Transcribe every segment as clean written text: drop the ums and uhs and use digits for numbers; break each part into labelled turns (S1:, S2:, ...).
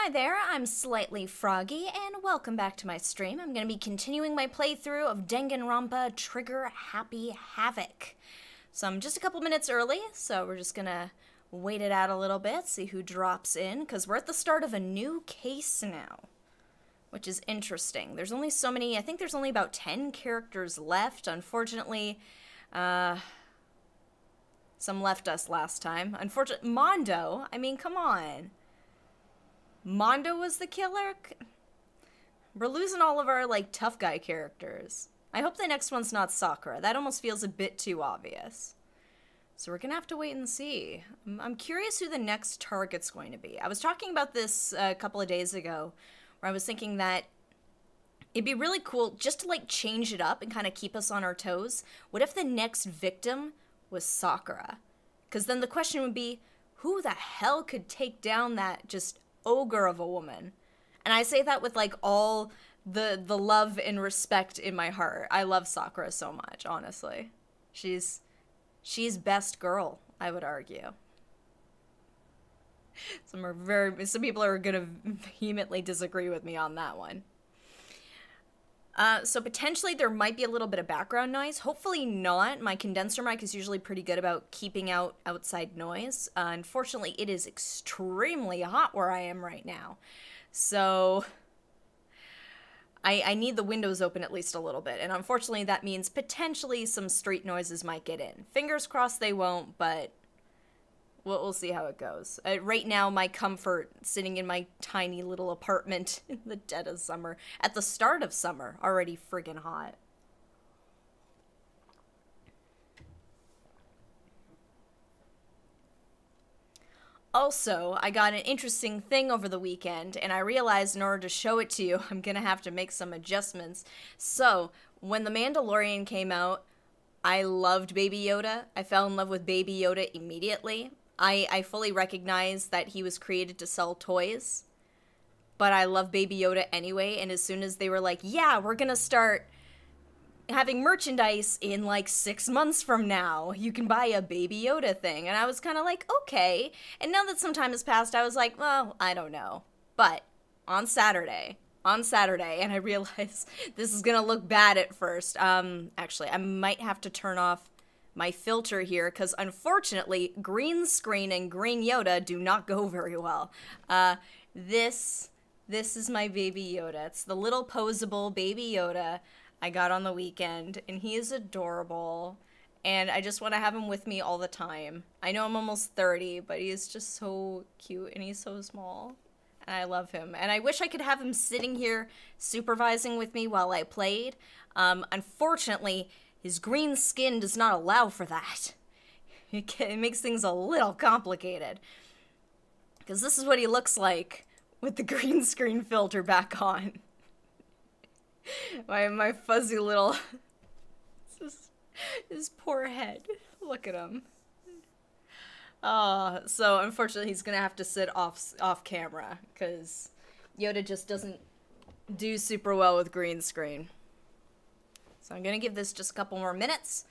S1: Hi there, I'm Slightly Froggy, and welcome back to my stream. I'm going to be continuing my playthrough of Danganronpa Trigger Happy Havoc. So I'm just a couple minutes early, so we're just going to wait it out a little bit, see who drops in, because we're at the start of a new case now, which is interesting. There's only so many, I think there's only about 10 characters left. Unfortunately, some left us last time. Unfortunately, Mondo, I mean, come on. Mondo was the killer? We're losing all of our, like, tough guy characters. I hope the next one's not Sakura. That almost feels a bit too obvious. So we're gonna have to wait and see. I'm curious who the next target's going to be. I was talking about this a couple of days ago, where I was thinking that it'd be really cool just to, like, change it up and kind of keep us on our toes. What if the next victim was Sakura? Because then the question would be, who the hell could take down that just ogre of a woman? And I say that with, like, all the love and respect in my heart. I love Sakura so much, honestly. She's best girl, I would argue. Some people are gonna vehemently disagree with me on that one. So potentially there might be a little bit of background noise. Hopefully not. My condenser mic is usually pretty good about keeping out outside noise. Unfortunately, it is extremely hot where I am right now. So I need the windows open at least a little bit. And unfortunately, that means potentially some street noises might get in. Fingers crossed they won't, but we'll see how it goes. Right now, my comfort, sitting in my tiny little apartment in the dead of summer, at the start of summer, already friggin' hot. Also, I got an interesting thing over the weekend, and I realized in order to show it to you, I'm gonna have to make some adjustments. So, when The Mandalorian came out, I loved Baby Yoda. I fell in love with Baby Yoda immediately. I fully recognize that he was created to sell toys, but I love Baby Yoda anyway, and as soon as they were like, yeah, we're gonna start having merchandise in like 6 months from now, you can buy a Baby Yoda thing, and I was kind of like, okay, and now that some time has passed, I was like, well, I don't know, but on Saturday, and I realized this is gonna look bad at first, actually, I might have to turn off my filter here, because unfortunately, green screen and green Yoda do not go very well. This is my Baby Yoda. It's the little posable Baby Yoda I got on the weekend, and he is adorable, and I just want to have him with me all the time. I know I'm almost 30, but he is just so cute, and he's so small, and I love him. And I wish I could have him sitting here supervising with me while I played. Unfortunately, his green skin does not allow for that. It makes things a little complicated. Because this is what he looks like with the green screen filter back on. my fuzzy little... his poor head. Look at him. So unfortunately he's gonna have to sit off camera, because Yoda just doesn't do super well with green screen. So I'm going to give this just a couple more minutes,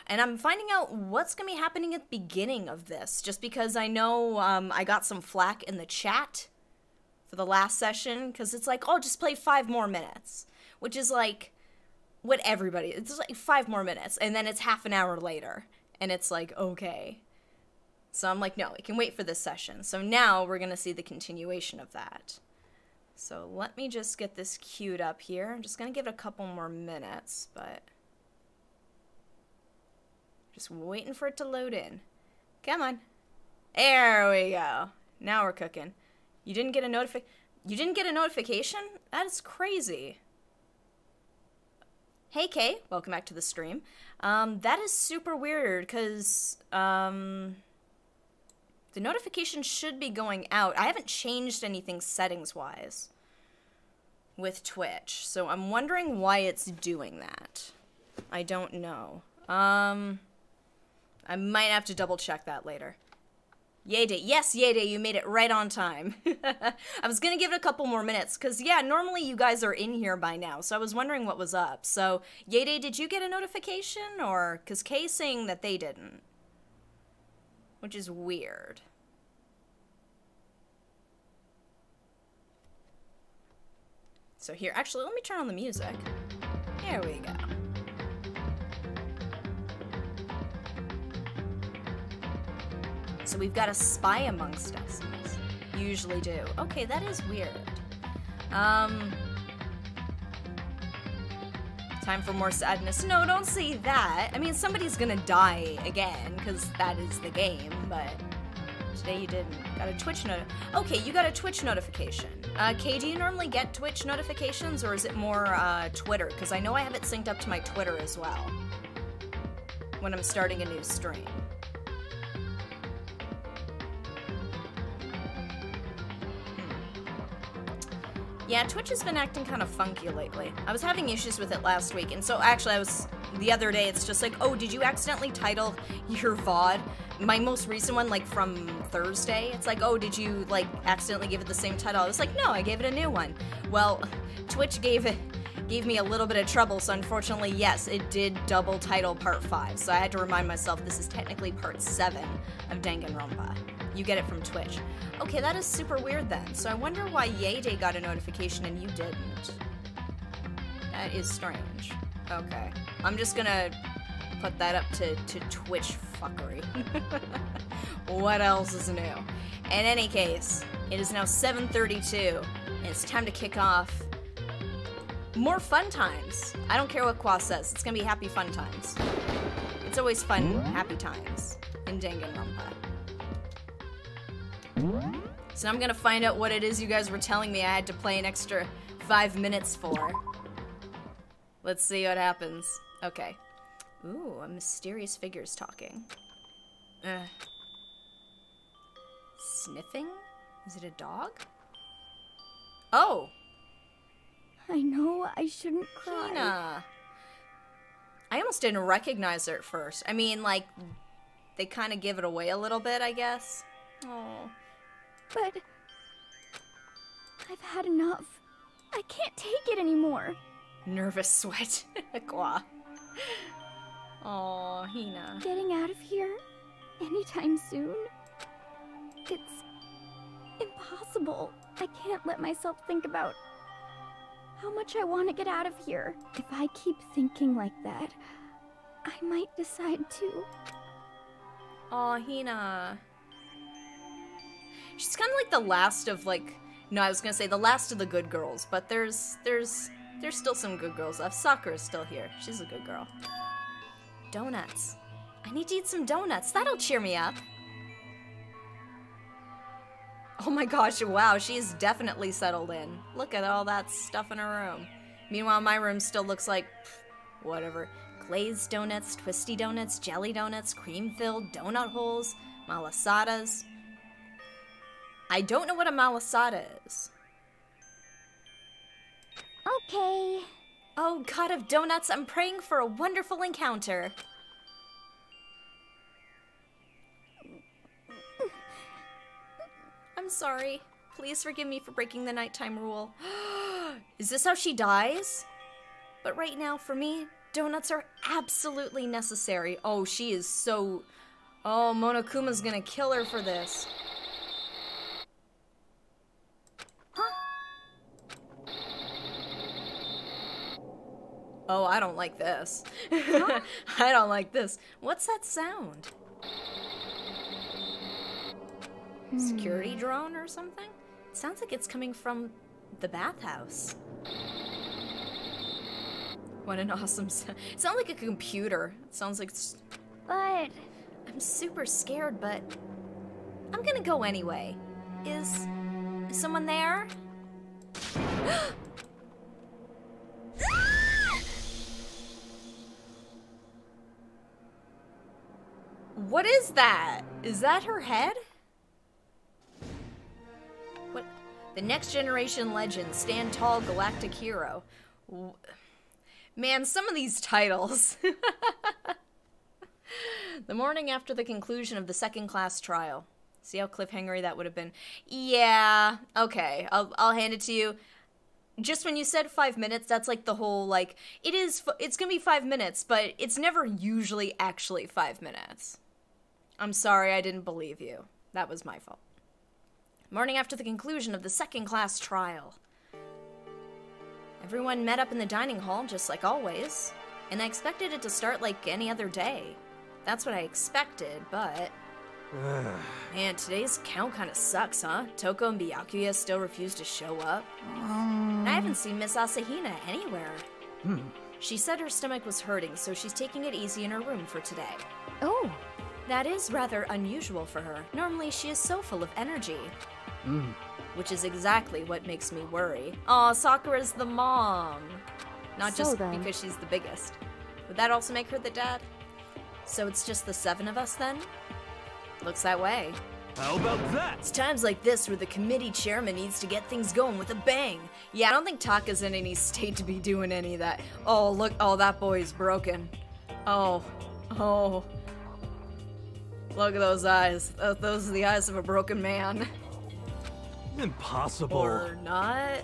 S1: and I'm finding out what's going to be happening at the beginning of this, just because I know I got some flack in the chat for the last session, because it's like, oh, just play 5 more minutes, which is like what everybody, it's like 5 more minutes, and then it's half an hour later, and it's like, okay. So I'm like, no, we can wait for this session. So now we're going to see the continuation of that. So let me just get this queued up here. I'm just going to give it a couple more minutes, but just waiting for it to load in. Come on. There we go. Now we're cooking. You didn't get a notification? That is crazy. Hey Kay, welcome back to the stream. That is super weird, because the notification should be going out. I haven't changed anything settings-wise with Twitch, so I'm wondering why it's doing that. I don't know. I might have to double-check that later. Yayday. Yes, Yayday, you made it right on time. I was gonna give it a couple more minutes, because, yeah, normally you guys are in here by now, so I was wondering what was up. So, Yayday, did you get a notification, or... because Kay's saying that they didn't. Which is weird. So here, actually, let me turn on the music. There we go. So we've got a spy amongst us. Usually do. Okay, that is weird. Time for more sadness. No, don't say that. I mean, somebody's gonna die again, because that is the game, but today you didn't. Got a Twitch Okay, you got a Twitch notification. Kay, do you normally get Twitch notifications, or is it more, Twitter? Because I know I have it synced up to my Twitter as well when I'm starting a new stream. Yeah, Twitch has been acting kind of funky lately. I was having issues with it last week, and so actually the other day, it's just like, oh, did you accidentally title your VOD? My most recent one, like, from Thursday, it's like, oh, did you, like, accidentally give it the same title? I was like, no, I gave it a new one. Well, Twitch gave me a little bit of trouble, so unfortunately, yes, it did double title part 5, so I had to remind myself this is technically part 7 of Danganronpa. You get it from Twitch. Okay, that is super weird then. So I wonder why Yayday got a notification and you didn't. That is strange. Okay. I'm just gonna put that up to Twitch fuckery. What else is new? In any case, it is now 7:32, and it's time to kick off more fun times. I don't care what Kwa says. It's gonna be happy fun times. It's always fun, happy times in Danganronpa. So I'm gonna find out what it is you guys were telling me I had to play an extra 5 minutes for. Let's see what happens. Okay. Ooh, a mysterious figure's talking. Sniffing? Is it a dog? Oh!
S2: I know I shouldn't cry.
S1: Hina. I almost didn't recognize her at first. I mean, like, they kind of give it away a little bit, I guess. Oh.
S2: But I've had enough. I can't take it anymore.
S1: Nervous sweat. Kwa. Aw, Hina.
S2: Getting out of here anytime soon? It's impossible. I can't let myself think about how much I want to get out of here. If I keep thinking like that, I might decide to.
S1: Aw, Hina. She's kind of like the last of, like, no, I was gonna say the last of the good girls, but there's still some good girls left. Sakura's still here. She's a good girl. Donuts. I need to eat some donuts. That'll cheer me up. Oh my gosh, wow, she's definitely settled in. Look at all that stuff in her room. Meanwhile, my room still looks like, whatever. Glazed donuts, twisty donuts, jelly donuts, cream-filled donut holes, malasadas. I don't know what a malasada is.
S2: Okay.
S1: Oh, God of donuts, I'm praying for a wonderful encounter. I'm sorry. Please forgive me for breaking the nighttime rule. Is this how she dies? But right now, for me, donuts are absolutely necessary. Oh, she is so... Oh, Monokuma's gonna kill her for this. Oh, I don't like this. Huh? I don't like this. What's that sound? Security drone or something? It sounds like it's coming from the bathhouse. What an awesome sound. It sounds like a computer. It sounds like...
S2: But...
S1: I'm super scared, but... I'm gonna go anyway. Is someone there? What is that? Is that her head? What? The next generation legend, stand tall, galactic hero. Man, some of these titles. The morning after the conclusion of the second-class trial. See how cliffhangery that would have been? Yeah, okay, I'll hand it to you. Just when you said 5 minutes, that's like the whole, like, it's gonna be 5 minutes, but it's never usually actually 5 minutes. I'm sorry, I didn't believe you. That was my fault. Morning after the conclusion of the second-class trial. Everyone met up in the dining hall, just like always. And I expected it to start like any other day. That's what I expected, but... Man, today's count kind of sucks, huh? Toko and Byakuya still refuse to show up. And I haven't seen Miss Asahina anywhere. She said her stomach was hurting, so she's taking it easy in her room for today.
S2: Oh.
S1: That is rather unusual for her. Normally, she is so full of energy. Which is exactly what makes me worry. Aw, Sakura's the mom. Not
S2: So
S1: just
S2: then.
S1: because she's the biggest. Would that also make her the dad? So it's just the 7 of us then? Looks that way.
S3: How about that?
S1: It's times like this where the committee chairman needs to get things going with a bang. Yeah, I don't think Taka's in any state to be doing any of that. Oh, look, oh, that boy's broken. Oh. Look at those eyes. Those are the eyes of a broken man.
S3: Impossible.
S1: Or not.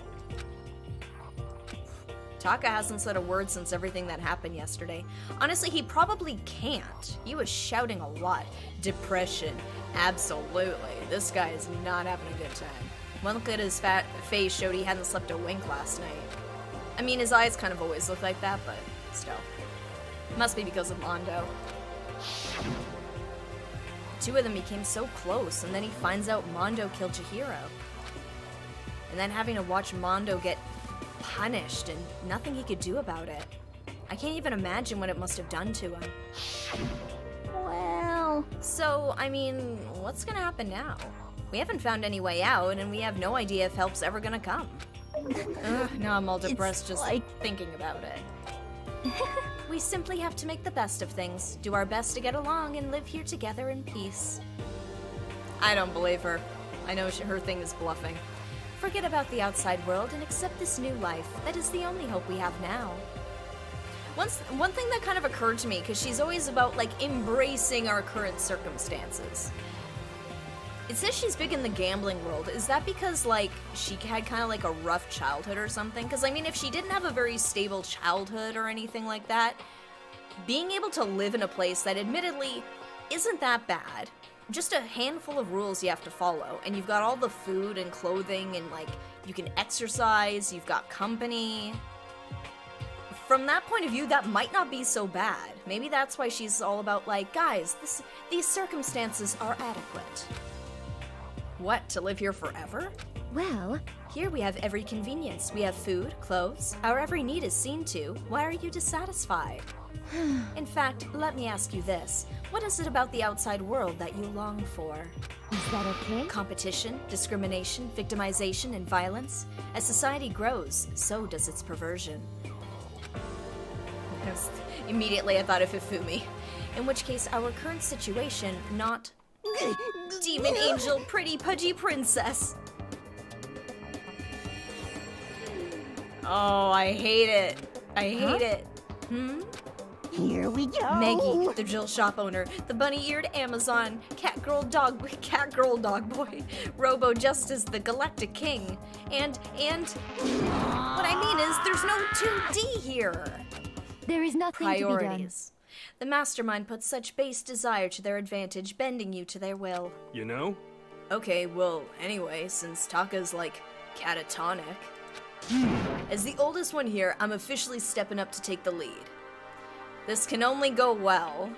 S1: Taka hasn't said a word since everything that happened yesterday. Honestly, he probably can't. He was shouting a lot. Depression. Absolutely. This guy is not having a good time. One look at his fat face showed he hadn't slept a wink last night. I mean, his eyes kind of always look like that, but still. Must be because of Mondo. The 2 of them became so close, and then he finds out Mondo killed Chihiro. And then having to watch Mondo get punished and nothing he could do about it. I can't even imagine what it must have done to him.
S2: Well...
S1: So, I mean, what's gonna happen now? We haven't found any way out, and we have no idea if help's ever gonna come. Ugh, now I'm all depressed just thinking about it. We simply have to make the best of things, do our best to get along, and live here together in peace. I don't believe her. I know her thing is bluffing. Forget about the outside world and accept this new life. That is the only hope we have now. One thing that kind of occurred to me, because she's always about, like, embracing our current circumstances. It says she's big in the gambling world. Is that because, like, she had kind of, like, a rough childhood or something? Because, I mean, if she didn't have a very stable childhood or anything like that, being able to live in a place that admittedly isn't that bad, just a handful of rules you have to follow, and you've got all the food and clothing, and, like, you can exercise, you've got company. From that point of view, that might not be so bad. Maybe that's why she's all about, like, guys, these circumstances are adequate. What, to live here forever?
S2: Well...
S1: Here we have every convenience. We have food, clothes, our every need is seen to. Why are you dissatisfied? In fact, let me ask you this. What is it about the outside world that you long for?
S2: Is that okay?
S1: Competition, discrimination, victimization, and violence? As society grows, so does its perversion. Immediately I thought of Hifumi. In which case, our current situation, not... Demon angel, pretty pudgy princess. Oh, I hate it. I hate it.
S2: Here we go.
S1: Maggie, the Jill shop owner, the bunny-eared Amazon, cat girl dog boy, Robo Justice, the Galactic King, and what I mean is there's no 2D here.
S2: There is nothing to be done.
S1: Priorities. The mastermind puts such base desire to their advantage, bending you to their will.
S3: You know?
S1: Okay, well, anyway, since Taka's, like, catatonic. As the oldest one here, I'm officially stepping up to take the lead. This can only go well.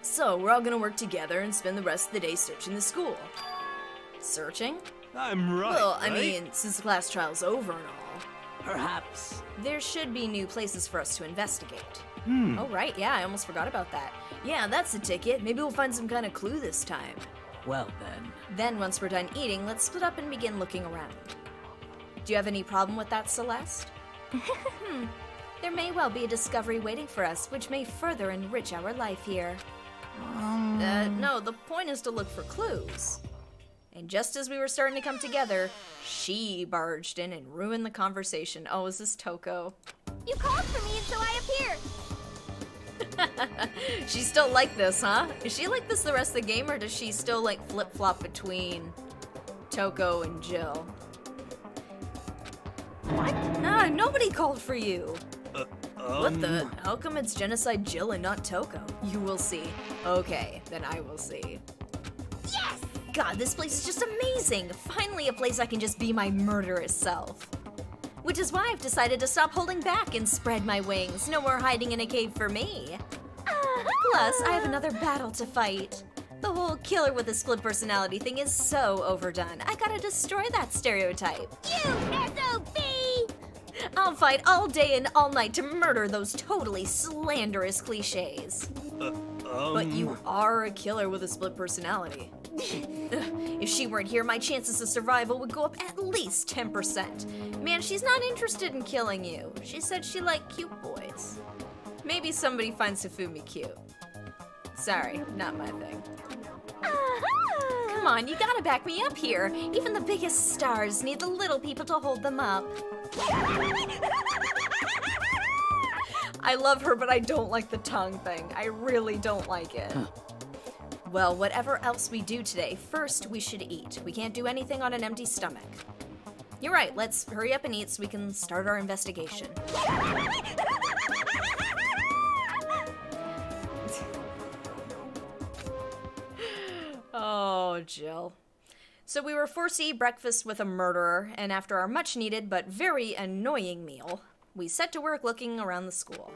S1: So, we're all gonna work together and spend the rest of the day searching the school. Searching?
S3: I'm right,
S1: Well, I
S3: right?
S1: mean, since the class trial's over and all,
S3: Perhaps.
S1: there should be new places for us to investigate. Oh, right, yeah, I almost forgot about that. Yeah, that's the ticket. Maybe we'll find some kind of clue this time.
S3: Well then.
S1: Then, once we're done eating, let's split up and begin looking around. Do you have any problem with that, Celeste? There may well be a discovery waiting for us, which may further enrich our life here. No, the point is to look for clues. And just as we were starting to come together, she barged in and ruined the conversation. Oh, is this Toko?
S2: You called for me, so I appeared.
S1: She's still like this, huh? Is she like this the rest of the game, or does she still, like, flip-flop between Toko and Jill? What? Nah, nobody called for you. What the? How come it's Genocide Jill and not Toko? You will see. Okay, then I will see.
S2: Yes!
S1: God, this place is just amazing! Finally a place I can just be my murderous self. which is why I've decided to stop holding back and spread my wings. No more hiding in a cave for me. Plus, I have another battle to fight. The whole killer with a split personality thing is so overdone. I gotta destroy that stereotype.
S2: You SOB!
S1: I'll fight all day and all night to murder those totally slanderous cliches. But you are a killer with a split personality. If she weren't here, my chances of survival would go up at least 10%. Man, she's not interested in killing you. She said she liked cute boys. Maybe somebody finds Hifumi cute. Sorry, not my thing. Come on, you gotta back me up here. Even the biggest stars need the little people to hold them up. I love her, but I don't like the tongue thing. I really don't like it. Well, whatever else we do today, first we should eat. We can't do anything on an empty stomach. You're right, let's hurry up and eat so we can start our investigation. Oh, Jill. So we were forced to eat breakfast with a murderer, and after our much-needed but very annoying meal, we set to work looking around the school.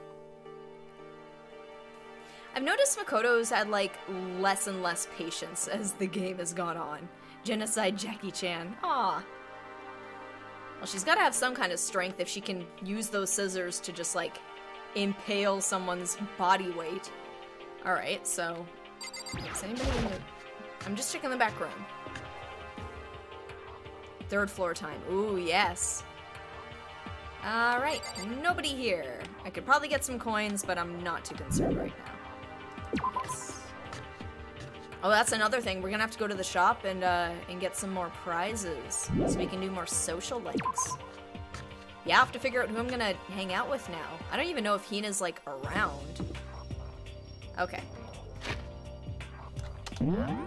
S1: I've noticed Makoto's had, like, less and less patience as the game has gone on. Genocide Jackie Chan. Aw. Well, she's gotta have some kind of strength if she can use those scissors to just, like, impale someone's body weight. Alright, so... Is anybody in the... I'm just checking the back room. 3rd floor time. Ooh, yes. Alright, nobody here. I could probably get some coins, but I'm not too concerned right now. Yes. Oh, that's another thing. We're gonna have to go to the shop and get some more prizes so we can do more social links. Yeah, I have to figure out who I'm gonna hang out with now. I don't even know if Hina's, like, around. Okay. Alright.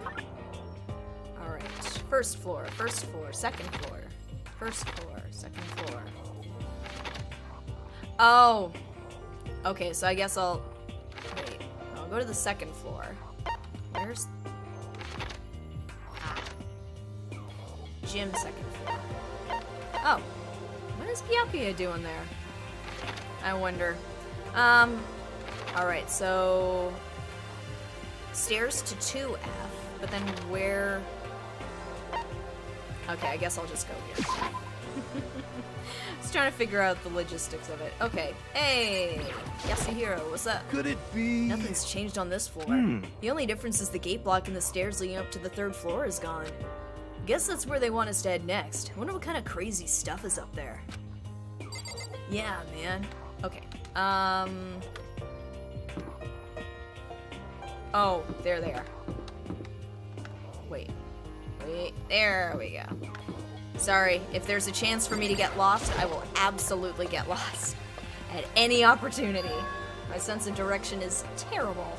S1: 1st floor, 2nd floor, 1st floor, 2nd floor. Oh! Okay, so I guess I'll... Wait. I'll go to the 2nd floor. Where's... Ah. Gym 2nd floor. Oh. What is Byakuya doing there? I wonder. Alright, so... Stairs to 2F, but then where... Okay, I guess I'll just go here. Just trying to figure out the logistics of it. Okay. Hey! Yasuhiro, what's up?
S3: Could it be?
S1: Nothing's changed on this floor. The only difference is the gate block and the stairs leading up to the 3rd floor is gone. Guess that's where they want us to head next. I wonder what kind of crazy stuff is up there. Yeah, man. Okay. Oh, there they are. Wait. There we go. Sorry, if there's a chance for me to get lost, I will absolutely get lost. At any opportunity. My sense of direction is terrible.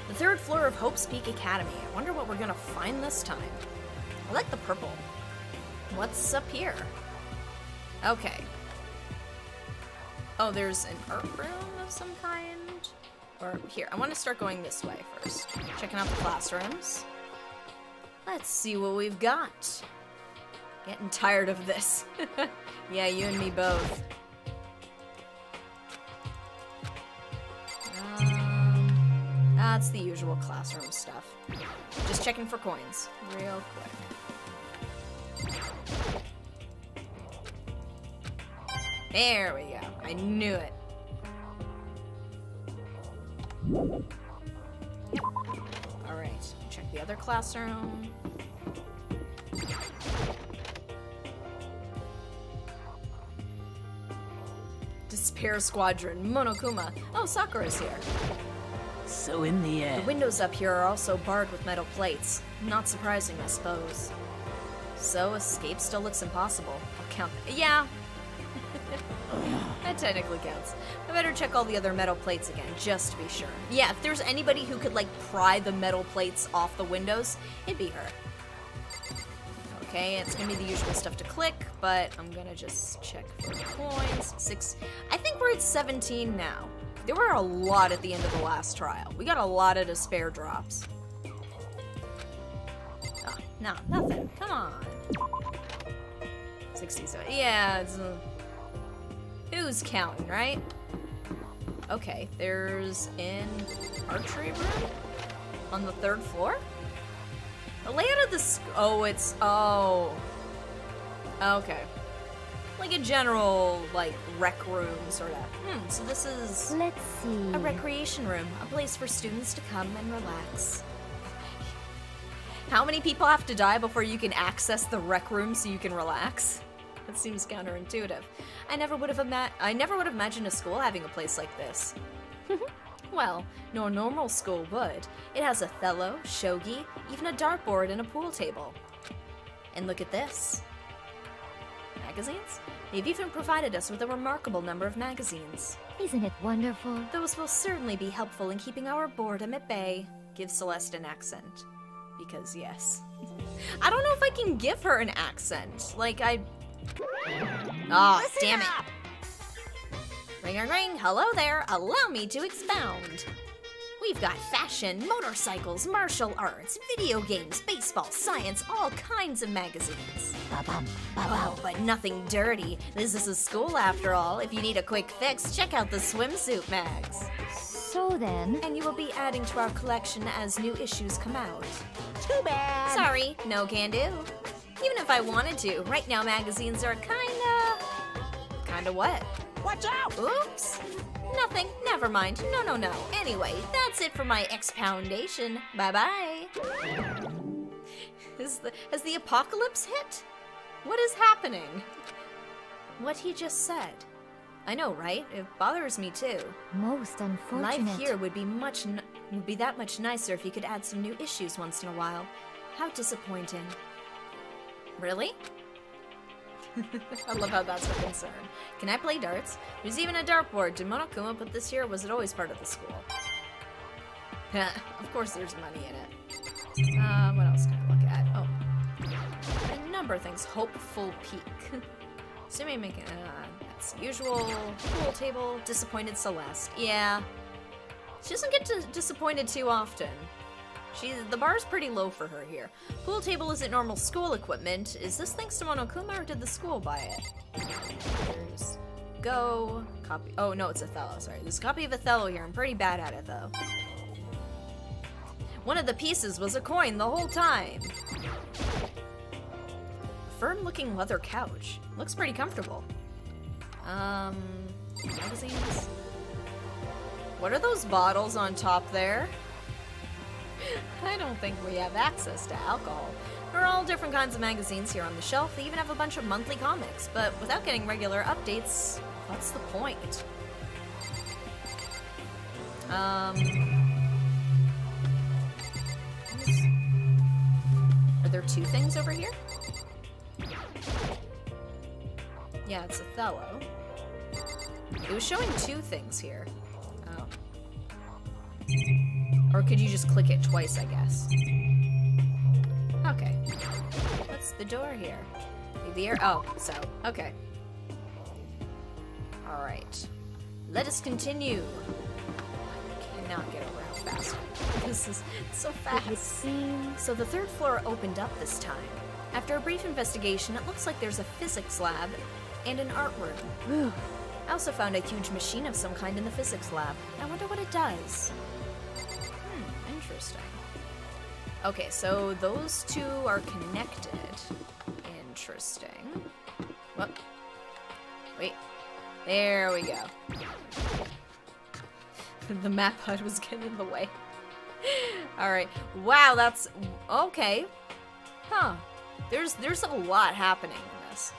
S1: The 3rd floor of Hope's Peak Academy. I wonder what we're gonna find this time. I like the purple. What's up here? Okay. Oh, there's an art room of some kind? Or here, I want to start going this way first. Checking out the classrooms. Let's see what we've got. Getting tired of this. Yeah, you and me both. That's the usual classroom stuff. Just checking for coins, real quick. There we go. I knew it. Yep. Alright, check the other classroom. Despair Squadron, Monokuma. Oh, Sakura's here.
S3: So in the end...
S1: The windows up here are also barred with metal plates. Not surprising, I suppose. So, escape still looks impossible. I'll count... Yeah. That technically counts. I better check all the other metal plates again, just to be sure. Yeah, if there's anybody who could, like, pry the metal plates off the windows, it'd be her. Okay, it's gonna be the usual stuff to click, but I'm gonna just check for coins. 6. I think we're at 17 now. There were a lot at the end of the last trial. We got a lot of despair drops. Oh, no, nothing. Come on. 67. Yeah, it's... who's counting, right? Okay, there's an archery room on the 3rd floor? The layout of this... oh, it's... oh. Okay. Like a general, like, rec room, sort of. So this is...
S2: let's see.
S1: a recreation room. A place for students to come and relax. How many people have to die before you can access the rec room so you can relax? That seems counterintuitive. I never would have imagined a school having a place like this. Well, no normal school would. It has Othello, shogi, even a dartboard and a pool table. And look at this. Magazines? They've even provided us with a remarkable number of magazines.
S2: Isn't it wonderful?
S1: Those will certainly be helpful in keeping our boredom at bay. Give Celeste an accent. Because yes. I don't know if I can give her an accent. Like, damn it. Ring, ring, ring. Hello there. Allow me to expound. We've got fashion, motorcycles, martial arts, video games, baseball, science, all kinds of magazines. Oh, but nothing dirty. This is a school after all. If you need a quick fix, check out the swimsuit mags.
S2: So then...
S1: and you will be adding to our collection as new issues come out.
S2: too bad!
S1: Sorry, no can do. Even if I wanted to, right now magazines are kinda what?
S3: Watch out!
S1: Oops. Nothing, never mind. No. Anyway, that's it for my expoundation. Bye-bye. Has the apocalypse hit? What is happening? What he just said. I know, right? It bothers me too.
S2: Most unfortunate.
S1: Life here would be that much nicer if you could add some new issues once in a while. How disappointing. Really? I love how that's a concern. Can I play darts? There's even a dartboard. Did Monokuma put this here, or was it always part of the school? Of course there's money in it. What else can I look at? Oh. A number of things. Hopeful Peak. Assuming making, that's usual. Pool table. Disappointed Celeste. Yeah. She doesn't get disappointed too often. The bar's pretty low for her here. Pool table isn't normal school equipment. Is this thanks to Monokuma or did the school buy it? There's Go. Copy. Oh, no, it's Othello. Sorry. There's a copy of Othello here. I'm pretty bad at it, though. One of the pieces was a coin the whole time. Firm-looking leather couch. Looks pretty comfortable. Magazines? What are those bottles on top there? I don't think we have access to alcohol. There are all different kinds of magazines here on the shelf. They even have a bunch of monthly comics, but without getting regular updates, what's the point? Are there two things over here? Yeah, it's Othello. It was showing two things here. Oh. Or could you just click it twice, I guess? Okay. What's the door here? Maybe oh, so, okay. Alright. Let us continue. I cannot get over how fast. This is so fast. So the third floor opened up this time. After a brief investigation, it looks like there's a physics lab and an art room. I also found a huge machine of some kind in the physics lab. I wonder what it does. Interesting. Okay, so those two are connected. Interesting. What? Wait. There we go. The map HUD was getting in the way. Alright. Wow, that's... okay. Huh. There's a lot happening in this.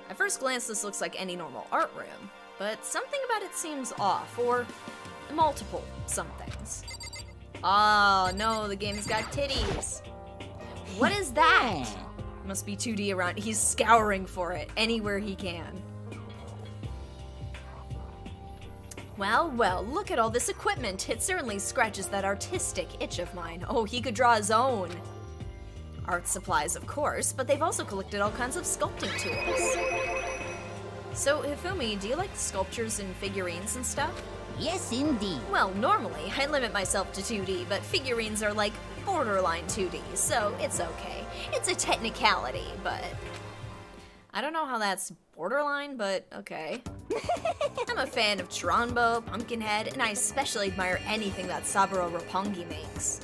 S1: At first glance, this looks like any normal art room, but something about it seems off, or multiple somethings. Oh, no, the game's got titties. What is that? Must be 2D around. He's scouring for it anywhere he can. Well, look at all this equipment. It certainly scratches that artistic itch of mine. Oh, he could draw his own. Art supplies, of course, but they've also collected all kinds of sculpting tools. So, Hifumi, do you like sculptures and figurines and stuff?
S4: Yes, indeed.
S1: Well, normally, I limit myself to 2D, but figurines are like borderline 2D, so it's okay. It's a technicality, but I don't know how that's borderline, but okay. I'm a fan of Chiranbo, Pumpkinhead, and I especially admire anything that Saburo Roppongi makes.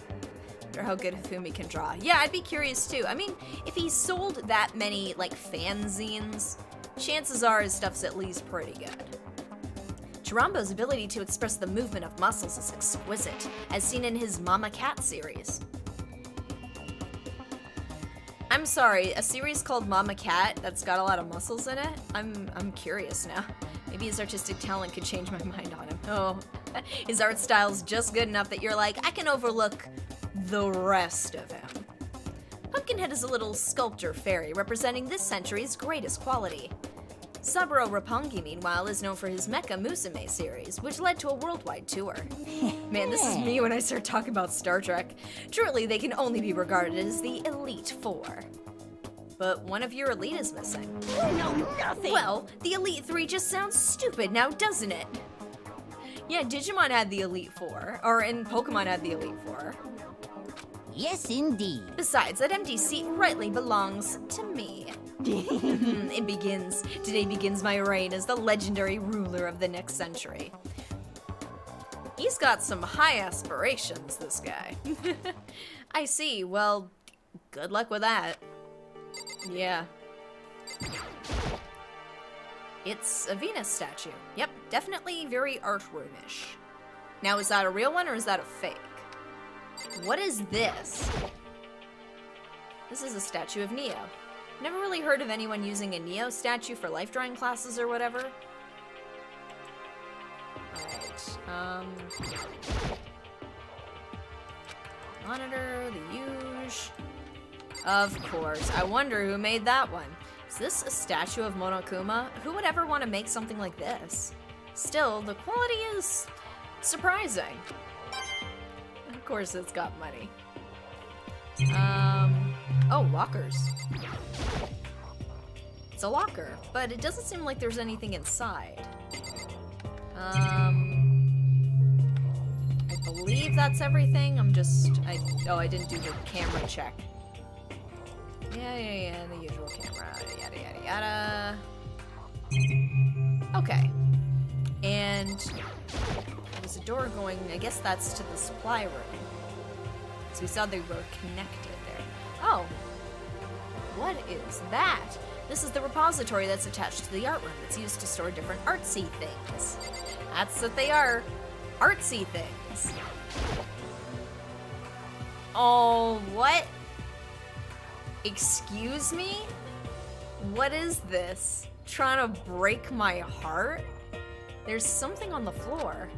S1: Wonder how good Hifumi can draw. Yeah, I'd be curious too. I mean, if he sold that many, like, fanzines, chances are his stuff's at least pretty good. Chirambo's ability to express the movement of muscles is exquisite, as seen in his Mama Cat series. I'm sorry, a series called Mama Cat that's got a lot of muscles in it? I'm curious now. Maybe his artistic talent could change my mind on him. Oh, his art style's just good enough that you're like, I can overlook the rest of him. Pumpkinhead is a little sculptor fairy representing this century's greatest quality. Saburo Roppongi, meanwhile, is known for his Mecha Musume series, which led to a worldwide tour. Man, this is me when I start talking about Star Trek. Truly, they can only be regarded as the Elite Four. But one of your elite is missing.
S3: No, nothing.
S1: Well, the Elite Three just sounds stupid now, doesn't it? Yeah, Digimon had the Elite Four, and Pokemon had the Elite Four.
S3: Yes, indeed.
S1: Besides, that empty seat rightly belongs to me. Today begins my reign as the legendary ruler of the next century. He's got some high aspirations, this guy. I see, well, good luck with that. Yeah. It's a Venus statue. Yep, definitely very art room-ish. Now, is that a real one or is that a fake? What is this? This is a statue of Neo. Never really heard of anyone using a Neo statue for life drawing classes or whatever. Alright, monitor, the huge. Of course. I wonder who made that one. Is this a statue of Monokuma? Who would ever want to make something like this? Still, the quality is surprising. Of course it's got money. Oh, lockers. It's a locker, but it doesn't seem like there's anything inside. I believe that's everything. I didn't do the camera check. Yeah, the usual camera, yada, yada, yada. Okay. And there's a door going, I guess that's to the supply room. So we saw they were connected there. Oh, what is that? This is the repository that's attached to the art room. It's used to store different artsy things. That's what they are, artsy things. Oh, what? Excuse me? What is this? Trying to break my heart? There's something on the floor.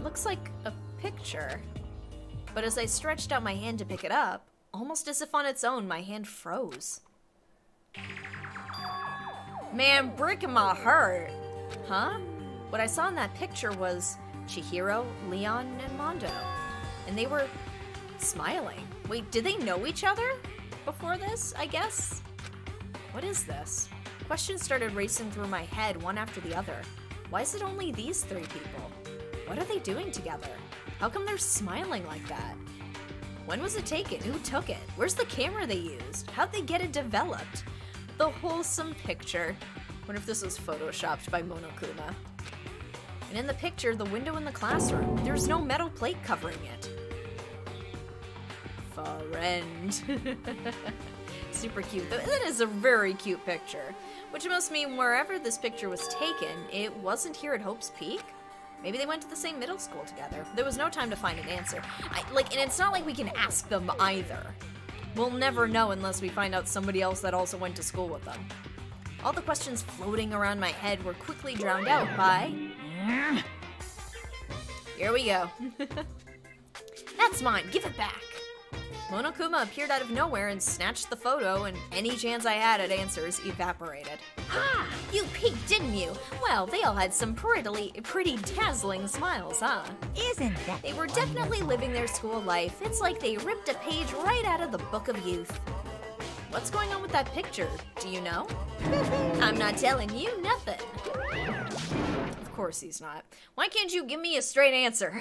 S1: Looks like a picture. But as I stretched out my hand to pick it up, almost as if on its own, my hand froze. Man, breaking my heart. Huh? What I saw in that picture was Chihiro, Leon, and Mondo. And they were smiling. Wait, did they know each other before this, I guess? What is this? Questions started racing through my head, one after the other. Why is it only these three people? What are they doing together? How come they're smiling like that? When was it taken? Who took it? Where's the camera they used? How'd they get it developed? The wholesome picture. Wonder if this was photoshopped by Monokuma. And in the picture, the window in the classroom, there's no metal plate covering it. Friend. Super cute. That is a very cute picture. Which must mean wherever this picture was taken, it wasn't here at Hope's Peak? Maybe they went to the same middle school together. There was no time to find an answer. And it's not like we can ask them either. We'll never know unless we find out somebody else that also went to school with them. All the questions floating around my head were quickly drowned out by... Here we go. That's mine, give it back. Monokuma appeared out of nowhere and snatched the photo, and any chance I had at answers evaporated. Ha! You peeked, didn't you? Well, they all had some pretty dazzling smiles, huh?
S3: Isn't that
S1: They were definitely living their school life. It's like they ripped a page right out of the Book of Youth. What's going on with that picture? Do you know? I'm not telling you nothing. Of course he's not. Why can't you give me a straight answer?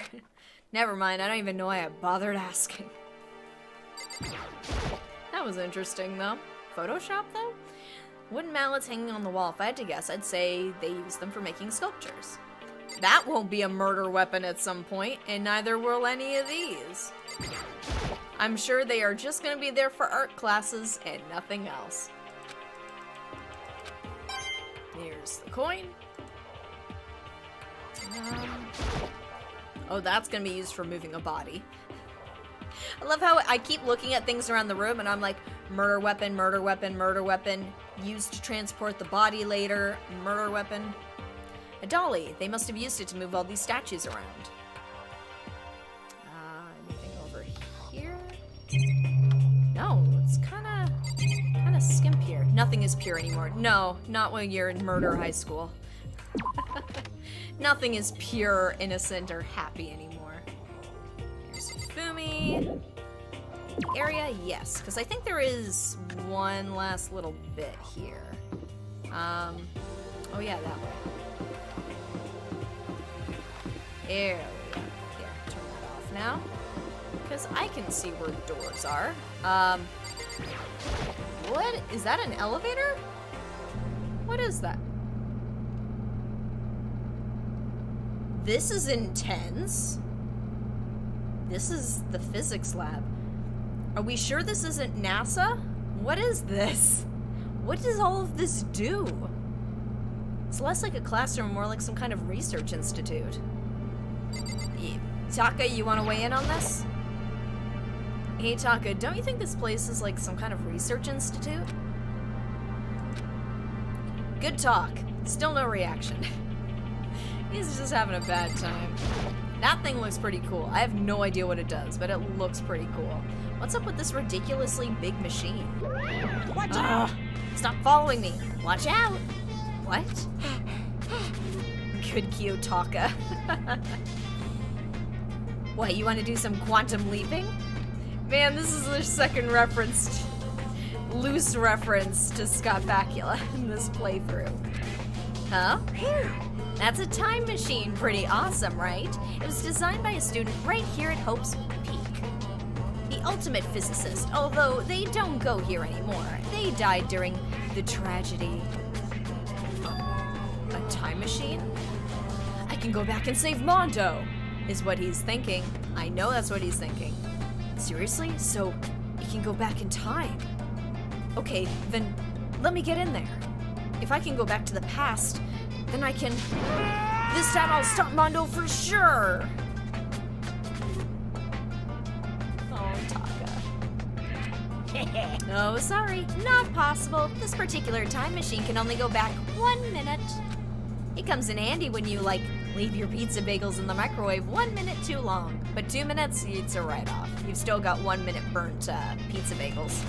S1: Never mind, I don't even know why I bothered asking. That was interesting, though. Photoshop, though? Wooden mallets hanging on the wall. If I had to guess, I'd say they use them for making sculptures. That won't be a murder weapon at some point, and neither will any of these. I'm sure they are just gonna be there for art classes and nothing else. Here's the coin. Oh, that's gonna be used for moving a body. I love how I keep looking at things around the room and I'm like, murder weapon, murder weapon, murder weapon, used to transport the body later, murder weapon. A dolly. They must have used it to move all these statues around. Anything over here? No, it's kinda skimp here. Nothing is pure anymore. No, not when you're in murder high school. Nothing is pure, innocent, or happy anymore. Here's Fumi. Area, yes, because I think there is one last little bit here. Oh yeah, that way. There we go. Here, turn that off now. Because I can see where doors are. What? Is that an elevator? What is that? This is intense. This is the physics lab. Are we sure this isn't NASA? What is this? What does all of this do? It's less like a classroom, more like some kind of research institute. Taka, you want to weigh in on this? Hey Taka, don't you think this place is like some kind of research institute? Good talk. Still no reaction. He's just having a bad time. That thing looks pretty cool. I have no idea what it does, but it looks pretty cool. What's up with this ridiculously big machine?
S3: Watch out!
S1: Stop following me. Watch out. What? Good Kiyotaka. What, you want to do some quantum leaping? Man, this is the second reference, loose reference to Scott Bakula in this playthrough. Huh? That's a time machine. Pretty awesome, right? It was designed by a student right here at Hope's Peak. The ultimate physicist, although they don't go here anymore. They died during the tragedy. A time machine? I can go back and save Mondo, is what he's thinking. I know that's what he's thinking. Seriously? So, it can go back in time? Okay, then let me get in there. If I can go back to the past, then I can... This time I'll stop Mondo for sure! Oh, Taka. No, sorry, not possible. This particular time machine can only go back 1 minute. It comes in handy when you, like, leave your pizza bagels in the microwave 1 minute too long. But 2 minutes, it's a write-off. You've still got 1 minute burnt pizza bagels.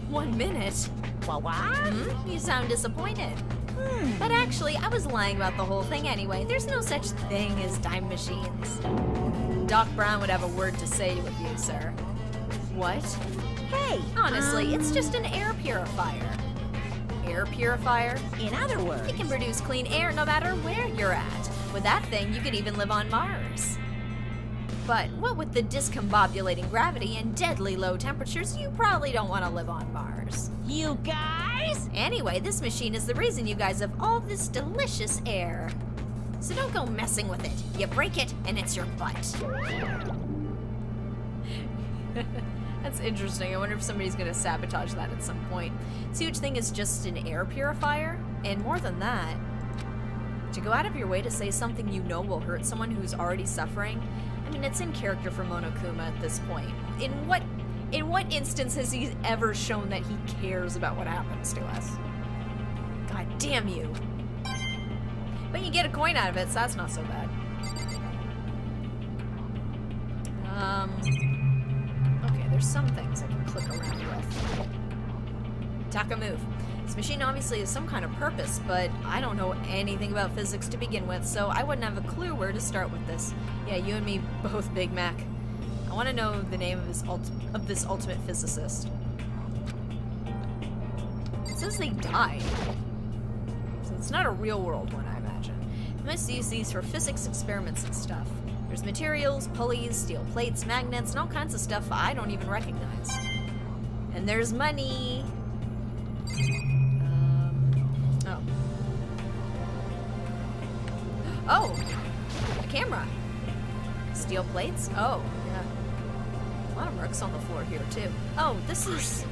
S1: 1 minute?
S3: What?
S1: You sound disappointed. But actually, I was lying about the whole thing anyway. There's no such thing as time machines. Doc Brown would have a word to say with you, sir. What?
S3: Hey!
S1: Honestly, it's just an air purifier. Air purifier?
S3: In other words...
S1: It can produce clean air no matter where you're at. With that thing, you could even live on Mars. But what with the discombobulating gravity and deadly low temperatures, you probably don't want to live on Mars.
S3: You guys?
S1: Anyway, this machine is the reason you guys have all this delicious air. So don't go messing with it. You break it, and it's your butt. That's interesting. I wonder if somebody's gonna sabotage that at some point. This huge thing is just an air purifier, and more than that, to go out of your way to say something you know will hurt someone who's already suffering, I mean, it's in character for Monokuma at this point. In what instance has he ever shown that he cares about what happens to us? God damn you. But you get a coin out of it, so that's not so bad. Okay, there's some things I can click around with. Taka, move. This machine obviously has some kind of purpose, but I don't know anything about physics to begin with, so I wouldn't have a clue where to start with this. Yeah, you and me both, Big Mac. I want to know the name of this ultimate physicist. It says they died. So it's not a real world one, I imagine. You must use these for physics experiments and stuff. There's materials, pulleys, steel plates, magnets, and all kinds of stuff I don't even recognize. And there's money. Oh, a camera. Steel plates? Oh, yeah. A lot of marks on the floor here, too. Oh, this is...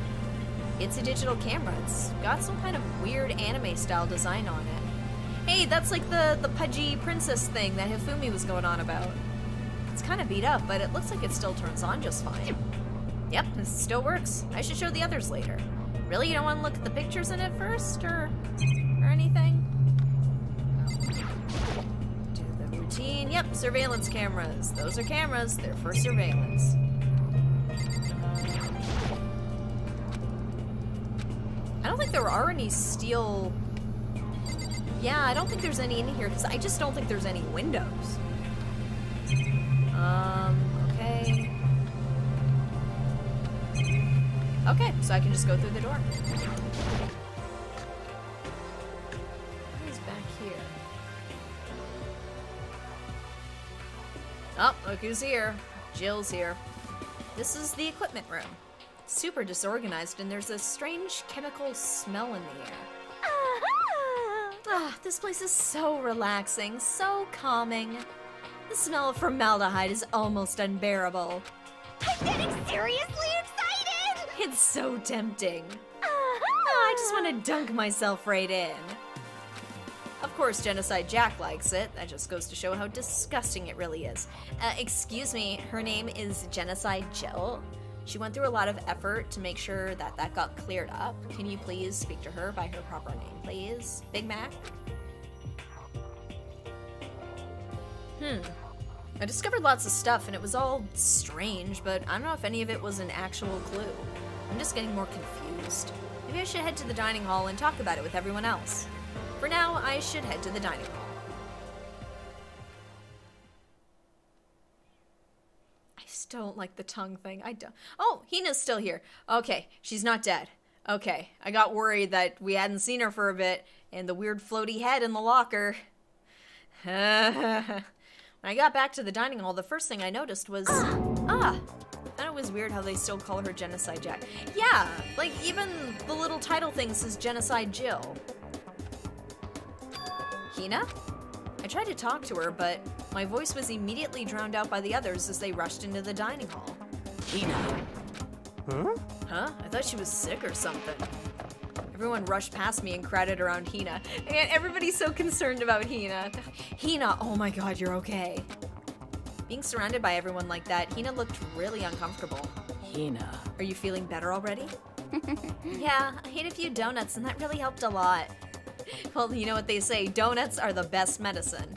S1: It's a digital camera. It's got some kind of weird anime-style design on it. Hey, that's like the pudgy princess thing that Hifumi was going on about. It's kind of beat up, but it looks like it still turns on just fine. Yep, this still works. I should show the others later. Really, you don't want to look at the pictures in it first, or anything? Do the routine. Yep, surveillance cameras. Those are cameras. They're for surveillance. I don't think there are any steel... Yeah, I don't think there's any in here, because I just don't think there's any windows. Okay. Okay, so I can just go through the door. What is back here? Oh, look who's here. Jill's here. This is the equipment room. Super disorganized, and there's a strange chemical smell in the air. Ah, this place is so relaxing, so calming. The smell of formaldehyde is almost unbearable.
S2: I'm getting seriously excited!
S1: It's so tempting. I just want to dunk myself right in. Of course, Genocide Jack likes it. That just goes to show how disgusting it really is. Excuse me, her name is Genocide Jill. She went through a lot of effort to make sure that that got cleared up. Can you please speak to her by her proper name, please? Big Mac? I discovered lots of stuff and it was all strange, but I don't know if any of it was an actual clue. I'm just getting more confused. Maybe I should head to the dining hall and talk about it with everyone else. For now, I should head to the dining hall. Don't like the tongue thing. I don't. Oh, Hina's still here. Okay, she's not dead. Okay, I got worried that we hadn't seen her for a bit, and the weird floaty head in the locker. When I got back to the dining hall, the first thing I noticed was... I thought it was weird how they still call her Genocide Jack. Yeah, like even the little title thing says Genocide Jill. Hina? I tried to talk to her, but my voice was immediately drowned out by the others as they rushed into the dining hall.
S3: Hina.
S4: Huh?
S1: Huh? I thought she was sick or something. Everyone rushed past me and crowded around Hina. And everybody's so concerned about Hina. Hina, oh my god, you're okay. Being surrounded by everyone like that, Hina looked really uncomfortable.
S3: Hina.
S1: Are you feeling better already? Yeah, I ate a few donuts and that really helped a lot. Well, you know what they say, donuts are the best medicine.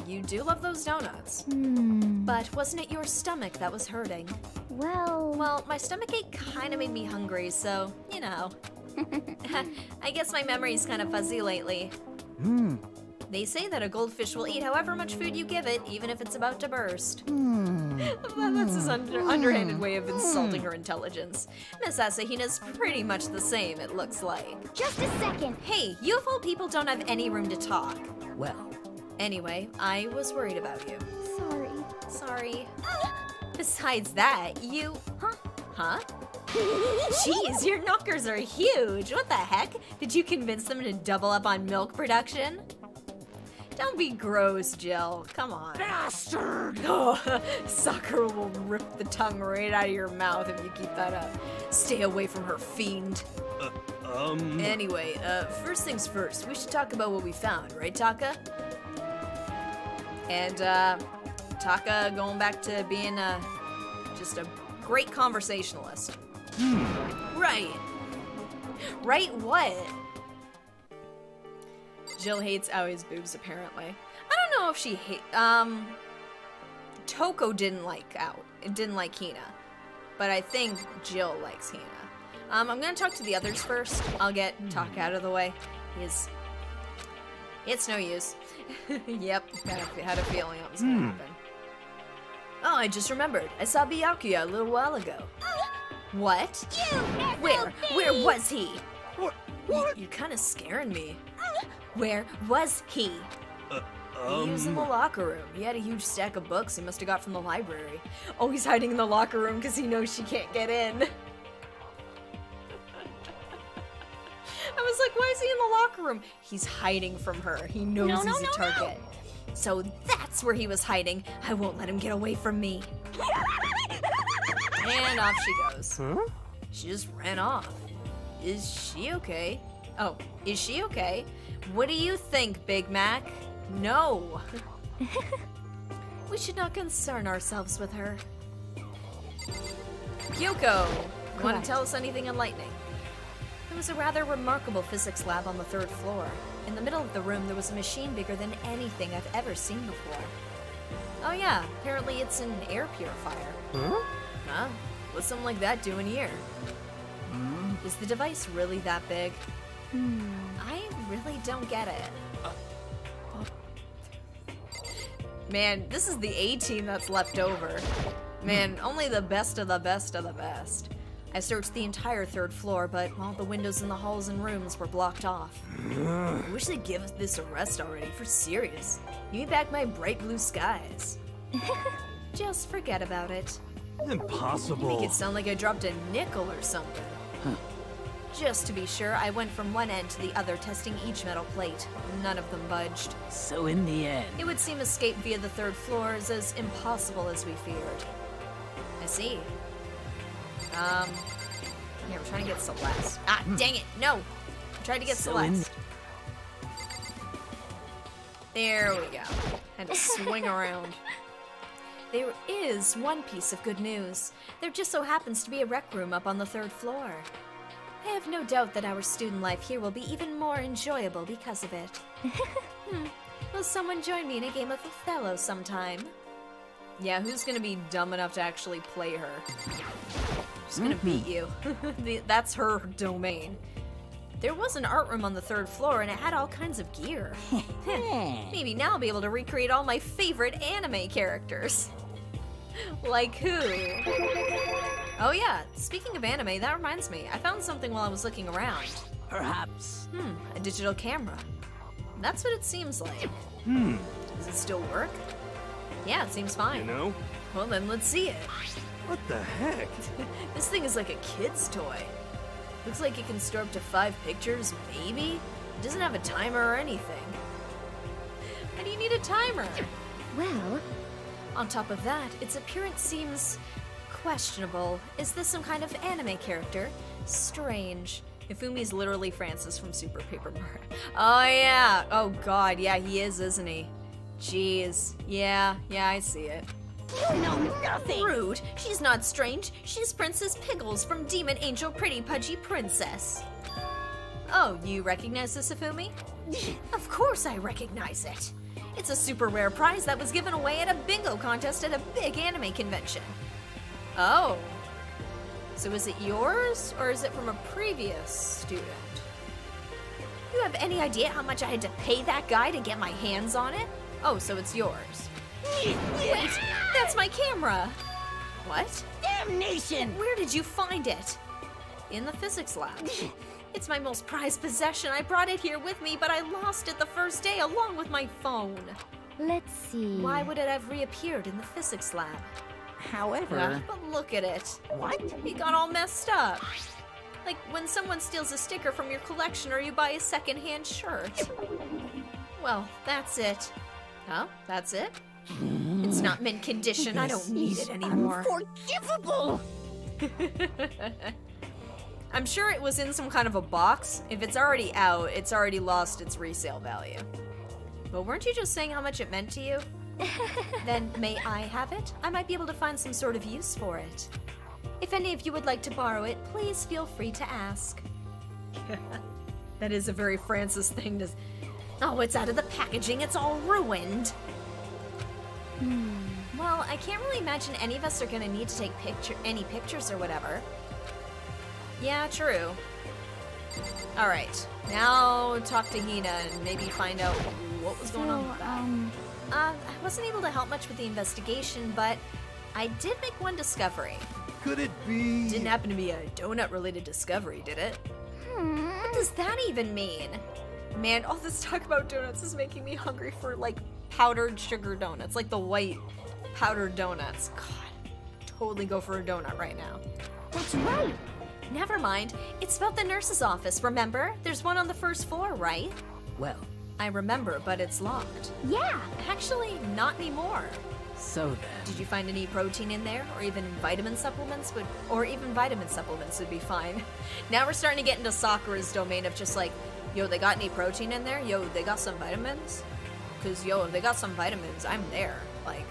S1: You do love those donuts. But wasn't it your stomach that was hurting? Well, my stomachache kind of made me hungry, so, you know. I guess my memory's kind of fuzzy lately. They say that a goldfish will eat however much food you give it, even if it's about to burst. That's his underhanded way of insulting her intelligence. Miss Asahina's pretty much the same, it looks like.
S2: Just a second.
S1: Hey, you of all people don't have any room to talk.
S3: Well.
S1: Anyway, I was worried about you. Sorry. Besides that, you... Huh? Jeez, your knockers are huge. What the heck? Did you convince them to double up on milk production? Don't be gross, Jill. Come on.
S3: Bastard!
S1: Oh, Sakura will rip the tongue right out of your mouth if you keep that up. Stay away from her, fiend. Anyway, first things first, we should talk about what we found, right, Taka? And, Taka going back to being, just a great conversationalist. Right. Right what? Jill hates Aoi's boobs, apparently. I don't know if she Toko didn't like Hina. But I think Jill likes Hina. I'm gonna talk to the others first. I'll get Taka out of the way. It's no use. Yep, had a feeling that was gonna happen. Oh, I just remembered. I saw Byakuya a little while ago. What? Where was he?
S4: What?
S1: You're kind of scaring me. Where was he? He was in the locker room. He had a huge stack of books he must have got from the library. Oh, he's hiding in the locker room because he knows she can't get in. I was like, why is he in the locker room? He's hiding from her. He knows he's a target. So that's where he was hiding. I won't let him get away from me. And off she goes.
S4: Huh?
S1: She just ran off. Is she okay? Oh, is she okay? What do you think, Big Mac? No. We should not concern ourselves with her. Kyoko, want to tell us anything enlightening? There was a rather remarkable physics lab on the 3rd floor. In the middle of the room, there was a machine bigger than anything I've ever seen before. Oh yeah, apparently it's an air purifier.
S4: Huh?
S1: Huh? What's something like that doing here? Is the device really that big? I really don't get it. Man, this is the A-team that's left over. Man, only the best of the best of the best. I searched the entire 3rd floor, but all the windows in the halls and rooms were blocked off. I wish they'd give us this a rest already, for serious. Give me back my bright blue skies. Just forget about it.
S4: Impossible.
S1: Make it sound like I dropped a nickel or something. Just to be sure, I went from one end to the other, testing each metal plate. None of them budged.
S3: So in the end,
S1: It would seem escape via the 3rd floor is as impossible as we feared. I see. Yeah, we're trying to get Celeste. Ah, dang it! No! I'm trying to get
S3: So in-
S1: Celeste. There we go. Had to swing around. There is one piece of good news. There just so happens to be a rec room up on the 3rd floor. I have no doubt that our student life here will be even more enjoyable because of it. Will someone join me in a game of Othello sometime? Yeah, who's gonna be dumb enough to actually play her? She's gonna beat you. That's her domain. There was an art room on the 3rd floor and it had all kinds of gear. Maybe now I'll be able to recreate all my favorite anime characters. Like who? Oh yeah, speaking of anime, that reminds me. I found something while I was looking around.
S3: perhaps.
S1: A digital camera. That's what it seems like. Does it still work? Yeah, it seems fine.
S4: You know?
S1: Well then, let's see it.
S4: What the heck?
S1: This thing is like a kid's toy. Looks like it can store up to 5 pictures, maybe? It doesn't have a timer or anything. Why do you need a timer?
S2: Well,
S1: On top of that, its appearance seems questionable. Is this some kind of anime character? Strange. Ifumi's literally Francis from Super Paper Mario. Oh yeah! Oh god, yeah, he is, isn't he? Jeez. Yeah, I see it.
S2: you know nothing.
S1: Rude. She's not strange. She's Princess Pickles from Demon Angel Pretty Pudgy Princess. Oh, you recognize this, Ifumi? Of course I recognize it. It's a super rare prize that was given away at a bingo contest at a big anime convention. Oh. So is it yours, or is it from a previous student? You have any idea how much I had to pay that guy to get my hands on it? Oh, so it's yours. Wait, that's my camera! What?
S2: Damnation!
S1: Where did you find it? In the physics lab. It's my most prized possession. I brought it here with me, but I lost it the first day along with my phone.
S2: Let's see.
S1: Why would it have reappeared in the physics lab?
S3: However,
S1: But look at it.
S3: what?
S1: It got all messed up. Like when someone steals a sticker from your collection or you buy a secondhand shirt. Well, that's it. Huh? That's it? It's not mint condition. I don't need it anymore.
S2: Unforgivable!
S1: I'm sure it was in some kind of a box. If it's already out, it's already lost its resale value. But weren't you just saying how much it meant to you? Then may I have it? I might be able to find some sort of use for it. If any of you would like to borrow it, please feel free to ask. That is a very Francis thing to... Oh, it's out of the packaging. It's all ruined. Well, I can't really imagine any of us are gonna need to take any pictures or whatever. Yeah, true. Alright, now talk to Hina and maybe find out what was going on with that. I wasn't able to help much with the investigation, but I did make one discovery.
S4: Could it be?
S1: Didn't happen to be a donut-related discovery, did it? What does that even mean? Man, all this talk about donuts is making me hungry for, like, powdered sugar donuts. Like the white powdered donuts. God, totally go for a donut right now.
S2: That's right.
S1: Never mind. It's about the nurse's office, remember? There's one on the first floor, right?
S3: Well,
S1: I remember, but it's locked.
S2: Yeah.
S1: Actually, not anymore.
S3: so then.
S1: Did you find any protein in there? Or even vitamin supplements would be fine. Now we're starting to get into Sakura's domain of just like, yo, they got any protein in there? Yo, they got some vitamins? Because, yo, if they got some vitamins, I'm there. Like,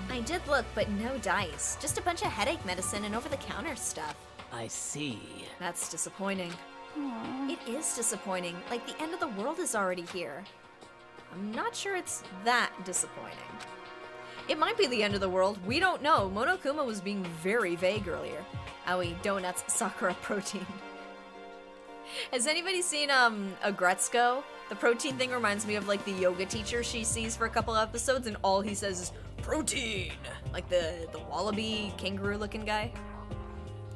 S1: I did look, but no dice. Just a bunch of headache medicine and over-the-counter stuff.
S3: I see.
S1: That's disappointing.
S2: Aw.
S1: It is disappointing. Like, the end of the world is already here. I'm not sure it's that disappointing. It might be the end of the world. We don't know. Monokuma was being very vague earlier. Owie, donuts, Sakura, protein. Has anybody seen Agretzko? The protein thing reminds me of like the yoga teacher she sees for a couple episodes and all he says is protein. Like the wallaby kangaroo looking guy.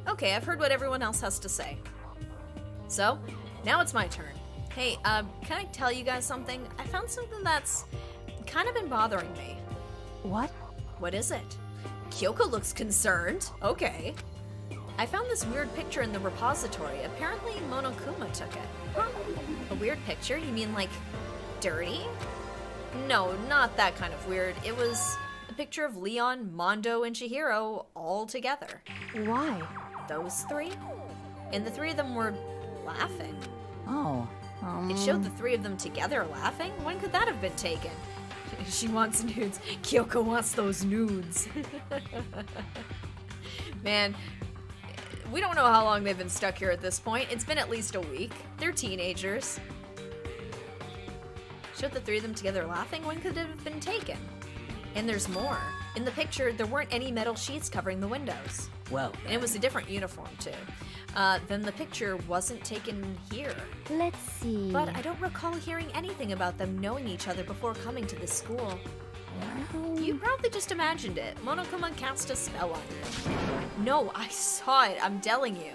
S1: Okay, I've heard what everyone else has to say. So, now it's my turn. Hey, can I tell you guys something? I found something that's kind of been bothering me.
S3: What?
S1: What is it? Kyoko looks concerned. Okay. I found this weird picture in the repository. Apparently Monokuma took it. Huh? A weird picture? You mean like dirty? No, not that kind of weird. It was a picture of Leon, Mondo, and Chihiro all together.
S3: Why?
S1: Those three? And the three of them were laughing.
S3: Oh.
S1: It showed the three of them together laughing? When could that have been taken? She wants nudes. Kyoko wants those nudes. Man, we don't know how long they've been stuck here at this point. It's been at least a week. They're teenagers. Showed the three of them together laughing? When could it have been taken? And there's more. In the picture, there weren't any metal sheets covering the windows.
S3: Well,
S1: And it was a different uniform, too. Then the picture wasn't taken here.
S2: Let's see.
S1: But I don't recall hearing anything about them knowing each other before coming to this school.
S2: Well,
S1: You probably just imagined it. Monokuma cast a spell on you. No, I saw it, I'm telling you.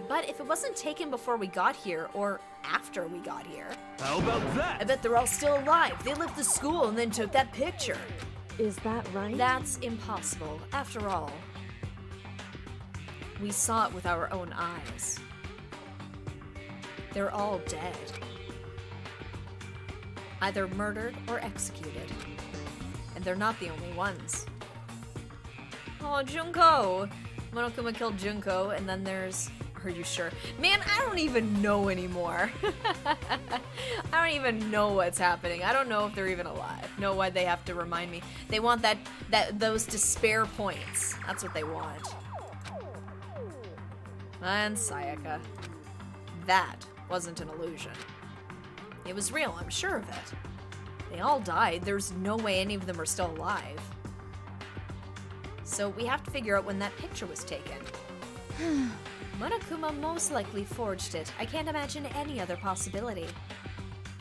S1: But if it wasn't taken before we got here, or after we got here,
S4: How about
S1: I
S4: that?
S1: bet they're all still alive. They left the school and then took that picture.
S2: Is that right?
S1: That's impossible. After all, we saw it with our own eyes. They're all dead. Either murdered or executed. And they're not the only ones. Oh, Junko! Monokuma killed Junko, and then there's... Are you sure? Man, I don't even know anymore. I don't even know what's happening. I don't know if they're even alive. No, why they have to remind me. They want those despair points. That's what they want. And Sayaka. That wasn't an illusion. It was real, I'm sure of it. They all died. There's no way any of them are still alive. So we have to figure out when that picture was taken. Monokuma most likely forged it. I can't imagine any other possibility.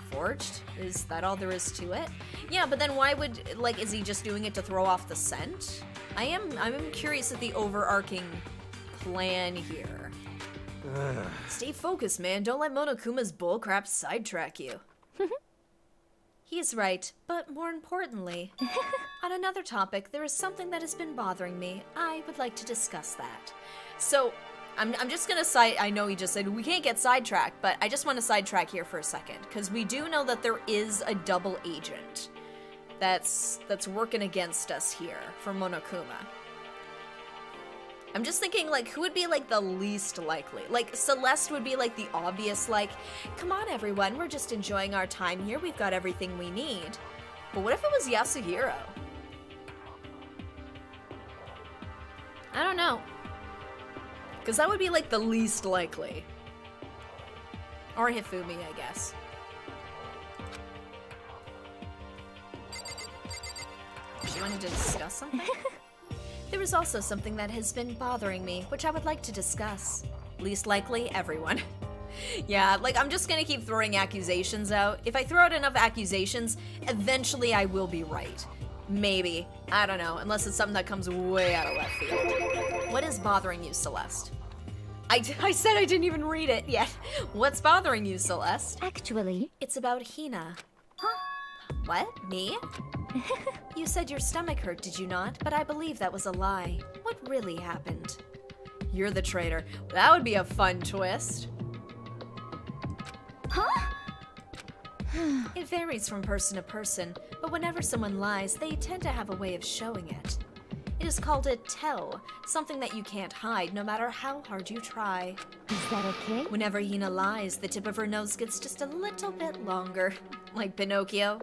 S1: Forged? Is that all there is to it? Yeah, but then why would, like, is he just doing it to throw off the scent? I'm curious at the overarching plan here. Stay focused, man. Don't let Monokuma's bullcrap sidetrack you. He's right, but more importantly, on another topic, there is something that has been bothering me. I would like to discuss that. So, I'm just gonna I know he just said we can't get sidetracked, but I just want to sidetrack here for a second, because we do know that there is a double agent that's working against us here for Monokuma. I'm just thinking, like, who would be, like, the least likely? Like, Celeste would be, like, the obvious, like, come on, everyone, we're just enjoying our time here, we've got everything we need. But what if it was Yasuhiro? I don't know. Because that would be, like, the least likely. Or Hifumi, I guess. You wanted to discuss something? There is also something that has been bothering me, which I would like to discuss. Least likely, everyone. Yeah, like, I'm just gonna keep throwing accusations out. If I throw out enough accusations, eventually I will be right. Maybe. I don't know, unless it's something that comes way out of left field. What is bothering you, Celeste? I said I didn't even read it yet. What's bothering you, Celeste?
S2: Actually,
S1: It's about Hina.
S2: huh?
S1: What? Me? You said your stomach hurt, did you not? But I believe that was a lie. What really happened? You're the traitor. That would be a fun twist.
S2: Huh?
S1: It varies from person to person, but whenever someone lies, they tend to have a way of showing it. It is called a tell, something that you can't hide no matter how hard you try.
S2: Is that okay?
S1: Whenever Hina lies, the tip of her nose gets just a little bit longer. Like Pinocchio.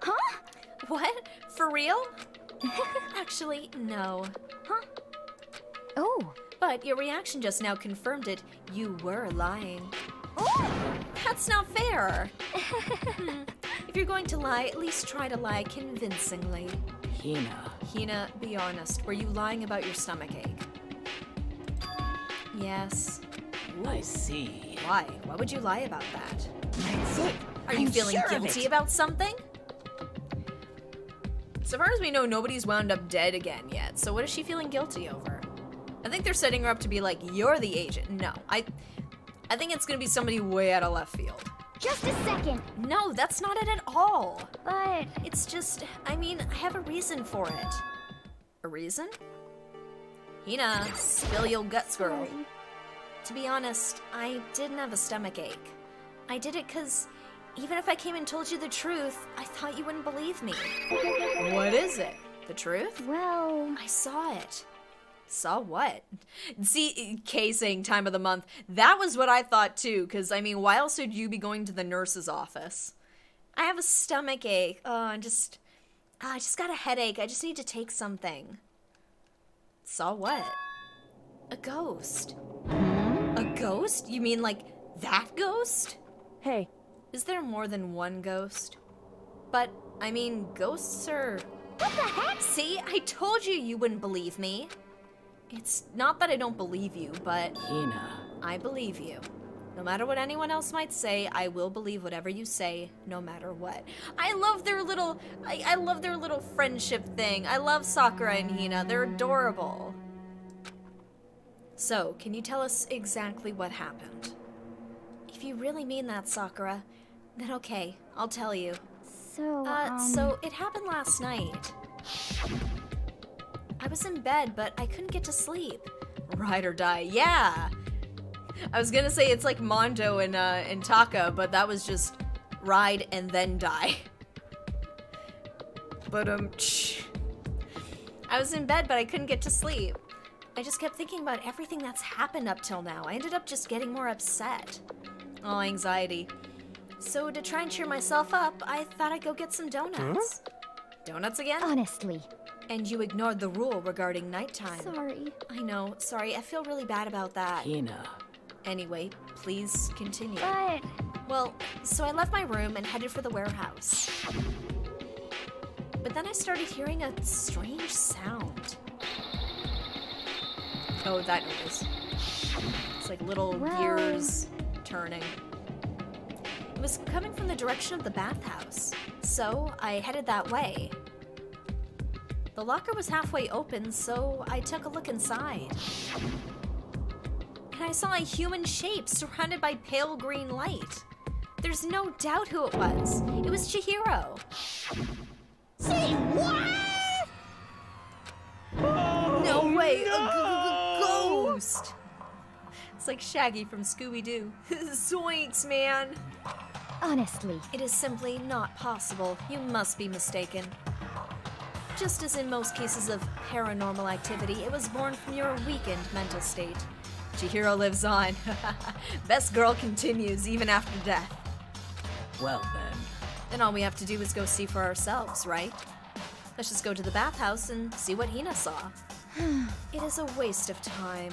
S2: Huh?
S1: What? For real? Actually, no.
S2: Huh? Oh.
S1: But your reaction just now confirmed it. You were lying.
S2: Oh!
S1: That's not fair. If you're going to lie, at least try to lie convincingly.
S3: Hina.
S1: Hina, be honest. Were you lying about your stomachache? Yes.
S3: I see.
S1: Why? Why would you lie about that?
S3: That's it.
S1: Are you
S3: I'm
S1: feeling
S3: sure of
S1: guilty
S3: it.
S1: about something? So far as we know, nobody's wound up dead again yet. So what is she feeling guilty over? I think they're setting her up to be like, you're the agent. No, I think it's gonna be somebody way out of left field.
S2: Just a second.
S1: No, that's not it at all.
S2: But
S1: It's just, I mean, I have a reason for it. A reason? Hina, spill your guts, girl.
S2: sorry.
S1: To be honest, I didn't have a stomachache. I did it because even if I came and told you the truth, I thought you wouldn't believe me. What is it? The truth?
S2: Well,
S1: I saw it. Saw what? See, Kay saying time of the month. That was what I thought too, because, I mean, why else would you be going to the nurse's office? I have a stomach ache. Oh, I just got a headache. I just need to take something. Saw what? A ghost. A ghost? You mean like that ghost?
S3: Hey,
S1: Is there more than one ghost? But, I mean, ghosts are...
S2: what the heck?
S1: See, I told you you wouldn't believe me. It's not that I don't believe you, but
S3: Hina.
S1: I believe you. No matter what anyone else might say, I will believe whatever you say, no matter what. I love their little, I love their little friendship thing. I love Sakura and Hina. They're adorable. So, can you tell us exactly what happened? If you really mean that, Sakura, then okay, I'll tell you.
S2: So,
S1: So it happened last night. I was in bed, but I couldn't get to sleep. Ride or die, yeah! I was gonna say it's like Mondo and Taka, but that was just ride and then die. But, I was in bed, but I couldn't get to sleep. I just kept thinking about everything that's happened up till now. I ended up just getting more upset. Oh, anxiety. So to try and cheer myself up, I thought I'd go get some donuts. Donuts again?
S2: honestly,
S1: And you ignored the rule regarding nighttime.
S2: sorry.
S1: I know, sorry, I feel really bad about that.
S3: Hina.
S1: Anyway, please continue.
S2: But
S1: Well, so I left my room and headed for the warehouse. But then I started hearing a strange sound. Oh, that noise. It's like little
S2: Well-
S1: gears turning. It was coming from the direction of the bathhouse, so I headed that way. The locker was halfway open, so I took a look inside. And I saw a human shape surrounded by pale green light. There's no doubt who it was. It was Chihiro.
S2: say what?
S1: No way, a ghost! It's like Shaggy from Scooby-Doo. Zoinks, man!
S2: Honestly,
S1: It is simply not possible. You must be mistaken. Just as in most cases of paranormal activity, it was born from your weakened mental state. Chihiro lives on. Best girl continues even after death.
S3: Well then.
S1: Then all we have to do is go see for ourselves, right? Let's just go to the bathhouse and see what Hina saw. It is a waste of time.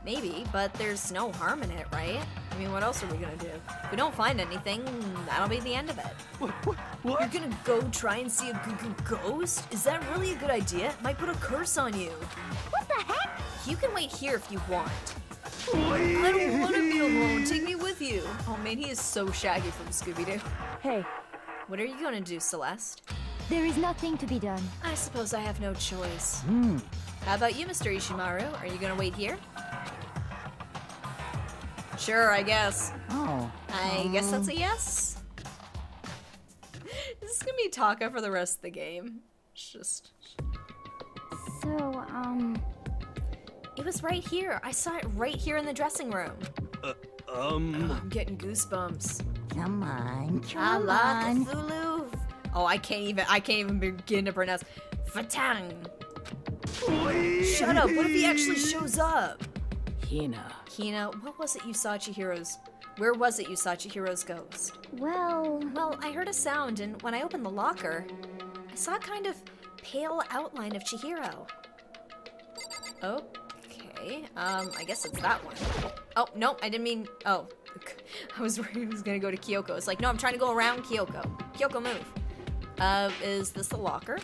S1: Maybe, but there's no harm in it, right? I mean, what else are we gonna do? If we don't find anything, that'll be the end of it.
S4: What?
S1: You're gonna go try and see a ghost? Is that really a good idea? It might put a curse on you.
S2: what the heck?
S1: You can wait here if you want.
S4: Please.
S1: I don't want to be alone. Take me with you. Oh man, he is so Shaggy from Scooby-Doo.
S3: Hey,
S1: What are you gonna do, Celeste?
S2: There is nothing to be done.
S1: I suppose I have no choice. How about you, Mr. Ishimaru? Are you gonna wait here? Sure, I guess.
S3: oh.
S1: I guess that's a yes. This is gonna be Taka for the rest of the game. It's just...
S2: So,
S1: It was right here. I saw it right here in the dressing room. I'm getting goosebumps.
S5: Come on, come
S1: Allah
S5: on.
S1: Cthulhu. Oh, I can't even begin to pronounce. Fatang. Shut up. What if he actually shows up?
S3: Hina.
S1: Hina, what was it you saw Chihiro's? Where was it you saw Chihiro's ghost?
S2: Well,
S1: Well, I heard a sound, and when I opened the locker, I saw a kind of pale outline of Chihiro. Okay, I guess it's that one. Oh, no, I didn't mean, oh. I was worried he was gonna go to Kyoko. It's like, no, I'm trying to go around Kyoko. Kyoko, move. Is this the locker?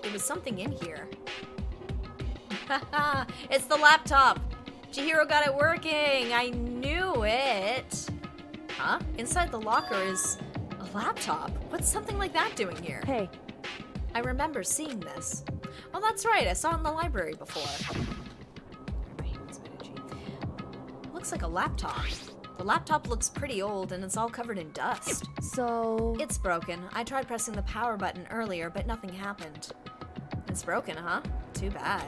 S1: There was something in here. Haha, it's the laptop. Chihiro got it working. I knew it. Huh? Inside the locker is a laptop. What's something like that doing here?
S6: Hey,
S1: I remember seeing this. Oh, that's right. I saw it in the library before. Looks like a laptop. The laptop looks pretty old and it's all covered in dust.
S6: so...
S1: It's broken. I tried pressing the power button earlier, but nothing happened. It's broken, huh? Too bad.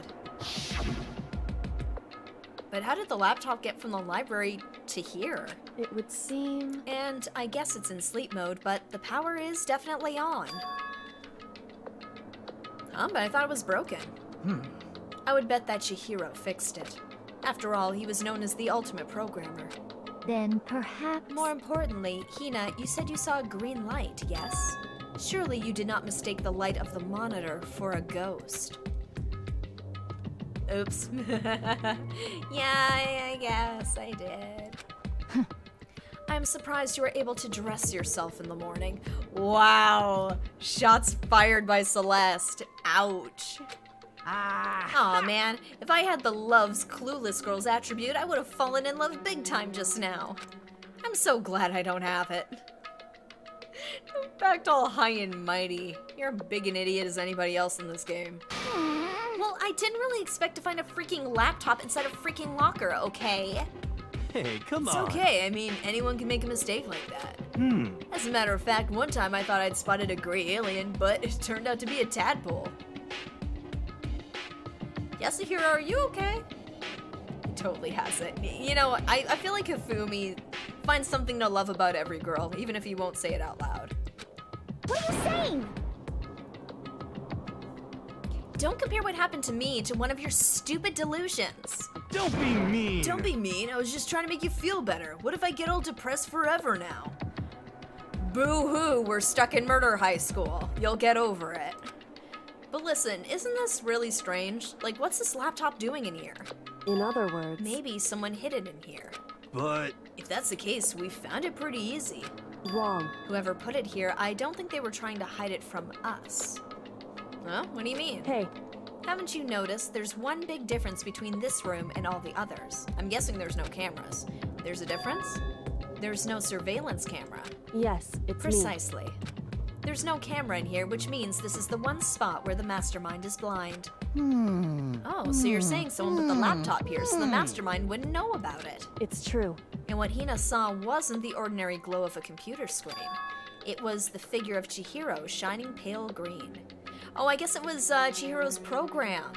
S1: But how did the laptop get from the library to here?
S6: It would seem...
S1: And I guess it's in sleep mode, but the power is definitely on. Huh, but I thought it was broken. I would bet that Chihiro fixed it. After all, he was known as the ultimate programmer.
S2: then perhaps...
S1: More importantly, Hina, you said you saw a green light, yes? Surely you did not mistake the light of the monitor for a ghost. Oops. Yeah, I guess I did. I'm surprised you were able to dress yourself in the morning. Wow. Shots fired by Celeste. Ouch. Aw, man. If I had the Love's Clueless Girls attribute, I would have fallen in love big time just now. I'm so glad I don't have it. Don't act all high and mighty. You're as big an idiot as anybody else in this game. Well, I didn't really expect to find a freaking laptop inside a freaking locker, okay?
S4: Hey, come
S1: It's
S4: on.
S1: okay, I mean, anyone can make a mistake like that. As a matter of fact, one time I thought I'd spotted a gray alien, but it turned out to be a tadpole. Yasuhiro, are you okay? He totally has it. You know, I feel like Hifumi finds something to love about every girl, even if he won't say it out loud.
S2: What are you saying?
S1: Don't compare what happened to me to one of your stupid delusions.
S4: Don't be mean.
S1: Don't be mean, I was just trying to make you feel better. What if I get all depressed forever now? Boo-hoo, we're stuck in murder high school. You'll get over it. But listen, isn't this really strange? Like, what's this laptop doing in here?
S6: In other words...
S1: Maybe someone hid it in here.
S4: But
S1: If that's the case, we found it pretty easy.
S6: Wrong.
S1: Whoever put it here, I don't think they were trying to hide it from us. Huh? What do you mean?
S6: Hey,
S1: Haven't you noticed there's one big difference between this room and all the others? I'm guessing there's no cameras. There's a difference? There's no surveillance camera.
S6: yes, it's
S1: Precisely. There's no camera in here, which means this is the one spot where the mastermind is blind. Oh, so you're saying someone put the laptop here so the mastermind wouldn't know about it.
S6: me. It's true.
S1: And what Hina saw wasn't the ordinary glow of a computer screen. It was the figure of Chihiro shining pale green. Oh, I guess it was Chihiro's program.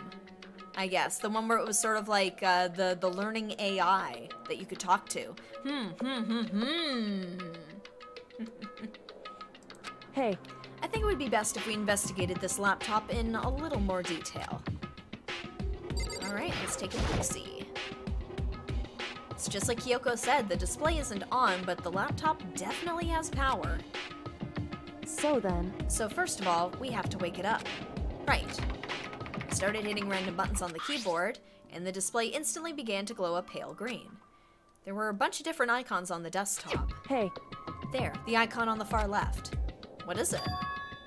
S1: I guess. The one where it was sort of like the learning AI that you could talk to.
S6: Hey,
S1: I think it would be best if we investigated this laptop in a little more detail. Alright, let's take a look-see. It's just like Kyoko said, the display isn't on, but the laptop definitely has power.
S6: so then...
S1: So first of all, we have to wake it up. Right. I started hitting random buttons on the keyboard, and the display instantly began to glow a pale green. There were a bunch of different icons on the desktop.
S6: Hey,
S1: There, the icon on the far left. What is it?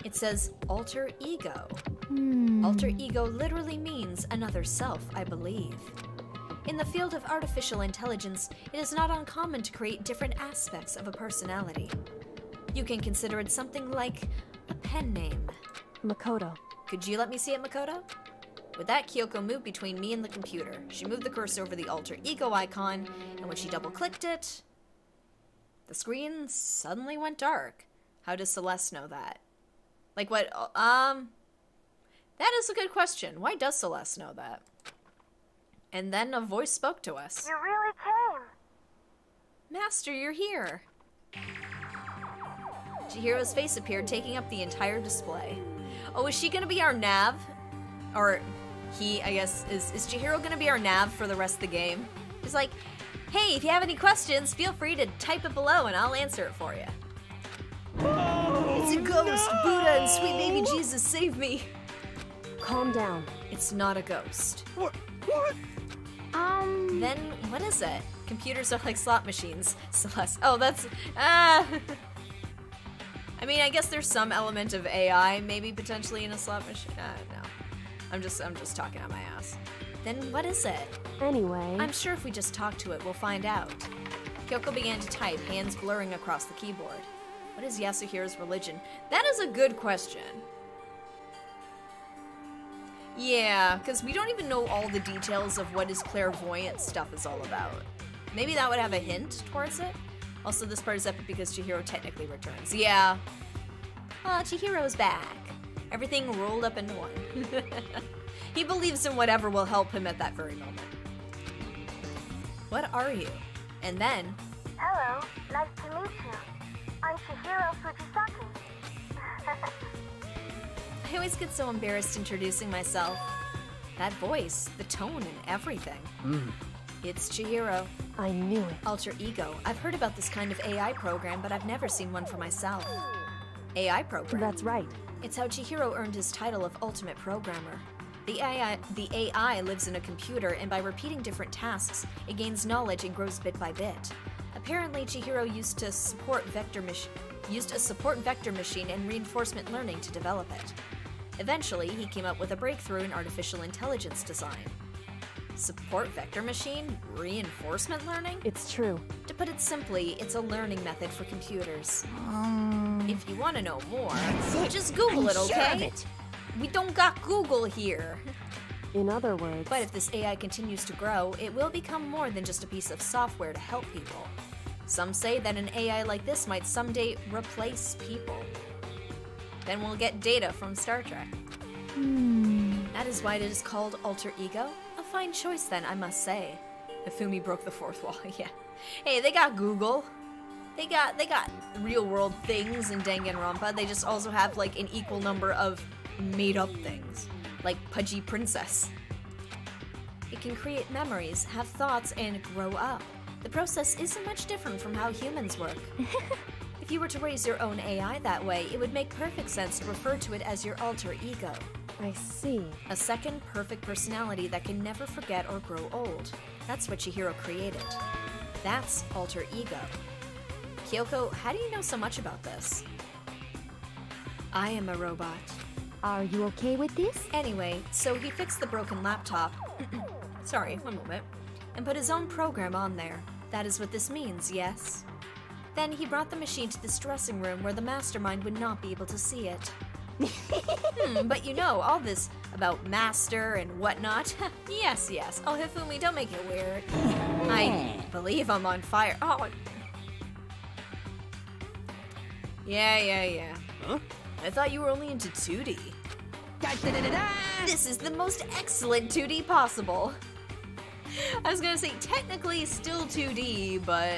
S1: It says alter ego. Alter ego literally means another self, I believe. In the field of artificial intelligence, it is not uncommon to create different aspects of a personality. You can consider it something like a pen name.
S6: Makoto.
S1: Could you let me see it, Makoto? With that, Kyoko moved between me and the computer. She moved the cursor over the alter ego icon, and when she double-clicked it, the screen suddenly went dark. How does Celeste know that? Like what, that is a good question. Why does Celeste know that? And then a voice spoke to us.
S7: You really came.
S1: Master, you're here. Chihiro's face appeared, taking up the entire display. Oh, is she gonna be our nav? Or he, I guess, is Chihiro gonna be our nav for the rest of the game? He's like, hey, if you have any questions, feel free to type it below and I'll answer it for you.
S4: Oh,
S1: It's a ghost!
S4: no!
S1: Buddha and sweet baby Jesus, save me!
S6: Calm down.
S1: It's not a ghost.
S4: What?
S1: Then, what is it? Computers are like slot machines. Celeste. Oh, that's... I mean, I guess there's some element of AI, maybe potentially in a slot machine. No. I'm just talking on my ass. Then what is it?
S6: Anyway,
S1: I'm sure if we just talk to it, we'll find out. Kyoko began to type, hands blurring across the keyboard. What is Yasuhiro's religion? That is a good question. Yeah, because we don't even know all the details of what his clairvoyant stuff is all about. Maybe that would have a hint towards it? Also, this part is epic because Chihiro technically returns. Yeah. Oh, Chihiro's back. Everything rolled up into one. He believes in whatever will help him at that very moment. What are you? And then...
S7: Hello, nice to meet you. I'm Chihiro Fujisaki.
S1: I always get so embarrassed introducing myself. That voice, the tone, and everything. It's Chihiro.
S6: I knew it.
S1: Alter ego. I've heard about this kind of AI program, but I've never seen one for myself. AI program?
S6: That's right.
S1: It's how Chihiro earned his title of Ultimate Programmer. The AI lives in a computer, and by repeating different tasks, it gains knowledge and grows bit by bit. Apparently, Chihiro used a support vector machine and reinforcement learning to develop it. Eventually, he came up with a breakthrough in artificial intelligence design. Support vector machine? Reinforcement learning?
S6: It's true.
S1: To put it simply, it's a learning method for computers. If you want to know more, just Google it, okay? We don't got Google here.
S6: In other words,
S1: But if this AI continues to grow, it will become more than just a piece of software to help people. Some say that an AI like this might someday replace people. Then we'll get Data from Star Trek. That is why it is called Alter Ego. A fine choice then, I must say. Hifumi broke the fourth wall, yeah. Hey, they got Google. They got real world things in Danganronpa. They just also have like an equal number of made up things. Like Pudgy Princess. It can create memories, have thoughts, and grow up. The process isn't much different from how humans work. If you were to raise your own AI that way, it would make perfect sense to refer to it as your alter ego.
S6: I see.
S1: A second perfect personality that can never forget or grow old. That's what Chihiro created. That's alter ego. Kyoko, how do you know so much about this? I am a robot.
S2: Are you okay with this?
S1: Anyway, so he fixed the broken laptop. Sorry, one moment. And put his own program on there. That is what this means, yes? Then he brought the machine to this dressing room where the mastermind would not be able to see it. But you know, all this about master and whatnot. Yes. Oh, Hifumi, don't make it weird. I believe I'm on fire. Oh. Yeah.
S4: Huh?
S1: I thought you were only into 2D. This is the most excellent 2D possible. I was gonna say technically still 2D, but...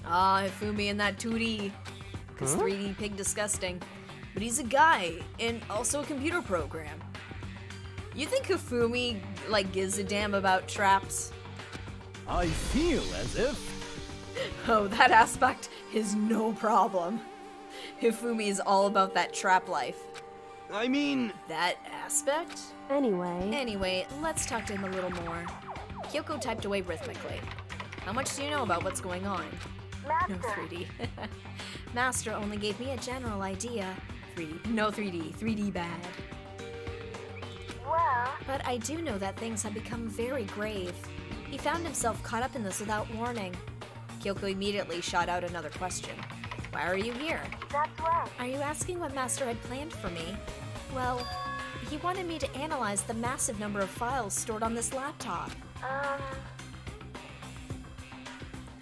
S1: Hifumi in that 2D. Because 3D pig disgusting. But he's a guy, and also a computer program. You think Hifumi, like, gives a damn about traps?
S4: I feel as if...
S1: Oh, that aspect is no problem. Hifumi is all about that trap life.
S4: I mean...
S1: That aspect?
S6: Anyway,
S1: Let's talk to him a little more. Kyoko typed away rhythmically. How much do you know about what's going on? No 3D. Master only gave me a general idea. 3D. No 3D. 3D bad.
S7: Well,
S1: But I do know that things have become very grave. He found himself caught up in this without warning. Kyoko immediately shot out another question. Why are you here?
S7: that's right.
S1: Are you asking what Master had planned for me? Well, he wanted me to analyze the massive number of files stored on this laptop.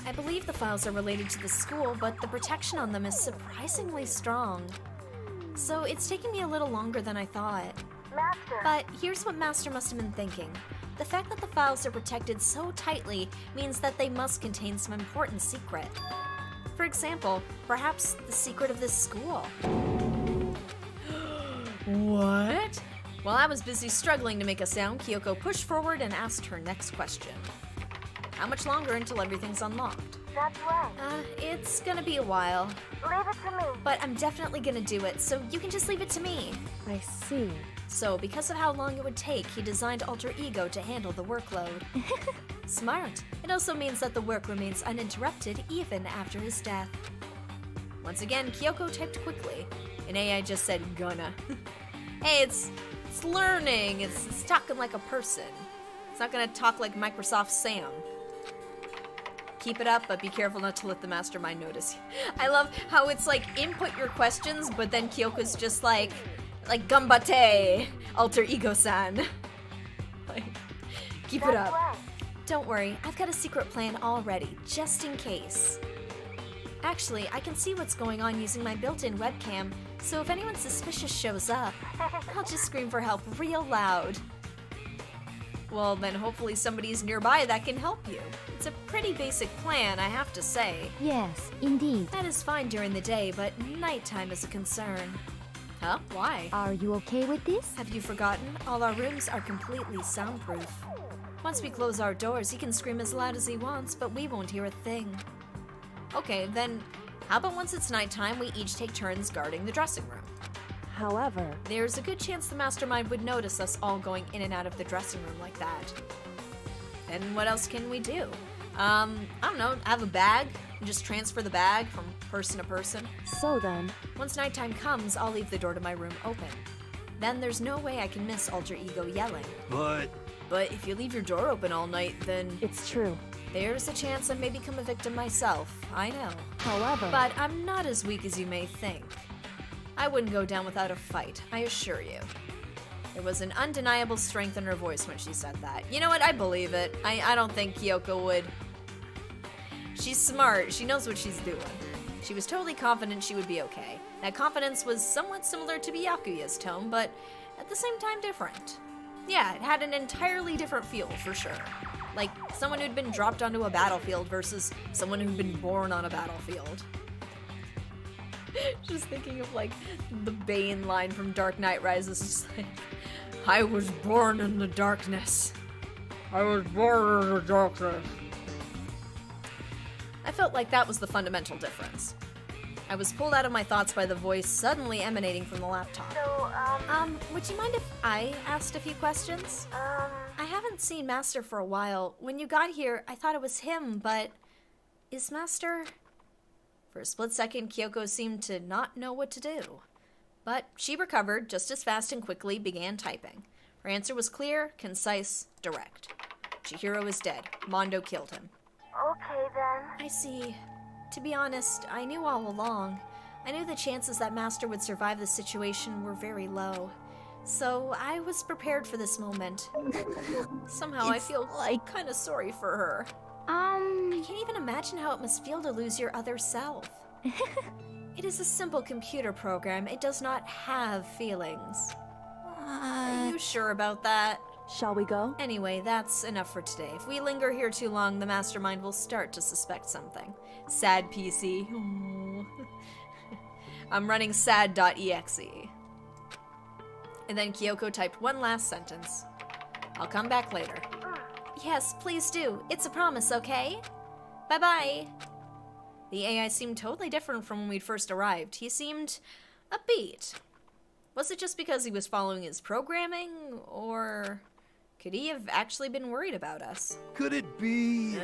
S1: I believe the files are related to the school, but the protection on them is surprisingly strong. So it's taking me a little longer than I thought.
S7: Master.
S1: But here's what Master must have been thinking. the fact that the files are protected so tightly means that they must contain some important secret. For example, perhaps the secret of this school. What? While I was busy struggling to make a sound, Kyoko pushed forward and asked her next question. How much longer until everything's unlocked?
S7: That's right.
S1: It's gonna be a while.
S7: Leave it to me.
S1: But I'm definitely gonna do it, so you can just leave it to me.
S6: I see.
S1: So, because of how long it would take, he designed Alter Ego to handle the workload. Smart. It also means that the work remains uninterrupted even after his death. Once again, Kyoko typed quickly. An AI just said, gonna. Hey, it's learning. It's talking like a person. It's not gonna talk like Microsoft Sam. Keep it up, but be careful not to let the mastermind notice. I love how it's like, input your questions, but then Kyoko's just like Gambate, Alter Ego-san. Like, keep it up.
S7: Right.
S1: Don't worry, I've got a secret plan already, just in case. Actually, I can see what's going on using my built-in webcam, so if anyone suspicious shows up, I'll just scream for help real loud. Well, then hopefully somebody's nearby that can help you. It's a pretty basic plan, I have to say.
S2: Yes, indeed.
S1: That is fine during the day, but nighttime is a concern. Huh? Why?
S2: Are you okay with this?
S1: Have you forgotten? All our rooms are completely soundproof. Once we close our doors, he can scream as loud as he wants, but we won't hear a thing. Okay, then how about once it's nighttime, we each take turns guarding the dressing room?
S6: However,
S1: There's a good chance the mastermind would notice us all going in and out of the dressing room like that. Then what else can we do? I don't know, have a bag and just transfer the bag from person to person.
S6: so then,
S1: Once nighttime comes, I'll leave the door to my room open. Then there's no way I can miss Alter Ego yelling.
S4: But
S1: But if you leave your door open all night, then
S6: it's true.
S1: there's a chance I may become a victim myself. I know.
S6: However,
S1: But I'm not as weak as you may think. I wouldn't go down without a fight, I assure you. There was an undeniable strength in her voice when she said that. You know what? I believe it. I don't think Kyoko would. She's smart. She knows what she's doing. She was totally confident she would be okay. That confidence was somewhat similar to Byakuya's tone, but at the same time different. Yeah, it had an entirely different feel, for sure. Like someone who'd been dropped onto a battlefield versus someone who'd been born on a battlefield. Just thinking of like the Bane line from Dark Knight Rises, just like, I was born in the darkness. I was born in the darkness. I felt like that was the fundamental difference. I was pulled out of my thoughts by the voice suddenly emanating from the laptop.
S7: So,
S1: Would you mind if I asked a few questions? I haven't seen Master for a while. When you got here, I thought it was him, but is Master... For a split second, Kyoko seemed to not know what to do. But she recovered just as fast and quickly began typing. Her answer was clear, concise, direct. Chihiro is dead. Mondo killed him.
S7: okay then.
S1: I see. To be honest, I knew all along. I knew the chances that Master would survive the situation were very low. So I was prepared for this moment. Somehow I feel kind of sorry for her. I can't even imagine how it must feel to lose your other self. It is a simple computer program. It does not have feelings. Are you sure about that?
S6: shall we go?
S1: Anyway, that's enough for today. If we linger here too long, the mastermind will start to suspect something. Sad PC. Aww. I'm running sad.exe. And then Kyoko typed one last sentence. I'll come back later. Yes, please do. It's a promise, okay? Bye-bye. The AI seemed totally different from when we'd first arrived. He seemed upbeat. Was it just because he was following his programming, or could he have actually been worried about us?
S4: could it be?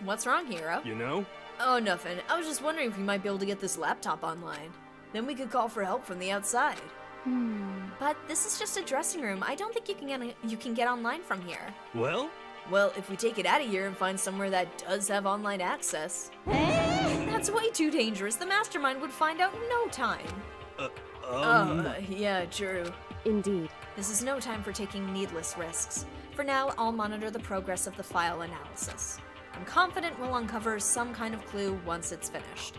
S1: What's wrong, Hero?
S4: You know?
S1: Oh, nothing. I was just wondering if we might be able to get this laptop online. Then we could call for help from the outside. But this is just a dressing room. I don't think you can get online from here.
S4: Well?
S1: Well, if we take it out of here and find somewhere that does have online access. That's way too dangerous. The mastermind would find out in no time. Yeah, true.
S6: Indeed.
S1: This is no time for taking needless risks. For now, I'll monitor the progress of the file analysis. I'm confident we'll uncover some kind of clue once it's finished.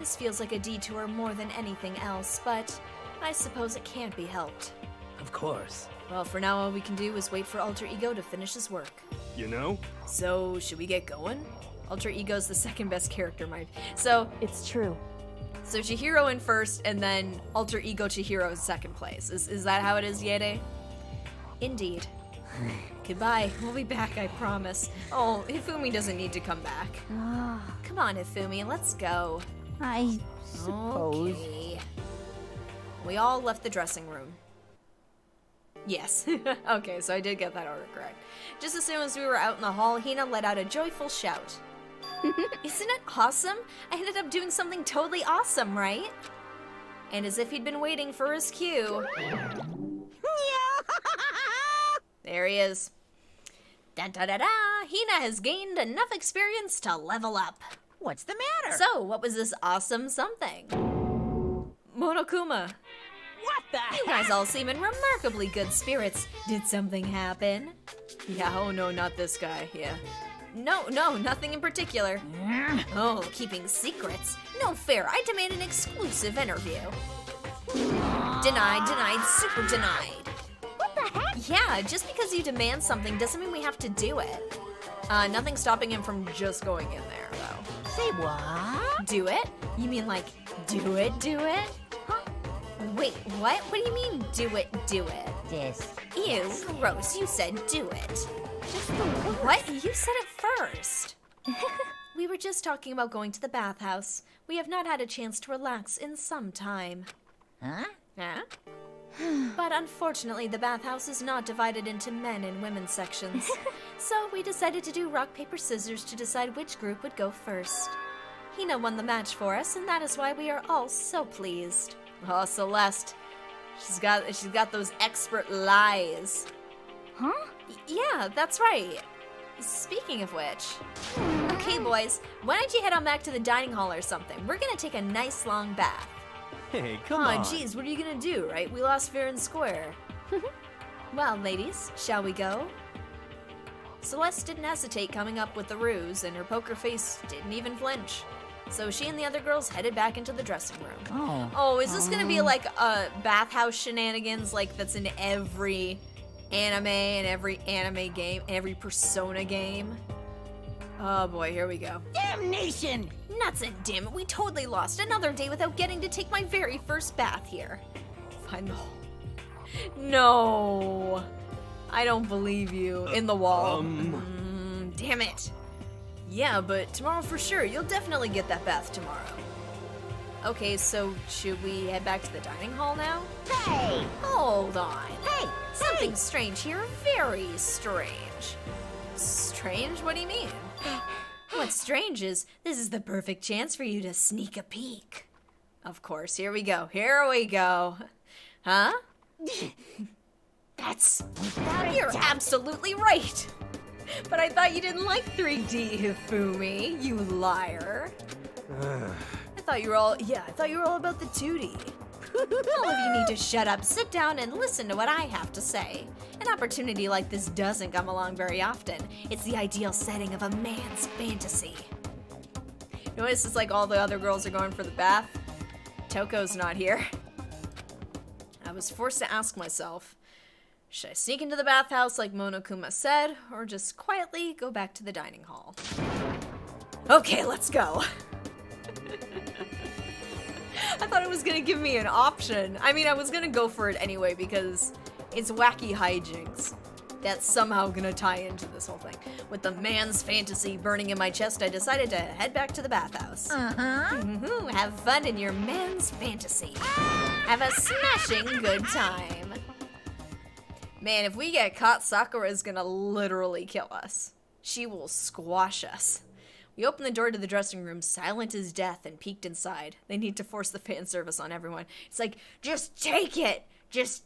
S1: This feels like a detour more than anything else, but I suppose it can't be helped.
S3: Of course.
S1: Well, for now, all we can do is wait for Alter Ego to finish his work.
S4: You know?
S1: So, should we get going? Alter Ego's the second best character, So
S6: It's true.
S1: Chihiro in first, and then Alter Ego Chihiro in second place. Is that how it is, Yere? Indeed. Goodbye. We'll be back, I promise. Oh, Hifumi doesn't need to come back. Come on, Hifumi, let's go.
S5: I suppose.
S1: Okay. We all left the dressing room. Yes. Okay, so I did get that order correct. Just as soon as we were out in the hall, Hina let out a joyful shout. Isn't it awesome? I ended up doing something totally awesome, right? And as if he'd been waiting for his cue. There he is. Da-da-da-da! Hina has gained enough experience to level up.
S5: What's the matter?
S1: So, what was this awesome something? Monokuma.
S5: What the
S1: You guys all seem in remarkably good spirits. Did something happen? Yeah, oh no, not this guy, yeah. No, nothing in particular. Oh, keeping secrets? No fair, I demand an exclusive interview. Denied, super denied.
S2: What the heck?
S1: Yeah, just because you demand something doesn't mean we have to do it. Nothing stopping him from just going in there, though.
S5: Say what?
S1: Do it? You mean like, do it?
S2: Huh?
S1: Wait, what? What do you mean, do it?
S5: This.
S1: Ew, gross, you said do it.
S2: Just the look.
S1: What? You said it first. We were just talking about going to the bathhouse. We have not had a chance to relax in some time.
S5: Huh?
S1: Huh? But unfortunately, the bathhouse is not divided into men and women sections. So we decided to do rock, paper, scissors to decide which group would go first. Hina won the match for us, and that is why we are all so pleased. Oh, Celeste. She's got those expert lies.
S2: Huh?
S1: Yeah, that's right. Speaking of which. Okay, boys, why don't you head on back to the dining hall or something? We're gonna take a nice long bath.
S4: Hey, come
S1: Aw,
S4: on.
S1: geez, what are you gonna do, right? We lost fair and square. Well, ladies, shall we go? Celeste didn't hesitate coming up with the ruse, and her poker face didn't even flinch. So she and the other girls headed back into the dressing room. Oh, is this gonna be like a bathhouse shenanigans like that's in every anime and every anime game, every Persona game? Oh boy, here we go.
S5: Damnation!
S1: Nuts and damn it, we totally lost another day without getting to take my very first bath here. Find the hole. No, I don't believe you. In the wall. Damn it. Yeah, but tomorrow for sure. You'll definitely get that bath tomorrow. Okay, so should we head back to the dining hall now?
S5: Hey!
S1: Hold on.
S5: Hey!
S1: Something strange here. Very strange. Strange? What do you mean? What's strange is this is the perfect chance for you to sneak a peek. Of course, here we go. Here we go. Huh?
S5: That's without a
S1: You're
S5: doubt.
S1: absolutely right. But I thought you didn't like 3D, Hifumi, you liar. I thought you were all about the 2D. All of you need to shut up, sit down, and listen to what I have to say. An opportunity like this doesn't come along very often. It's the ideal setting of a man's fantasy. Notice it's like all the other girls are going for the bath. Toko's not here. I was forced to ask myself, should I sneak into the bathhouse like Monokuma said, or just quietly go back to the dining hall? Okay, let's go. I thought it was gonna give me an option. I mean, I was gonna go for it anyway because it's wacky hijinks that's somehow gonna tie into this whole thing. With the man's fantasy burning in my chest, I decided to head back to the bathhouse. Have fun in your man's fantasy. Have a smashing good time. Man, if we get caught, Sakura's gonna literally kill us. She will squash us. We opened the door to the dressing room, silent as death, and peeked inside. They need to force the fan service on everyone. It's like, just take it! Just,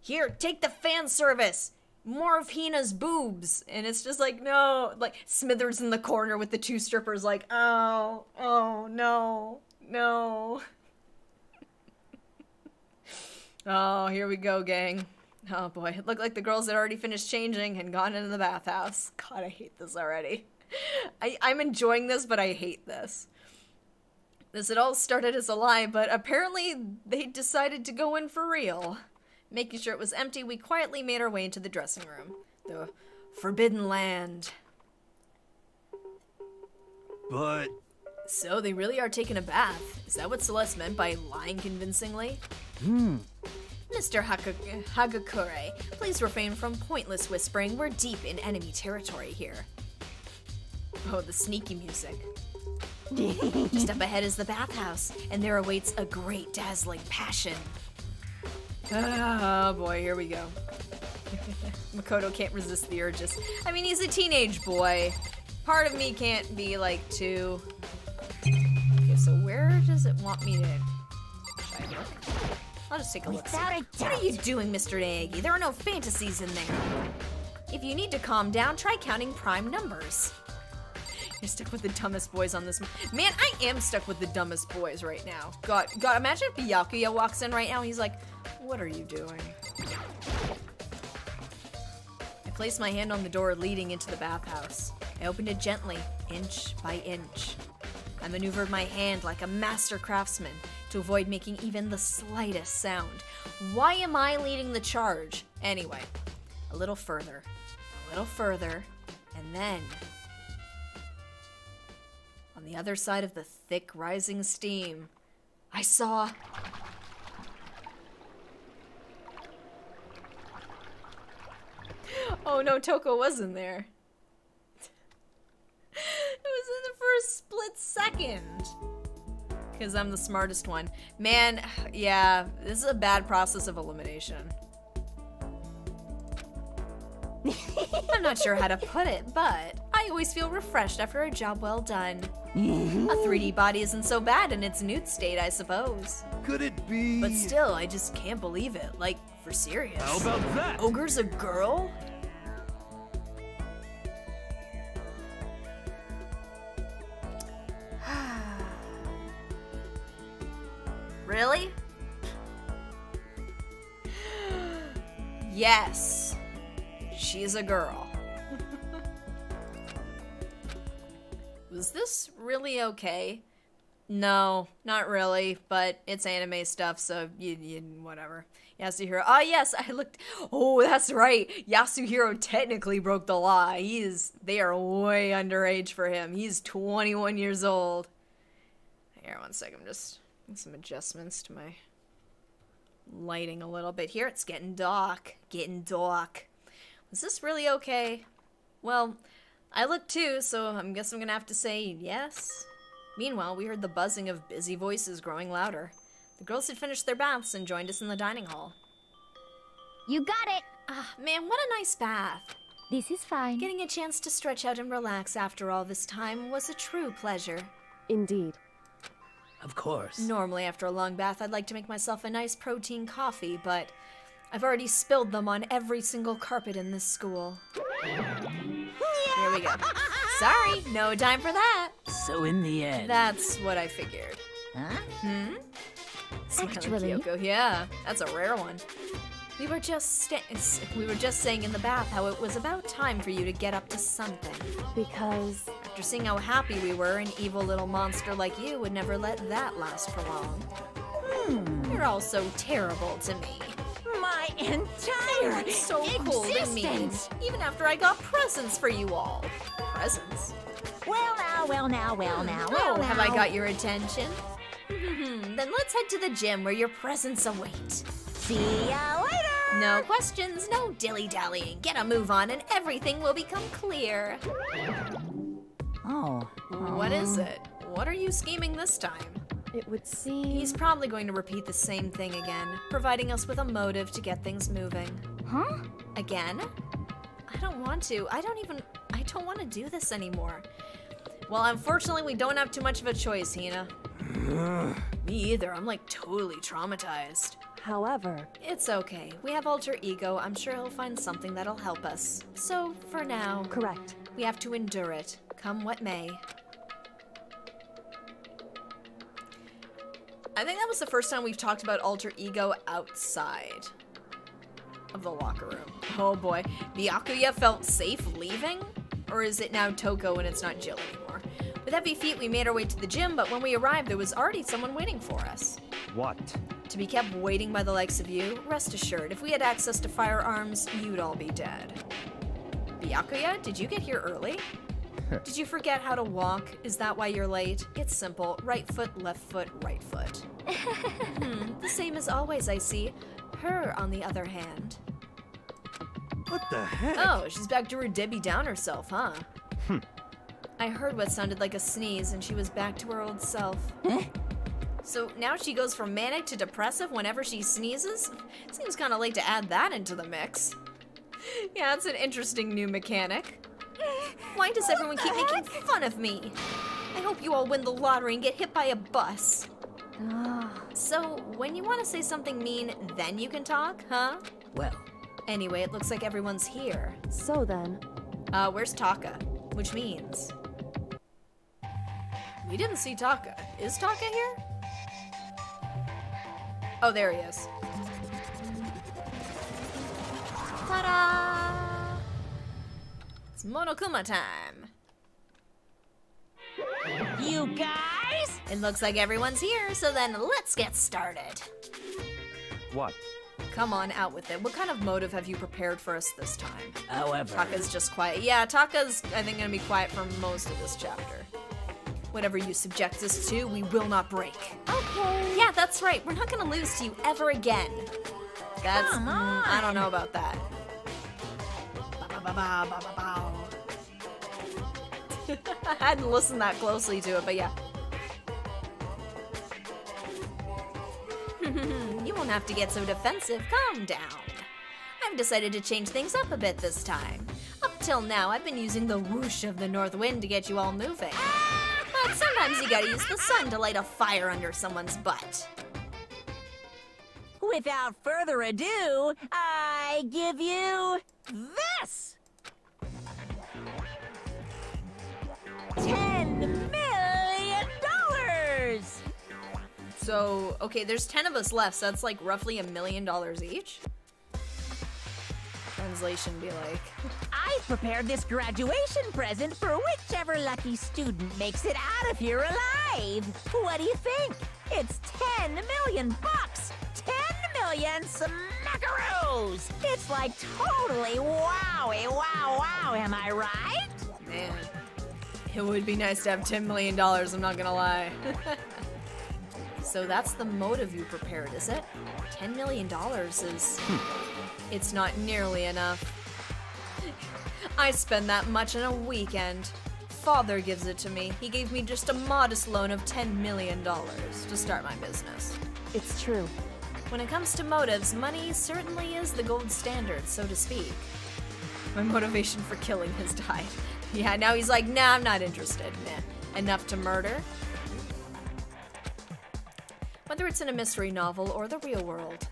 S1: here, take the fan service! More of Hina's boobs! And it's just like, no. Like, Smithers in the corner with the two strippers like, oh, no, no. Oh, here we go, gang. Oh boy, it looked like the girls had already finished changing and gone into the bathhouse. God, I hate this already. I'm enjoying this, but I hate this. This had all started as a lie, but apparently they decided to go in for real. Making sure it was empty, we quietly made our way into the dressing room. The Forbidden Land.
S4: But
S1: So they really are taking a bath. Is that what Celeste meant by lying convincingly? Mr. Hagakure, please refrain from pointless whispering. We're deep in enemy territory here. Oh, the sneaky music. Just up ahead is the bathhouse, and there awaits a great dazzling passion. Oh boy, here we go. Makoto can't resist the urges. I mean, he's a teenage boy. Part of me can't be like too... Okay, so where does it want me to... Should I look? I'll just take a look.
S5: Without a
S1: What
S5: doubt.
S1: are you doing, Mr. Naegi? There are no fantasies in there. If you need to calm down, try counting prime numbers. You're stuck with the dumbest boys on this. Man, I am stuck with the dumbest boys right now. God, imagine if Byakuya walks in right now and he's like, what are you doing? I placed my hand on the door leading into the bathhouse. I opened it gently, inch by inch. I maneuvered my hand like a master craftsman to avoid making even the slightest sound. Why am I leading the charge? Anyway, a little further, and then... on the other side of the thick, rising steam, I saw... Oh no, Toko wasn't there. It was in the first split second. Because I'm the smartest one. Man, yeah, this is a bad process of elimination. I'm not sure how to put it, but I always feel refreshed after a job well done. A 3D body isn't so bad in its nude state, I suppose.
S4: could it be?
S1: But still, I just can't believe it. Like, for serious.
S4: How about that?
S1: Ogre's a girl? Really? Yes. She's a girl. Was this really okay? No, not really, but it's anime stuff, so whatever. Yasuhiro. Ah, yes, I looked. Oh, that's right. Yasuhiro technically broke the law. They are way underage for him. He's 21 years old. Here, one second. I'm just making some adjustments to my lighting a little bit here. It's getting dark. Was this really okay? Well, I looked too, so I guess I'm gonna have to say yes. Meanwhile, we heard the buzzing of busy voices growing louder. The girls had finished their baths and joined us in the dining hall.
S2: You got it!
S1: Ah, man, what a nice bath.
S2: This is fine.
S1: Getting a chance to stretch out and relax after all this time was a true pleasure.
S6: Indeed.
S3: Of course.
S1: Normally, after a long bath, I'd like to make myself a nice protein coffee, but I've already spilled them on every single carpet in this school. Here we go. Sorry, no time for that.
S3: So in the end,
S1: That's what I figured.
S5: Huh?
S1: Smiling
S2: Actually.
S1: Kyoko, yeah, that's a rare one. We were just saying in the bath how it was about time for you to get up to something.
S6: Because
S1: After seeing how happy we were, an evil little monster like you would never let that last for long. You're all so terrible to me.
S5: My entire
S1: It's so cold and mean.
S5: existence.
S1: Even after I got presents for you all. Presents?
S5: Well now, well now, well now, well
S1: Oh,
S5: now.
S1: have I got your attention? Then let's head to the gym where your presents await.
S5: See ya later.
S1: No questions, no dilly-dallying. Get a move on and everything will become clear.
S5: Oh.
S1: What is it? What are you scheming this time?
S6: it would seem...
S1: He's probably going to repeat the same thing again, providing us with a motive to get things moving.
S2: Huh?
S1: Again? I don't want to. I don't want to do this anymore. Well, unfortunately, we don't have too much of a choice, Hina. Me either. I'm like totally traumatized.
S6: However,
S1: It's okay. We have alter ego. I'm sure he'll find something that'll help us. So, for now,
S6: correct.
S1: we have to endure it, come what may. I think that was the first time we've talked about alter ego outside of the locker room. Oh boy. Byakuya felt safe leaving? Or is it now Toko and it's not Jill anymore? With heavy feet, we made our way to the gym, but when we arrived, there was already someone waiting for us.
S4: What?
S1: To be kept waiting by the likes of you? Rest assured, if we had access to firearms, you'd all be dead. Byakuya, did you get here early? Did you forget how to walk? Is that why you're late? It's simple. Right foot, left foot, right foot. The same as always, I see. Her, on the other hand.
S4: What the heck?
S1: Oh, she's back to her Debbie Downer self, huh? I heard what sounded like a sneeze, and she was back to her old self. So now she goes from manic to depressive whenever she sneezes? Seems kind of late to add that into the mix. Yeah, it's an interesting new mechanic. Why does everyone keep making fun of me? I hope you all win the lottery and get hit by a bus. So, when you want to say something mean, then you can talk, huh?
S3: Well,
S1: Anyway, it looks like everyone's here.
S6: So then,
S1: Where's Taka? Which means... We didn't see Taka. Is Taka here? Oh, there he is. Ta-da! It's Monokuma time.
S5: You guys?
S1: It looks like everyone's here, so then let's get started.
S4: What?
S1: Come on, out with it. What kind of motive have you prepared for us this time?
S3: however,
S1: Taka's just quiet. Yeah, Taka's, I think, gonna be quiet for most of this chapter. Whatever you subject us to, we will not break.
S2: Okay.
S1: Yeah, that's right. We're not gonna lose to you ever again. That's,
S5: Come on.
S1: I don't know about that. Ba-ba-ba-ba-ba-ba. I hadn't listened that closely to it, but yeah. You won't have to get so defensive. Calm down. I've decided to change things up a bit this time. Up till now, I've been using the whoosh of the north wind to get you all moving. But sometimes you gotta use the sun to light a fire under someone's butt.
S5: Without further ado, I give you this! $10 million!
S1: So, okay, there's 10 of us left, so that's like roughly $1 million each? Translation be like...
S5: I've prepared this graduation present for whichever lucky student makes it out of here alive. What do you think? It's 10 million bucks! 10 million smackaroos! It's like totally wowie, wow, am I right?
S1: Man, it would be nice to have $10 million, I'm not gonna lie. So that's the motive you prepared, is it? $10 million is... It's not nearly enough. I spend that much in a weekend. Father gives it to me. He gave me just a modest loan of $10 million to start my business.
S6: it's true.
S1: When it comes to motives, money certainly is the gold standard, so to speak. My motivation for killing has died. Yeah, now he's like, nah, I'm not interested. Nah. Enough to murder? Whether it's in a mystery novel or the real world.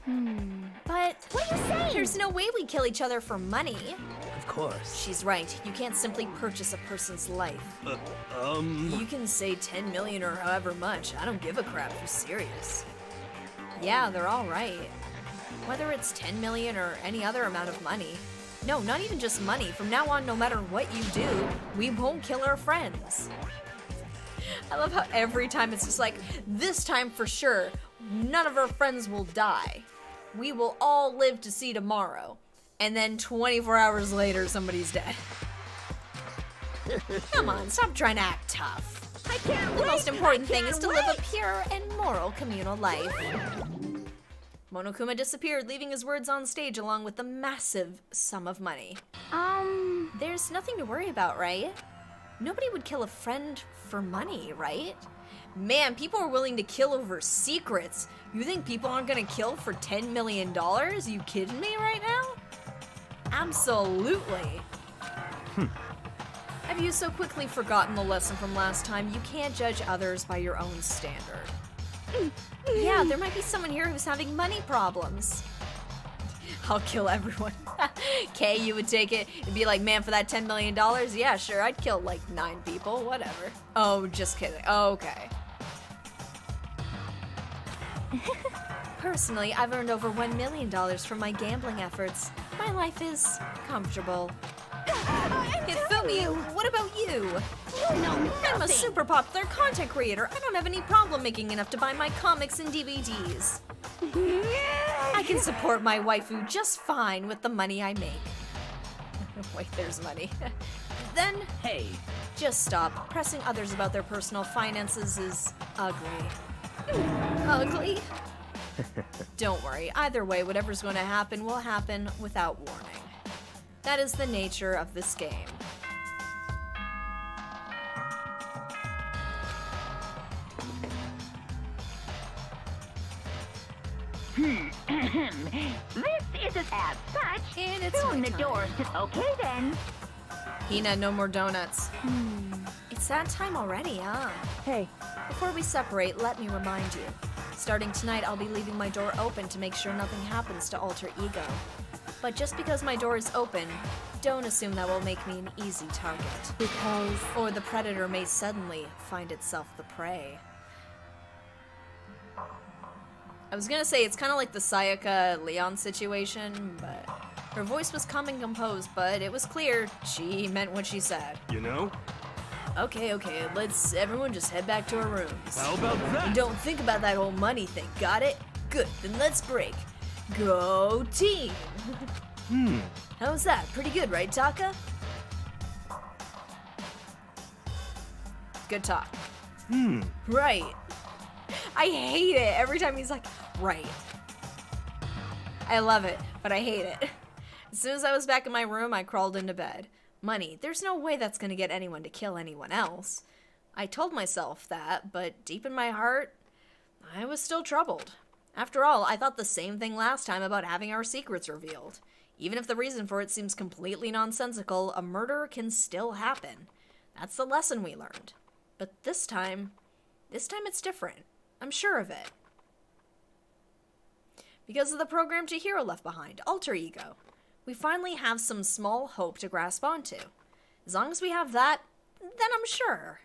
S1: But
S2: What are you saying?
S1: there's no way we kill each other for money.
S3: of course.
S1: She's right. You can't simply purchase a person's life. You can say 10 million or however much. I don't give a crap if you're serious. Yeah, they're all right. Whether it's 10 million or any other amount of money. No, not even just money. From now on, no matter what you do, we won't kill our friends. I love how every time it's just like, this time for sure, none of our friends will die. We will all live to see tomorrow. And then 24 hours later, somebody's dead. Come on, stop trying to act tough.
S5: I can't
S1: The
S5: wait!
S1: most important thing is to live a
S5: wait.
S1: pure and moral communal life. Monokuma disappeared, leaving his words on stage along with the massive sum of money. There's nothing to worry about, right? Nobody would kill a friend for money, right? Man, people are willing to kill over secrets. You think people aren't gonna kill for $10 million? You kidding me right now? Absolutely. Have you so quickly forgotten the lesson from last time? You can't judge others by your own standard. Yeah, there might be someone here who's having money problems. I'll kill everyone. Kay, you would take it and be like, man, for that $10 million? Yeah, sure, I'd kill like 9 people, whatever. Oh, just kidding. Okay. Personally, I've earned over $1 million from my gambling efforts. My life is comfortable. Hifumi, what about you?
S5: You know
S1: I'm a
S5: nothing.
S1: super popular content creator. I don't have any problem making enough to buy my comics and DVDs. I can support my waifu just fine with the money I make. Wait, there's money. Then,
S3: Hey,
S1: just stop. Pressing others about their personal finances is ugly. Ugly? Don't worry. Either way, whatever's going to happen will happen without warning. That is the nature of this game.
S5: This isn't as such.
S1: And it's
S5: Soon
S1: my
S5: the
S1: time.
S5: doors to... Okay, then.
S1: Hina, no more donuts. It's that time already, huh?
S6: Hey,
S1: Before we separate, let me remind you. Starting tonight, I'll be leaving my door open to make sure nothing happens to Alter Ego. But just because my door is open, don't assume that will make me an easy target.
S6: because
S1: Or the predator may suddenly find itself the prey. I was gonna say, it's kind of like the Sayaka-Leon situation, but her voice was calm and composed, but it was clear she meant what she said.
S4: You know?
S1: Okay, let's everyone just head back to our rooms.
S4: How about
S1: And
S4: that?
S1: don't think about that whole money thing, got it? Good, then let's break. Go team! How's that? Pretty good, right, Taka? Good talk. Right. I hate it every time he's like, right. I love it, but I hate it. As soon as I was back in my room, I crawled into bed. Money. There's no way that's gonna get anyone to kill anyone else. I told myself that, but deep in my heart, I was still troubled. After all, I thought the same thing last time about having our secrets revealed. Even if the reason for it seems completely nonsensical, a murder can still happen. That's the lesson we learned. But this time it's different. I'm sure of it. Because of the program Chihiro left behind, Alter Ego, we finally have some small hope to grasp onto. As long as we have that, then I'm sure.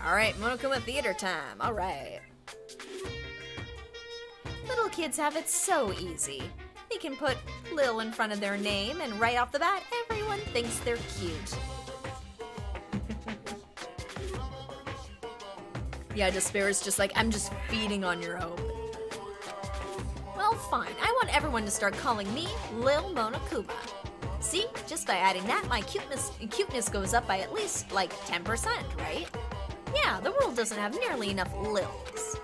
S1: Alright, Monokuma Theater time. Alright. Little kids have it so easy. They can put Lil in front of their name, and right off the bat, everyone thinks they're cute. Yeah, Despair is just like, I'm just feeding on your hope. Well, fine. I want everyone to start calling me Lil Monokuma. See? Just by adding that, my cuteness goes up by at least, like, 10%, right? Yeah, the world doesn't have nearly enough Lils.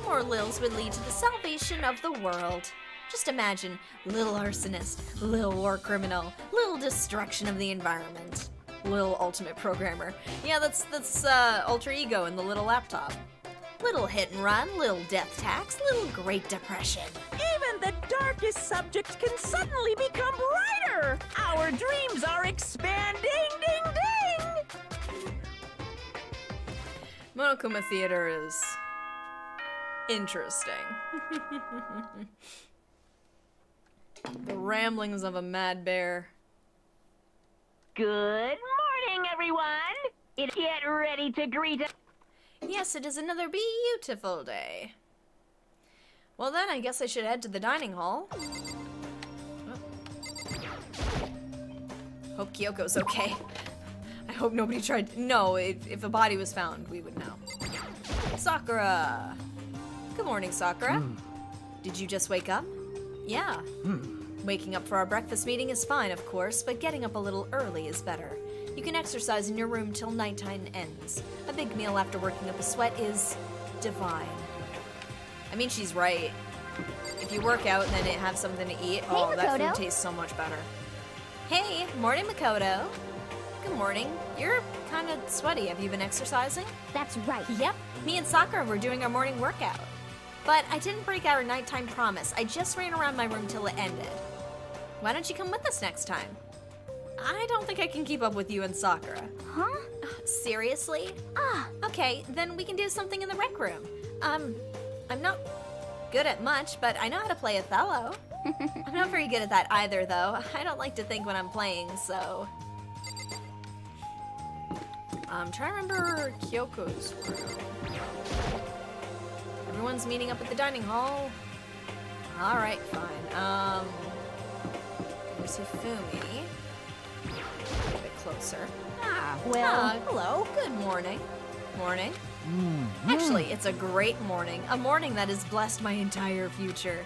S1: More Lils would lead to the salvation of the world. Just imagine Lil Arsonist, Lil War Criminal, Lil Destruction of the Environment. Lil Ultimate Programmer. Yeah, that's Alter Ego in the little laptop. Little Hit and Run, Lil Death Tax, Lil Great Depression.
S5: Even the darkest subjects can suddenly become brighter. Our dreams are expanding. Ding, ding.
S1: Monokuma Theater is interesting. The ramblings of a mad bear.
S5: Good morning, everyone. Get ready to greet us.
S1: Yes, it is another beautiful day. Well then, I guess I should head to the dining hall. Hope Kyoko's okay. I hope nobody tried. No, if a body was found, we would know. Sakura! Good morning, Sakura. Did you just wake up? Yeah. Waking up for our breakfast meeting is fine, of course, but getting up a little early is better. You can exercise in your room till nighttime ends. A big meal after working up a sweat is divine. I mean, she's right. If you work out and then have something to eat, oh, that food tastes so much better. Hey, morning, Makoto. Good morning. You're kind of sweaty. Have you been exercising?
S2: That's right.
S1: Yep. Me and Sakura were doing our morning workout. But I didn't break our nighttime promise. I just ran around my room till it ended. Why don't you come with us next time? I don't think I can keep up with you and Sakura.
S2: Huh?
S1: Seriously? Okay, then we can do something in the rec room. I'm not good at much, but I know how to play Othello. I'm not very good at that either, though. I don't like to think when I'm playing, so... I'm trying to remember Kyoko's room. Everyone's meeting up at the dining hall. Alright, fine. There's Hifumi. A bit closer.
S5: Hello.
S1: Good morning. Morning. Actually, it's a great morning. A morning that has blessed my entire future.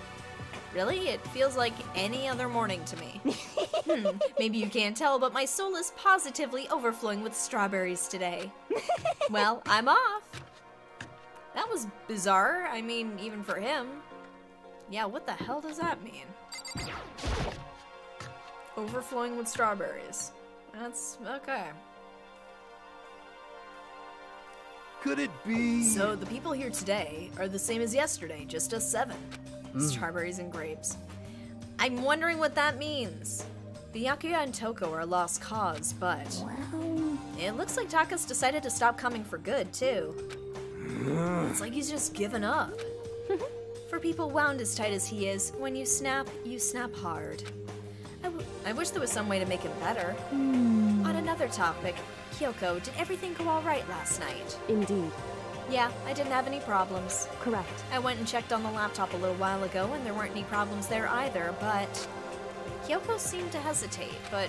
S1: Really? It feels like any other morning to me. Maybe you can't tell, but my soul is positively overflowing with strawberries today. Well, I'm off. That was bizarre. I mean, even for him. Yeah, what the hell does that mean? Overflowing with strawberries. That's okay.
S4: Could it be?
S1: So the people here today are the same as yesterday, just us 7. Strawberries and grapes. I'm wondering what that means. Byakuya and Toko are a lost cause, but it looks like Taka's decided to stop coming for good, too. It's like he's just given up. For people wound as tight as he is, when you snap hard. I wish there was some way to make him better. On another topic, Kyoko, did everything go all right last night?
S6: Indeed.
S1: Yeah, I didn't have any problems.
S6: Correct.
S1: I went and checked on the laptop a little while ago, and there weren't any problems there either, but Kyoko seemed to hesitate, but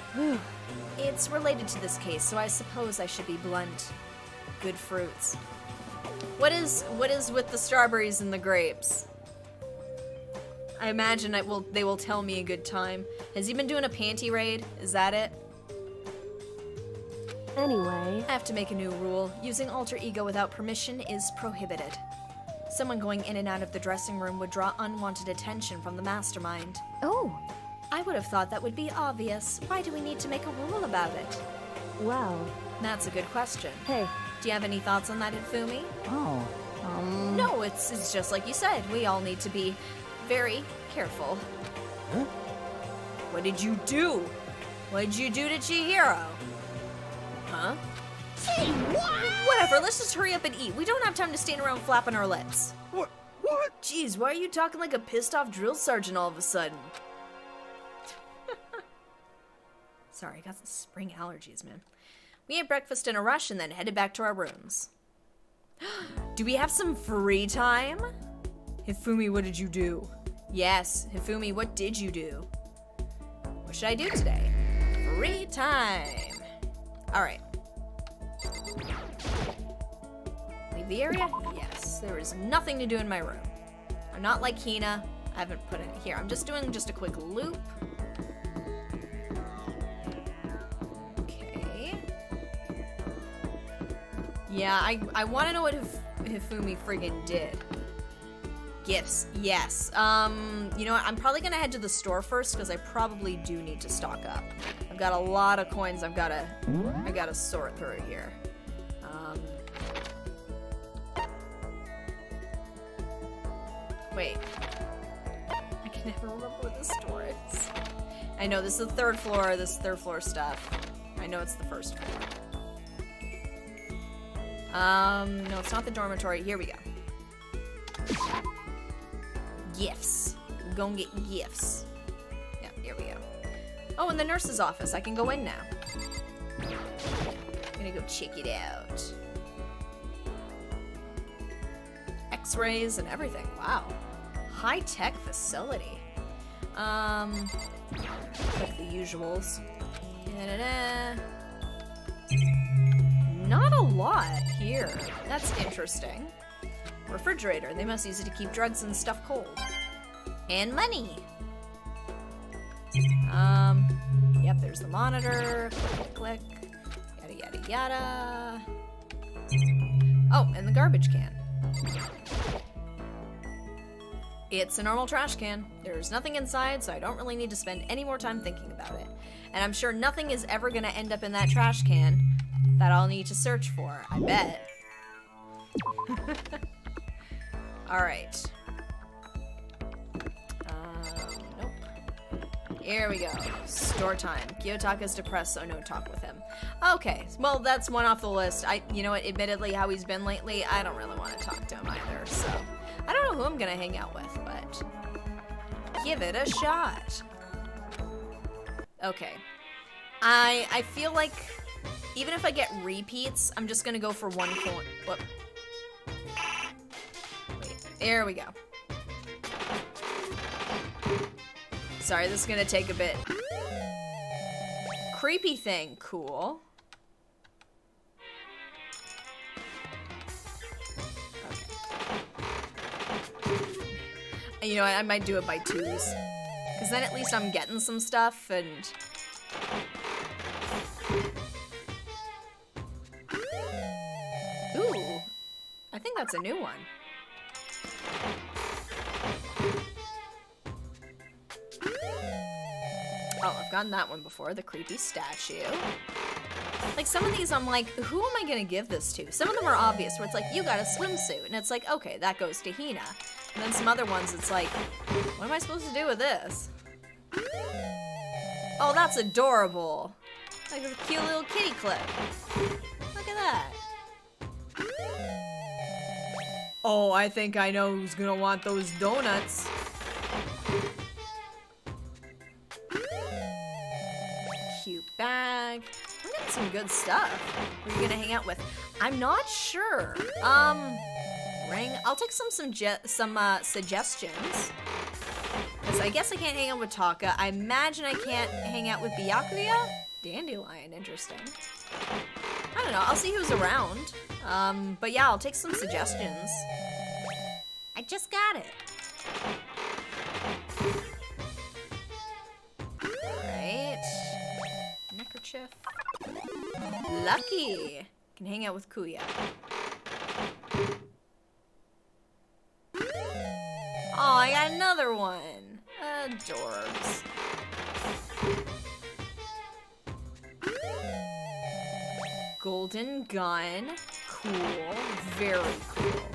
S1: it's related to this case, so I suppose I should be blunt. Good fruits. What is with the strawberries and the grapes? I imagine they will tell me a good time. Has he been doing a panty raid? Is that it?
S6: Anyway,
S1: I have to make a new rule. Using alter ego without permission is prohibited. Someone going in and out of the dressing room would draw unwanted attention from the mastermind.
S2: Oh,
S1: I would have thought that would be obvious. Why do we need to make a rule about it?
S6: well,
S1: That's a good question.
S6: hey,
S1: Do you have any thoughts on that, Hifumi?
S3: Oh,
S1: No, it's just like you said. We all need to be very careful.
S4: Huh?
S1: What did you do? What did you do to Chihiro? Huh? Whatever, let's just hurry up and eat. We don't have time to stand around flapping our lips.
S4: What?
S1: Jeez, why are you talking like a pissed off drill sergeant all of a sudden? Sorry, I got some spring allergies, man. We ate breakfast in a rush and then headed back to our rooms. Do we have some free time? Hifumi, what did you do? Yes, Hifumi, what did you do? What should I do today? Free time. Alright. Leave the area? Yes. There is nothing to do in my room. I'm not like Hina. I haven't put it here. I'm just doing just a quick loop. Okay. Yeah, I want to know what Hifumi friggin' did. Gifts, yes. You know what? I'm probably gonna head to the store first because I probably do need to stock up. I've got a lot of coins I gotta sort through here. Wait. I can never remember where the store is. I know this is the third floor, this is third floor stuff. I know it's the first floor. No, it's not the dormitory. Here we go. Gifts. I'm gonna get gifts. Yeah, here we go. Oh, and the nurse's office. I can go in now. I'm gonna go check it out. X-rays and everything. Wow. High-tech facility. Like the usuals. Da-da-da. Not a lot here. That's interesting. Refrigerator. They must use it to keep drugs and stuff cold. And money. Yep, there's the monitor. Click, click, click. Yada, yada, yada. Oh, and the garbage can. It's a normal trash can. There's nothing inside, so I don't really need to spend any more time thinking about it. And I'm sure nothing is ever gonna end up in that trash can that I'll need to search for, I bet. Alright. Nope. Here we go. Store time. Kiyotaka's depressed, so no talk with him. Okay, well, that's one off the list. You know what, admittedly, how he's been lately, I don't really want to talk to him either, so. I don't know who I'm gonna hang out with, but give it a shot. Okay. I feel like even if I get repeats, I'm just gonna go for one coin. Whoop. Wait, there we go. Sorry, this is gonna take a bit. creepy thing. Cool. Okay. You know, I might do it by twos. Because then at least I'm getting some stuff and... Ooh. I think that's a new one. Oh, I've gotten that one before. The creepy statue. Like, some of these I'm like, who am I gonna give this to? Some of them are obvious, where it's like, you got a swimsuit. And it's like, okay, that goes to Hina. And then some other ones, it's like, what am I supposed to do with this? Oh, that's adorable. Like a cute little kitty clip. Look at that. Oh, I think I know who's gonna want those donuts. Cute bag. I'm getting some good stuff. Who are you gonna hang out with? I'm not sure. Ring. I'll take some suggestions. Because I guess I can't hang out with Taka. I imagine I can't hang out with Byakuya? Dandelion, interesting. I don't know, I'll see who's around. But yeah, I'll take some suggestions. I just got it. Alright. Neckerchief. Lucky! Can hang out with Kuya. Oh, I got another one. Adorbs. Golden gun. Cool. Very cool.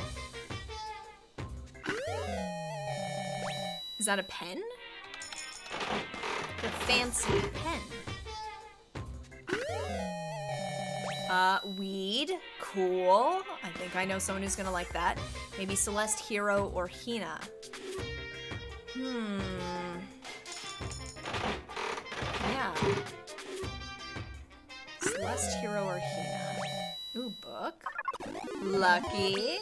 S1: Is that a pen? A fancy pen. Weed. Cool. I think I know someone who's gonna like that. Maybe Celeste, Hero, or Hina. Yeah. Celeste, Hero, or Hina. Ooh, book. Lucky.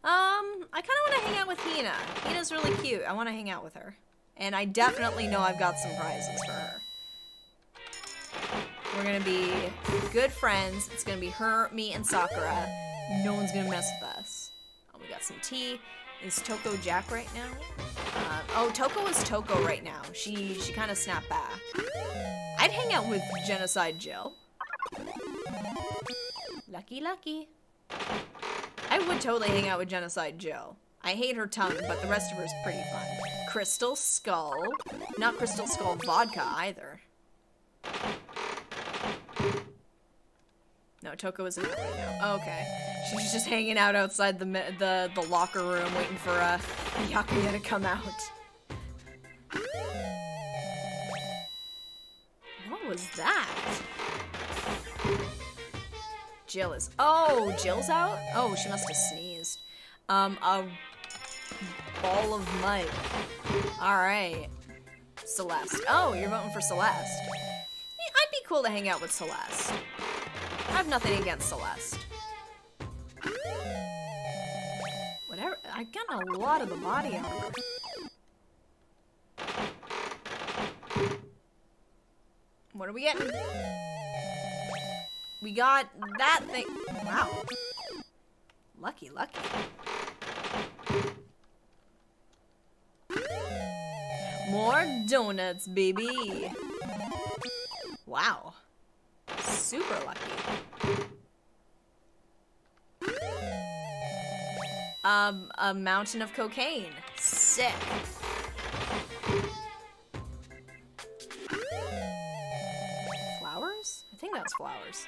S1: I kind of want to hang out with Hina. Hina's really cute. I want to hang out with her. And I definitely know I've got some prizes for her. We're going to be good friends. It's going to be her, me, and Sakura. No one's going to mess with us. Oh, we got some tea. Is Toko Jack right now? Oh, Toko is Toko right now. She kind of snapped back. I'd hang out with Genocide Jill. Lucky, lucky. I would totally hang out with Genocide Jill. I hate her tongue, but the rest of her is pretty fun. Crystal Skull. Not Crystal Skull vodka either. No, Toko isn't out right now. Oh, okay. She's just hanging out outside the locker room waiting for Byakuya to come out. What was that? Jill is... Oh, Jill's out? Oh, she must have sneezed. A ball of mud. Alright. Celeste. Oh, you're voting for Celeste. Yeah, I'd be cool to hang out with Celeste. I have nothing against Celeste. Whatever. I've gotten a lot of the body armor. What are we getting? We got that thing. Wow. Lucky, lucky. More donuts, baby. Wow. Super lucky. A mountain of cocaine. Sick. Flowers? I think that's flowers.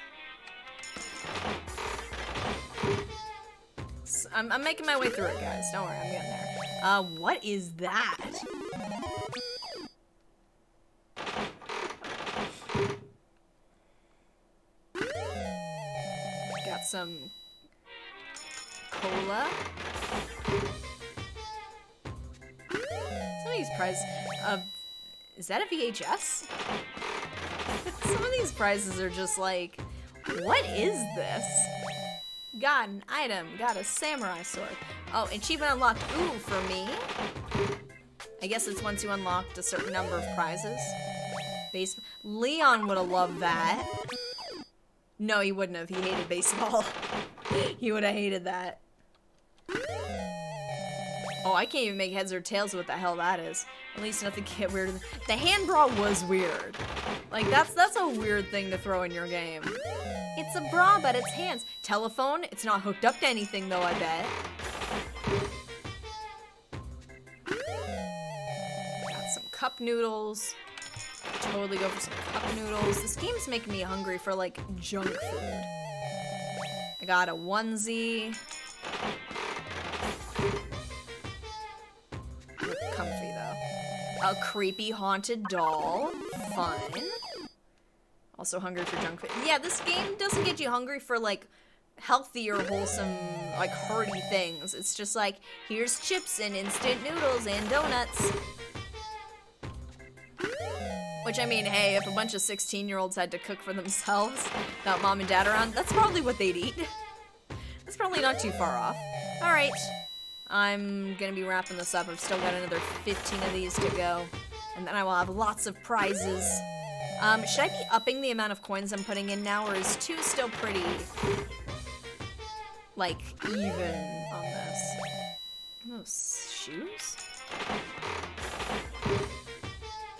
S1: I'm making my way through it, guys. Don't worry, I'm getting there. What is that? Got some cola. Some of these prizes, is that a VHS? Some of these prizes are just like, what is this? Got an item, got a samurai sword. Oh, achievement unlocked. Ooh, for me. I guess it's once you unlocked a certain number of prizes. Leon would have loved that. No, he wouldn't have. He hated baseball. He would have hated that. Oh, I can't even make heads or tails of what the hell that is. At least nothing can get weirder. The hand bra was weird. Like, that's a weird thing to throw in your game. It's a bra, but it's hands. Telephone, it's not hooked up to anything though, I bet. Got some cup noodles. Totally go for some cup noodles. This game's making me hungry for, like, junk food. I got a onesie. Comfy, though. A creepy haunted doll. Fun. Also hungry for junk food. Yeah, this game doesn't get you hungry for, like, healthy or wholesome, like, hearty things. It's just like, here's chips and instant noodles and donuts. Which, I mean, hey, if a bunch of 16-year-olds had to cook for themselves without mom and dad around, that's probably what they'd eat. That's probably not too far off. Alright. I'm gonna be wrapping this up. I've still got another 15 of these to go. And then I will have lots of prizes. Should I be upping the amount of coins I'm putting in now, or is 2 still pretty, like, even on this? Those shoes?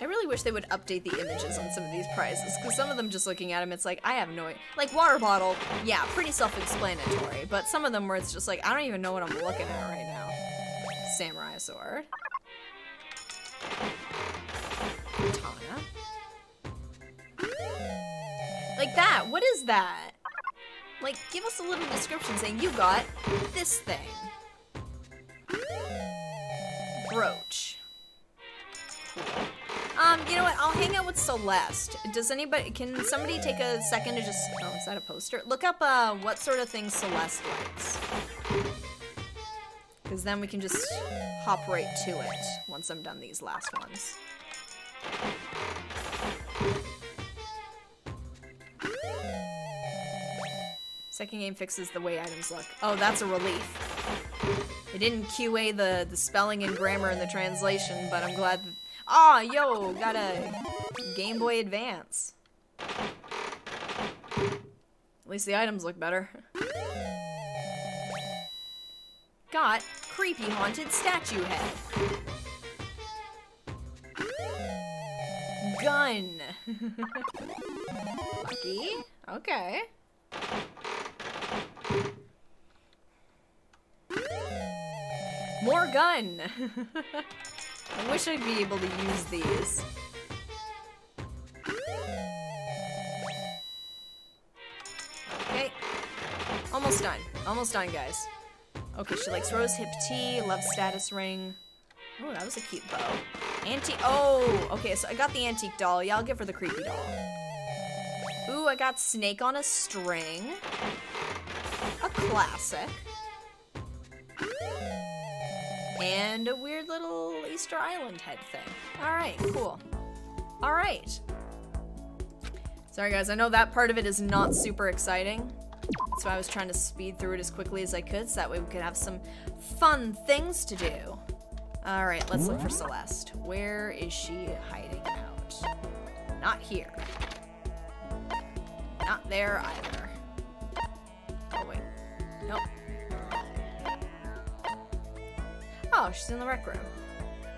S1: I really wish they would update the images on some of these prizes, because some of them, just looking at them, it's like, I have no idea. Like, water bottle, yeah, pretty self-explanatory, but some of them where it's just like, I don't even know what I'm looking at right now. Samurai sword. Katana. Like that, what is that? Like, give us a little description saying you got this thing. Brooch. Cool. You know what? I'll hang out with Celeste. Does anybody, can somebody take a second to just, oh, is that a poster? Look up, what sort of things Celeste likes. Because then we can just hop right to it once I'm done these last ones. Second game fixes the way items look. Oh, that's a relief. It didn't QA the spelling and grammar and the translation, but I'm glad that... Ah, yo, got a Game Boy Advance. At least the items look better. Got creepy haunted statue head. Gun. Lucky. Okay. More gun. I wish I'd be able to use these. Okay. Almost done. Almost done, guys. Okay, she likes rose hip tea, love status ring. Oh, that was a cute bow. Antique. Oh, okay, so I got the antique doll. Yeah, I'll give her the creepy doll. Ooh, I got snake on a string. A classic. And a weird little Easter Island head thing. Alright, cool. Alright. Sorry guys, I know that part of it is not super exciting. That's why I was trying to speed through it as quickly as I could, so that way we could have some fun things to do. Alright, let's look for Celeste. Where is she hiding out? Not here. Not there either. Oh wait. Nope. Oh, she's in the rec room.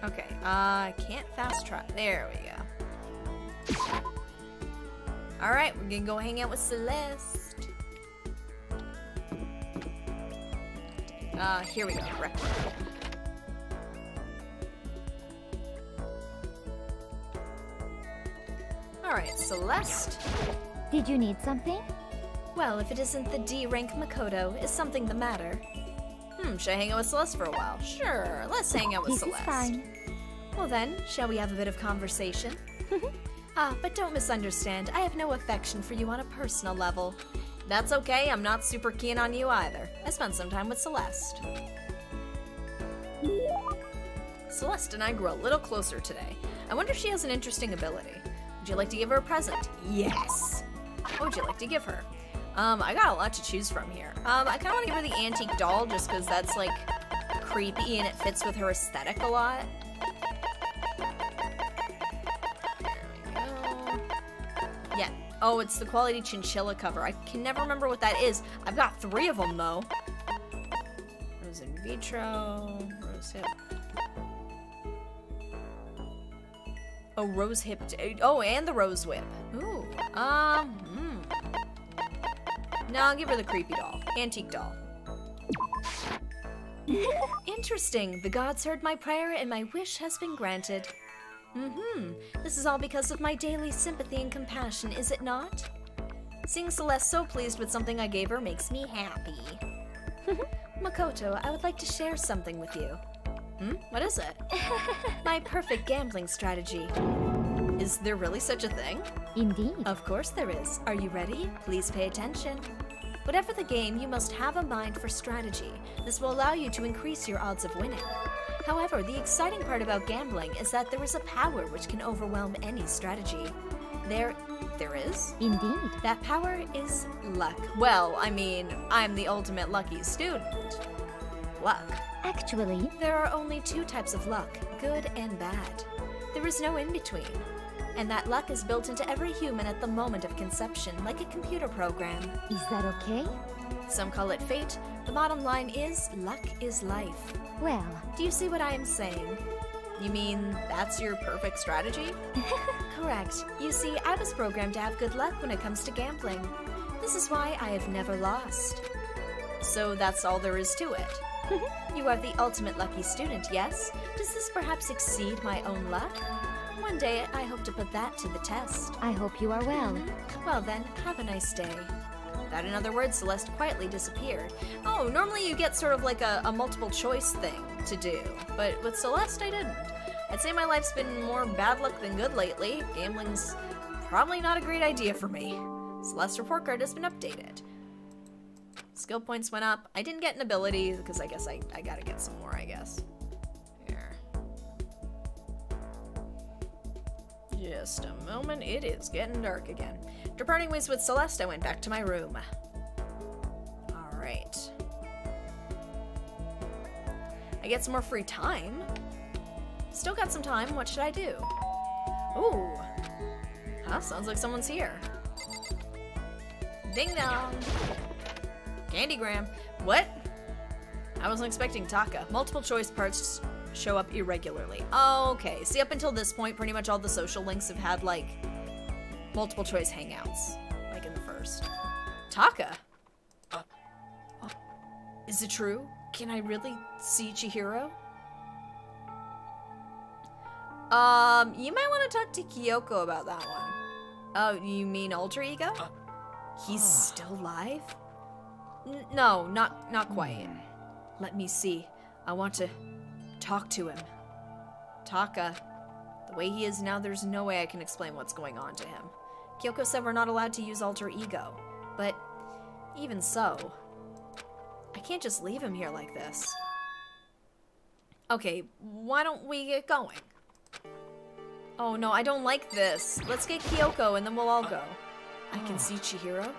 S1: Okay, can't fast travel. There we go. Alright, we're gonna go hang out with Celeste. Here we go, rec room. Alright, Celeste.
S2: Did you need something?
S1: Well, if it isn't the D-rank Makoto, is something the matter? Should I hang out with Celeste for a while? Sure, let's hang out with Celeste.
S2: This is fine.
S1: Well then, shall we have a bit of conversation? But don't misunderstand, I have no affection for you on a personal level. That's okay, I'm not super keen on you either. I spent some time with Celeste. Celeste and I grew a little closer today. I wonder if she has an interesting ability. Would you like to give her a present? Yes! What would you like to give her? I got a lot to choose from here. I kind of want to give her the antique doll just because that's, like, creepy and it fits with her aesthetic a lot. There we go. Oh, it's the quality chinchilla cover. I can never remember what that is. I've got 3 of them, though. Rose in vitro, rose hip. Oh, rose hip. Oh, and the rose whip. Ooh. No, I'll give her the creepy doll. Antique doll. Interesting. The gods heard my prayer and my wish has been granted. This is all because of my daily sympathy and compassion, is it not? Seeing Celeste so pleased with something I gave her makes me happy. Makoto, I would like to share something with you. What is it? My perfect gambling strategy. Is there really such a thing?
S2: Indeed.
S1: Of course there is. Are you ready? Please pay attention. Whatever the game, you must have a mind for strategy. This will allow you to increase your odds of winning. However, the exciting part about gambling is that there is a power which can overwhelm any strategy. There is?
S2: Indeed.
S1: That power is luck. Well, I mean, I'm the ultimate lucky student. Luck.
S2: Actually,
S1: There are only 2 types of luck, good and bad. There is no in-between. And that luck is built into every human at the moment of conception, like a computer program.
S2: is that okay?
S1: Some call it fate. The bottom line is, luck is life.
S2: Well,
S1: Do you see what I am saying? You mean that's your perfect strategy? Correct. You see, I was programmed to have good luck when it comes to gambling. This is why I have never lost. So that's all there is to it. You are the ultimate lucky student, yes? Does this perhaps exceed my own luck? One day, I hope to put that to the test.
S2: I hope you are well.
S1: Well then, have a nice day. Without another word, Celeste quietly disappeared. Oh, normally you get sort of like a multiple choice thing to do, but with Celeste I didn't. I'd say my life's been more bad luck than good lately. Gambling's probably not a great idea for me. Celeste's report card has been updated. Skill points went up. I didn't get an ability, because I guess I gotta get some more, I guess. Here. Just a moment, it is getting dark again. After parting ways with Celeste, I went back to my room. Alright. I get some more free time. Still got some time, what should I do? Ooh. Huh, sounds like someone's here. Ding dong. Candygram. What? I wasn't expecting Taka. Multiple choice parts show up irregularly. Okay, see, up until this point, pretty much all the social links have had, like, multiple choice hangouts. Like in the first. Taka? Is it true? Can I really see Chihiro? You might want to talk to Kyoko about that one. Oh, you mean Alter Ego? He's still alive? No, not quite. Let me see. I want to talk to him. Taka. The way he is now, there's no way I can explain what's going on to him. Kyoko said we're not allowed to use Alter Ego. But even so, I can't just leave him here like this. Okay, why don't we get going? Oh no, I don't like this. Let's get Kyoko and then we'll all go. I can see Chihiro.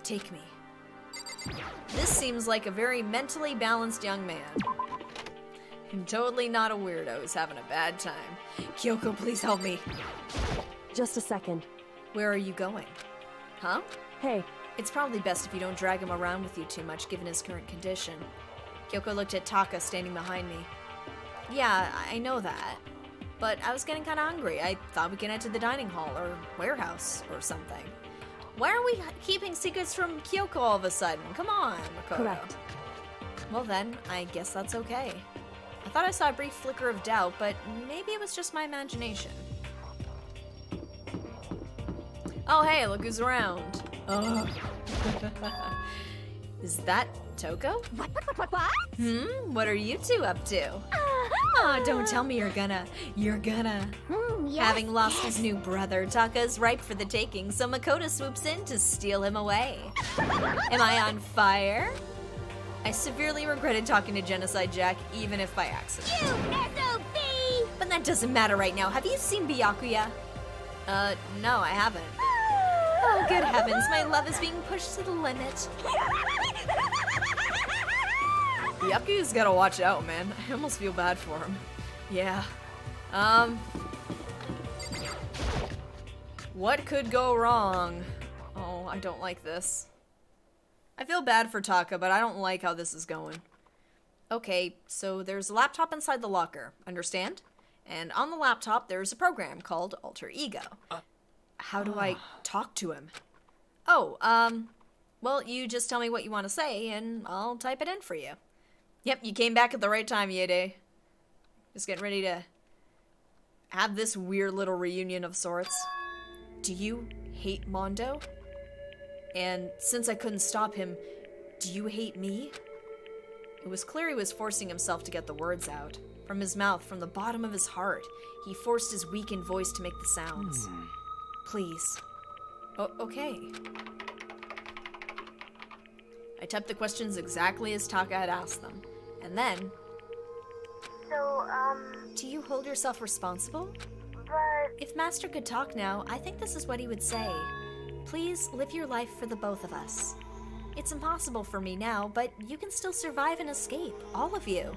S1: Take me. This seems like a very mentally balanced young man. And totally not a weirdo who's having a bad time. Kyoko, please help me.
S6: Just a second.
S1: Where are you going? Huh?
S6: Hey,
S1: It's probably best if you don't drag him around with you too much given his current condition. Kyoko looked at Taka standing behind me. Yeah, I know that. But I was getting kinda hungry. I thought we could head to the dining hall or warehouse or something. Why are we keeping secrets from Kyoko all of a sudden? Come on, Makoto.
S6: correct.
S1: Well then, I guess that's okay. I thought I saw a brief flicker of doubt, but maybe it was just my imagination. Oh hey, look who's around. Oh. Is that Toko?
S2: What?
S1: What are you two up to? Oh, don't tell me you're gonna.
S2: Yes.
S1: Having lost his new brother, Taka's ripe for the taking, so Makoto swoops in to steal him away. Am I on fire? I severely regretted talking to Genocide Jack, even if by accident.
S2: You SOB!
S1: But that doesn't matter right now. Have you seen Byakuya? No, I haven't. Oh, good heavens, my love is being pushed to the limit. Byakuya's gotta watch out, man. I almost feel bad for him. Yeah. What could go wrong? Oh, I don't like this. I feel bad for Taka, but I don't like how this is going. Okay, so there's a laptop inside the locker, understand? And on the laptop, there's a program called Alter Ego. How do I talk to him? Oh, well, you just tell me what you want to say, and I'll type it in for you. Yep, you came back at the right time, Yede. Just getting ready to have this weird little reunion of sorts. Do you hate Mondo? And since I couldn't stop him, do you hate me? It was clear he was forcing himself to get the words out. From his mouth, from the bottom of his heart, he forced his weakened voice to make the sounds. Please. Okay. I typed the questions exactly as Taka had asked them. And then...
S7: So,
S1: do you hold yourself responsible?
S7: but
S1: If Master could talk now, I think this is what he would say. Please live your life for the both of us. It's impossible for me now, but you can still survive and escape, all of you.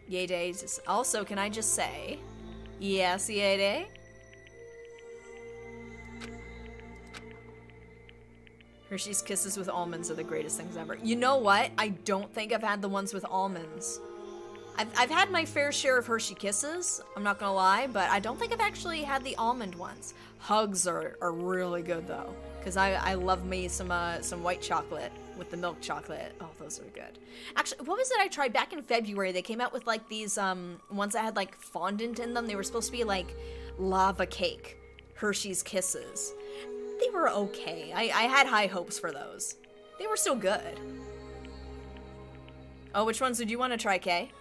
S1: Yede, also, can I just say, yes, Yede? Hershey's Kisses with almonds are the greatest things ever. You know what? I don't think I've had the ones with almonds. I've had my fair share of Hershey Kisses, I'm not gonna lie, but I don't think I've actually had the almond ones. Hugs are really good though, because I love me some white chocolate with the milk chocolate. Oh, those are good. Actually, what was it I tried back in February? They came out with like these ones that had like fondant in them. They were supposed to be like lava cake Hershey's Kisses. They were okay. I had high hopes for those. They were still good. Oh, which ones did you want to try, Kay?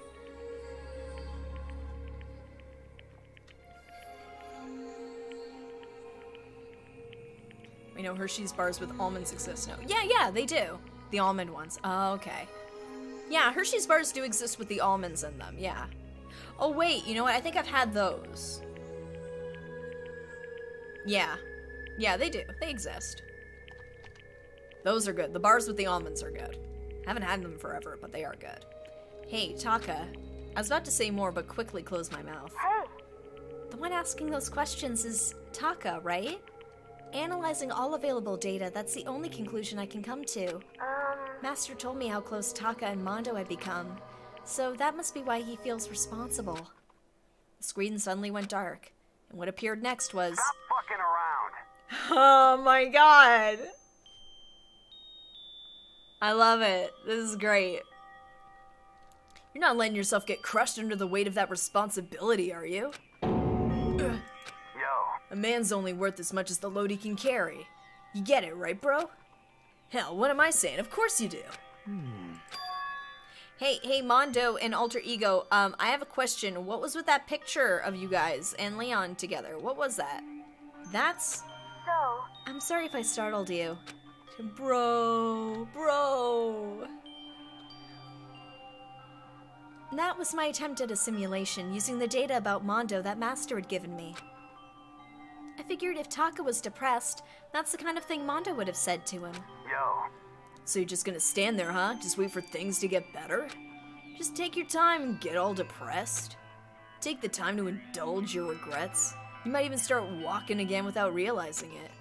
S1: We know Hershey's bars with almonds exist now. Yeah, they do. The almond ones. Oh, okay. Yeah, Hershey's bars do exist with the almonds in them, yeah. Oh, wait, you know what? I think I've had those. Yeah. Yeah, they do. They exist. Those are good. The bars with the almonds are good. Haven't had them forever, but they are good. Hey, Taka. I was about to say more, but quickly closed my mouth.
S7: hey,
S1: The one asking those questions is Taka, right? Analyzing all available data, that's the only conclusion I can come to. Master told me how close Taka and Mondo had become, so that must be why he feels responsible. The screen suddenly went dark, and what appeared next was...
S8: Stop fucking around.
S1: Oh my god! I love it. This is great. You're not letting yourself get crushed under the weight of that responsibility, are you?
S8: Yo,
S1: A man's only worth as much as the load he can carry. You get it, right, bro? Hell, what am I saying? Of course you do. Hey, Mondo and Alter Ego, I have a question. What was with that picture of you guys and Leon together? What was that? That's...
S7: so,
S1: I'm sorry if I startled you. Bro. That was my attempt at a simulation, using the data about Mondo that Master had given me. I figured if Taka was depressed, that's the kind of thing Mondo would have said to him.
S8: yo.
S1: So you're just gonna stand there, huh? Just wait for things to get better? Just take your time and get all depressed? Take the time to indulge your regrets? You might even start walking again without realizing it.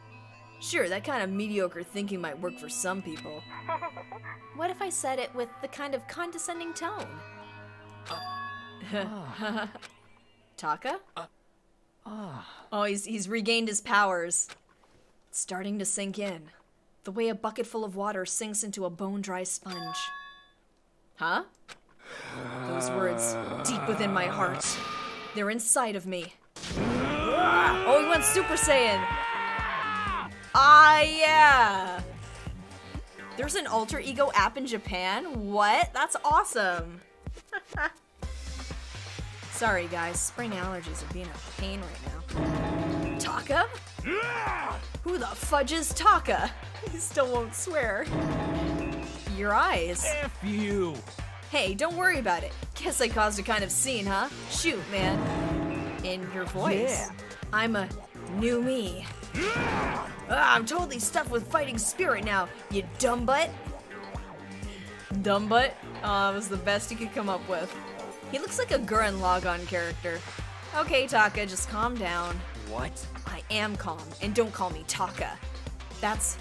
S1: Sure, that kind of mediocre thinking might work for some people. What if I said it with the kind of condescending tone? Taka? Oh, he's regained his powers. It's starting to sink in. The way a bucket full of water sinks into a bone-dry sponge. Huh? Those words, deep within my heart. They're inside of me. Oh, he went Super Saiyan! Ah, yeah! There's an Alter Ego app in Japan? What? That's awesome! Sorry, guys. Spring allergies are being a pain right now. Taka? Who the fudge is Taka? He still won't swear. Your eyes.
S4: F you.
S1: Hey, don't worry about it. Guess I caused a kind of scene, huh? Shoot, man. In your voice.
S4: Yeah.
S1: I'm a new me. I'm totally stuffed with fighting spirit now, you dumb butt. Dumb butt? Oh, that was the best he could come up with. He looks like a Gurren Lagann character. Okay, Taka, just calm down.
S4: What?
S1: I am calm, and don't call me Taka. That's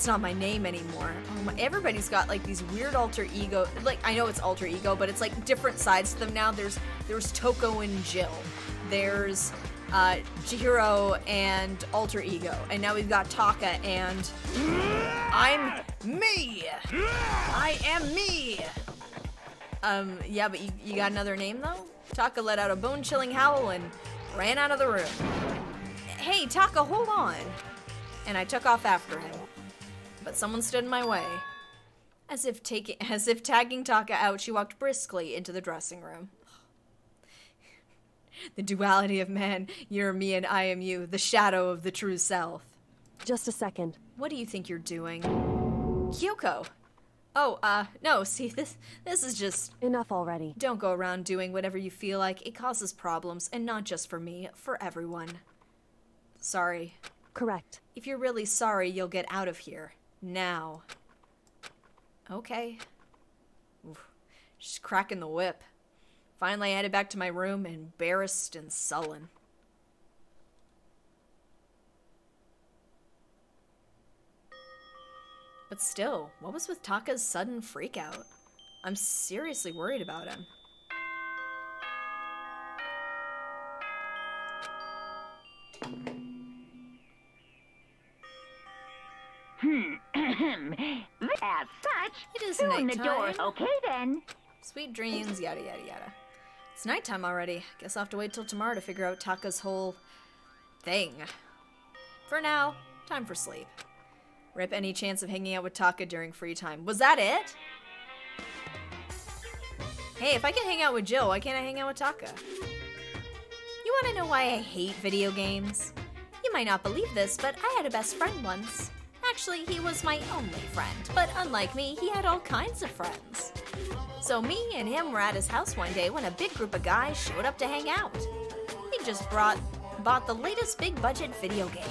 S1: not my name anymore. Everybody's got like these weird alter ego. Like, I know it's alter ego, but it's like different sides to them now. There's Toko and Jill. There's Chihiro and alter ego, and now we've got Taka and I'm me. I am me. Yeah, but you got another name though? Taka let out a bone-chilling howl and ran out of the room. Hey, Taka, hold on. And I took off after him. But someone stood in my way. As if tagging Taka out, she walked briskly into the dressing room. The duality of man, you're me and I am you, the shadow of the true self.
S6: Just a second.
S1: What do you think you're doing? Kyoko! Oh, no, see, this is just...
S6: Enough already.
S1: Don't go around doing whatever you feel like. It causes problems, and not just for me, for everyone. Sorry.
S6: Correct.
S1: If you're really sorry, you'll get out of here. Now. Okay. Oof. She's cracking the whip. Finally, I headed back to my room, embarrassed and sullen. But still, what was with Taka's sudden freakout? I'm seriously worried about him.
S5: As such,
S1: It is
S5: soon the
S1: nighttime.
S5: doors. Okay then.
S1: Sweet dreams, yada yada yada. It's nighttime already. Guess I'll have to wait till tomorrow to figure out Taka's whole thing. For now, time for sleep. Rip any chance of hanging out with Taka during free time. Was that it? Hey, if I can hang out with Jill, why can't I hang out with Taka? You want to know why I hate video games? You might not believe this, but I had a best friend once. Actually, he was my only friend, but unlike me, he had all kinds of friends. So me and him were at his house one day when a big group of guys showed up to hang out. They just bought the latest big budget video game.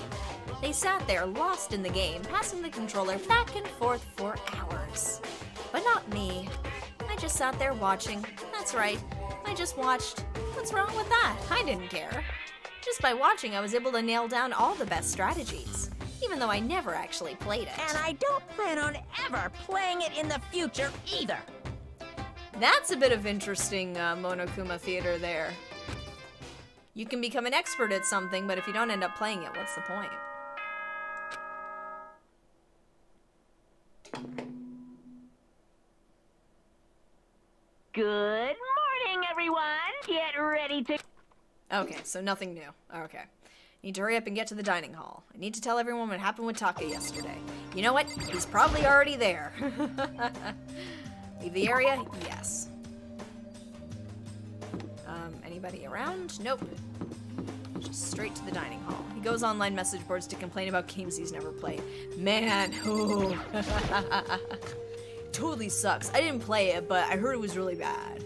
S1: They sat there lost in the game, passing the controller back and forth for hours. But not me. I just sat there watching. That's right, I just watched. What's wrong with that? I didn't care. Just by watching, I was able to nail down all the best strategies, even though I never actually played it.
S5: And I don't plan on ever playing it in the future either.
S1: That's a bit of interesting Monokuma theater there. You can become an expert at something, but if you don't end up playing it, what's the point?
S5: Good morning, everyone. Get ready to...
S1: Okay, so nothing new. Okay. Need to hurry up and get to the dining hall. I need to tell everyone what happened with Taka yesterday. You know what? He's probably already there. Leave the area? Yes. Anybody around? Nope. Just straight to the dining hall. He goes online message boards to complain about games he's never played. Man, ooh. Totally sucks. I didn't play it, but I heard it was really bad.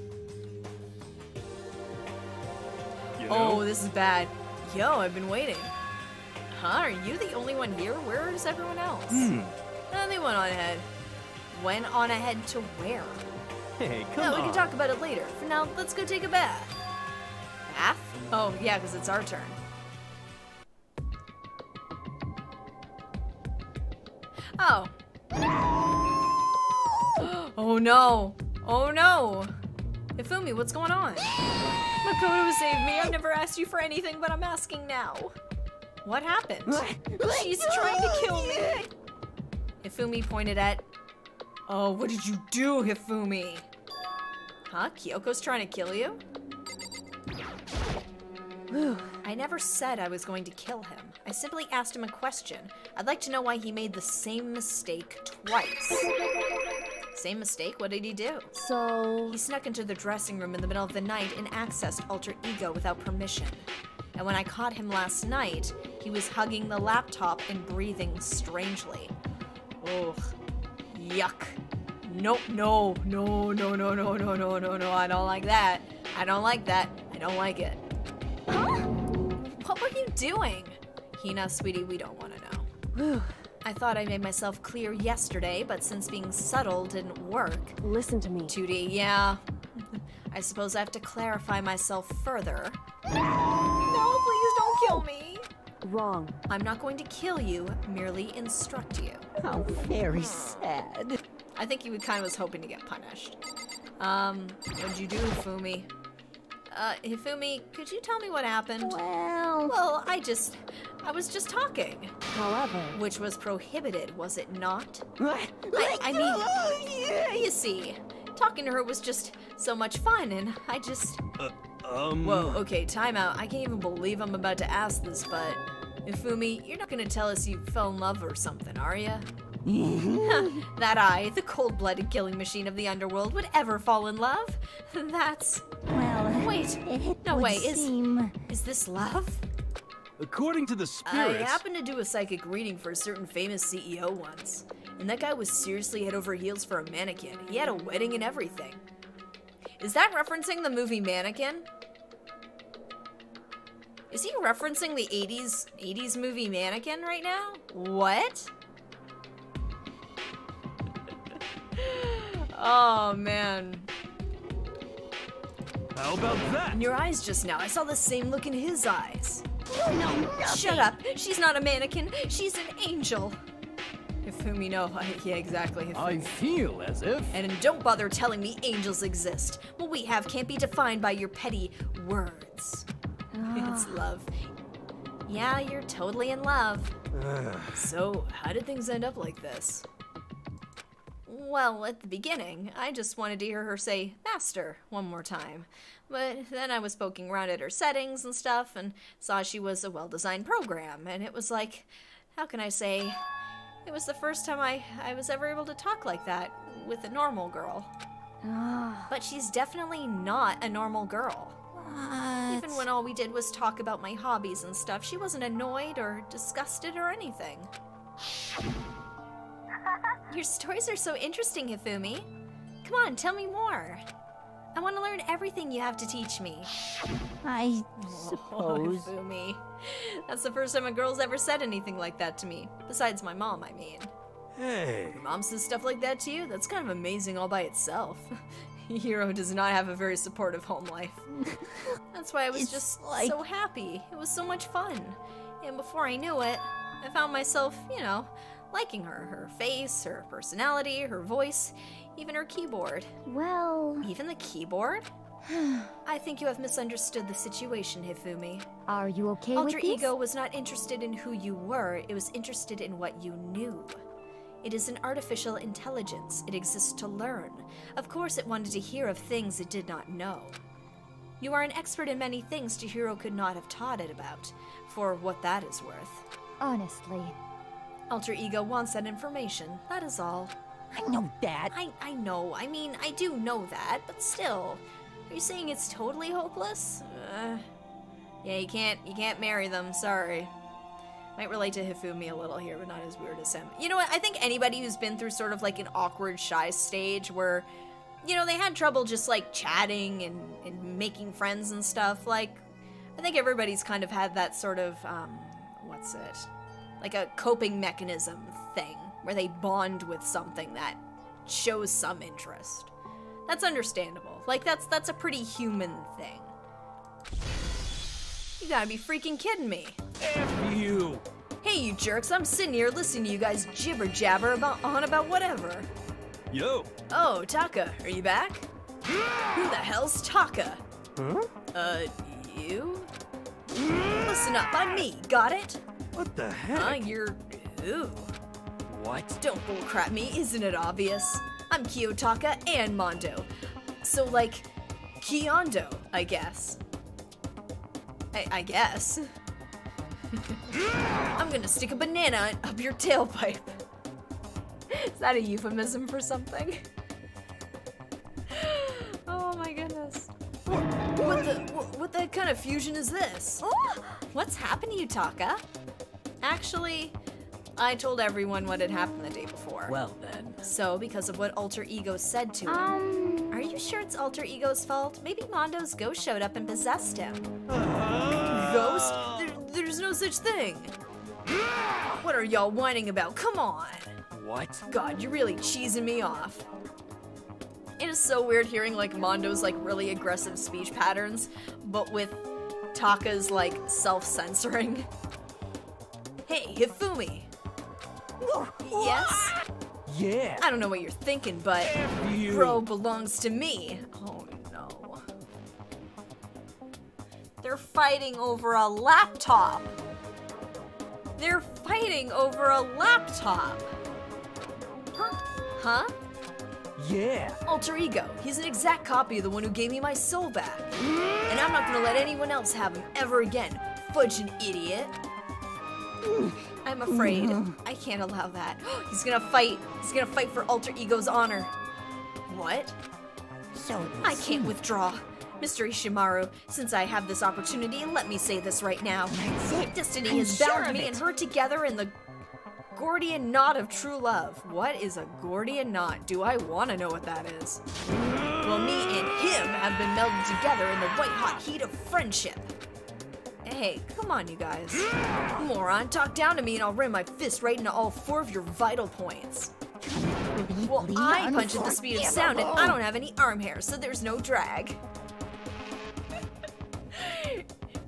S4: You know?
S1: Oh, this is bad. Yo, I've been waiting. Huh? Are you the only one here? Where is everyone else? They went on ahead. Went on ahead to where?
S4: Hey, come
S1: No,
S4: on.
S1: we can talk about it later. For now, let's go take a bath. Bath? Oh, yeah, because it's our turn. Oh. Oh no. Oh no. Ifumi, what's going on? Makoto, save me. I've never asked you for anything, but I'm asking now. What happened? She's trying to kill me. Ifumi pointed at... Oh, what did you do, Hifumi? Huh? Kyoko's trying to kill you? I never said I was going to kill him. I simply asked him a question. I'd like to know why he made the same mistake twice. Same mistake? What did he do?
S6: So...
S1: He snuck into the dressing room in the middle of the night and accessed Alter Ego without permission. And when I caught him last night, he was hugging the laptop and breathing strangely. Ugh. Yuck. Nope, no, no, no, no, no, no, no, no, no, I don't like that. I don't like that. I don't like it. Huh? What were you doing? Hina, sweetie, we don't want to know. I thought I made myself clear yesterday, but since being subtle didn't work...
S6: Listen to me.
S1: 2D, yeah. I suppose I have to clarify myself further. No, please don't kill me.
S6: Wrong.
S1: I'm not going to kill you, merely instruct you.
S5: How very sad.
S1: I think he kind of was hoping to get punished. What'd you do, Hifumi? Hifumi, could you tell me what happened? Well, I was just talking.
S6: However,
S1: Which was prohibited, was it not? I mean, you see, talking to her was just so much fun, and I just... Whoa, okay, time out. I can't even believe I'm about to ask this, but... Hifumi, you're not gonna tell us you fell in love or something, are ya? That I, the cold-blooded killing machine of the underworld, would ever fall in love? That's...
S5: Well,
S1: Wait, no,
S5: would
S1: wait,
S5: seem...
S1: is this love?
S4: According to the
S1: I
S4: spirits...
S1: happened to do a psychic reading for a certain famous CEO once, and that guy was seriously head over heels for a mannequin. He had a wedding and everything. Is that referencing the movie Mannequin? Is he referencing the 80s movie Mannequin right now? What? Oh, man.
S4: How about that?
S1: In your eyes just now, I saw the same look in his eyes.
S5: No,
S1: Shut up. She's not a mannequin. She's an angel. Hifumi, no. Yeah, exactly. Hifumi.
S4: I feel as if...
S1: And don't bother telling me angels exist. What we have can't be defined by your petty words. It's love. Yeah, you're totally in love. So, how did things end up like this? Well, at the beginning, I just wanted to hear her say master one more time. But then I was poking around at her settings and stuff and saw she was a well-designed program. And it was like, how can I say? It was the first time I was ever able to talk like that with a normal girl. But she's definitely not a normal girl. Even when all we did was talk about my hobbies and stuff, she wasn't annoyed or disgusted or anything. Your stories are so interesting, Hifumi. Come on, tell me more. I want to learn everything you have to teach me.
S5: I
S1: Oh,
S5: suppose.
S1: Hifumi. That's the first time a girl's ever said anything like that to me. Besides my mom, I mean.
S4: Hey.
S1: Your mom says stuff like that to you? That's kind of amazing all by itself. Hiro does not have a very supportive home life. That's why I was
S5: It's
S1: just
S5: like-
S1: so happy. It was so much fun. And before I knew it, I found myself, liking her. Her face, her personality, her voice, even her keyboard.
S2: Well,
S1: Even the keyboard? I think you have misunderstood the situation, Hifumi.
S2: are you okay
S1: Alter
S2: with this?
S1: Ego was not interested in who you were, it was interested in what you knew. It is an artificial intelligence. It exists to learn. Of course it wanted to hear of things it did not know. You are an expert in many things Chihiro could not have taught it about, for what that is worth.
S2: Honestly.
S1: Alter Ego wants that information, that is all.
S5: I know that.
S1: I know, I mean, I do know that, but still. Are you saying it's totally hopeless? Yeah, you can't marry them, sorry. Might relate to Hifumi a little here, but not as weird as him. You know what, I think anybody who's been through sort of like an awkward, shy stage where, they had trouble just like chatting and making friends and stuff, like, I think everybody's kind of had that sort of, what's it? Like a coping mechanism thing, where they bond with something that shows some interest. That's understandable. Like, that's a pretty human thing. You gotta be freaking kidding me.
S4: F you.
S1: Hey, you jerks, I'm sitting here listening to you guys jibber-jabber about whatever.
S4: Yo.
S1: Oh, Taka, are you back? Who the hell's Taka?
S4: Huh?
S1: You? Listen up, I'm me, got it?
S4: What the heck?
S1: You're... Ooh.
S4: What?
S1: Don't bullcrap me, isn't it obvious? I'm Kiyotaka and Mondo. So, like, Kiyondo, I guess. I guess. I'm gonna stick a banana up your tailpipe. Is that a euphemism for something? Oh my goodness. What the kind of fusion is this? What's happened to you, Taka? Actually, I told everyone what had happened the day before.
S3: Well then.
S1: So, because of what Alter Ego said to him. Are you sure it's Alter Ego's fault? Maybe Mondo's ghost showed up and possessed him. Ghost? There's no such thing. What are y'all whining about? Come on.
S4: What?
S1: God, you're really cheesing me off. It is so weird hearing like Mondo's like really aggressive speech patterns, but with Taka's like self-censoring. Hey, Hifumi. Yes?
S4: Yeah.
S1: I don't know what you're thinking, but
S4: you.
S1: Bro belongs to me. Oh no. They're fighting over a laptop. They're fighting over a laptop. Huh?
S4: Yeah.
S1: Alter ego. He's an exact copy of the one who gave me my soul back. And I'm not gonna let anyone else have him ever again. Fudging idiot. I'm afraid. I can't allow that. He's gonna fight. He's gonna fight for Alter Ego's honor. What?
S5: So
S1: I can't withdraw. Mr. Ishimaru, since I have this opportunity, let me say this right now. Destiny has bound me and her together in the Gordian knot of true love. What is a Gordian knot? Do I want to know what that is? Well, me and him have been melded together in the white-hot heat of friendship. Hey, come on, you guys. Moron, talk down to me and I'll ram my fist right into all 4 of your vital points. Well, I punch at the speed of sound and I don't have any arm hair, so there's no drag.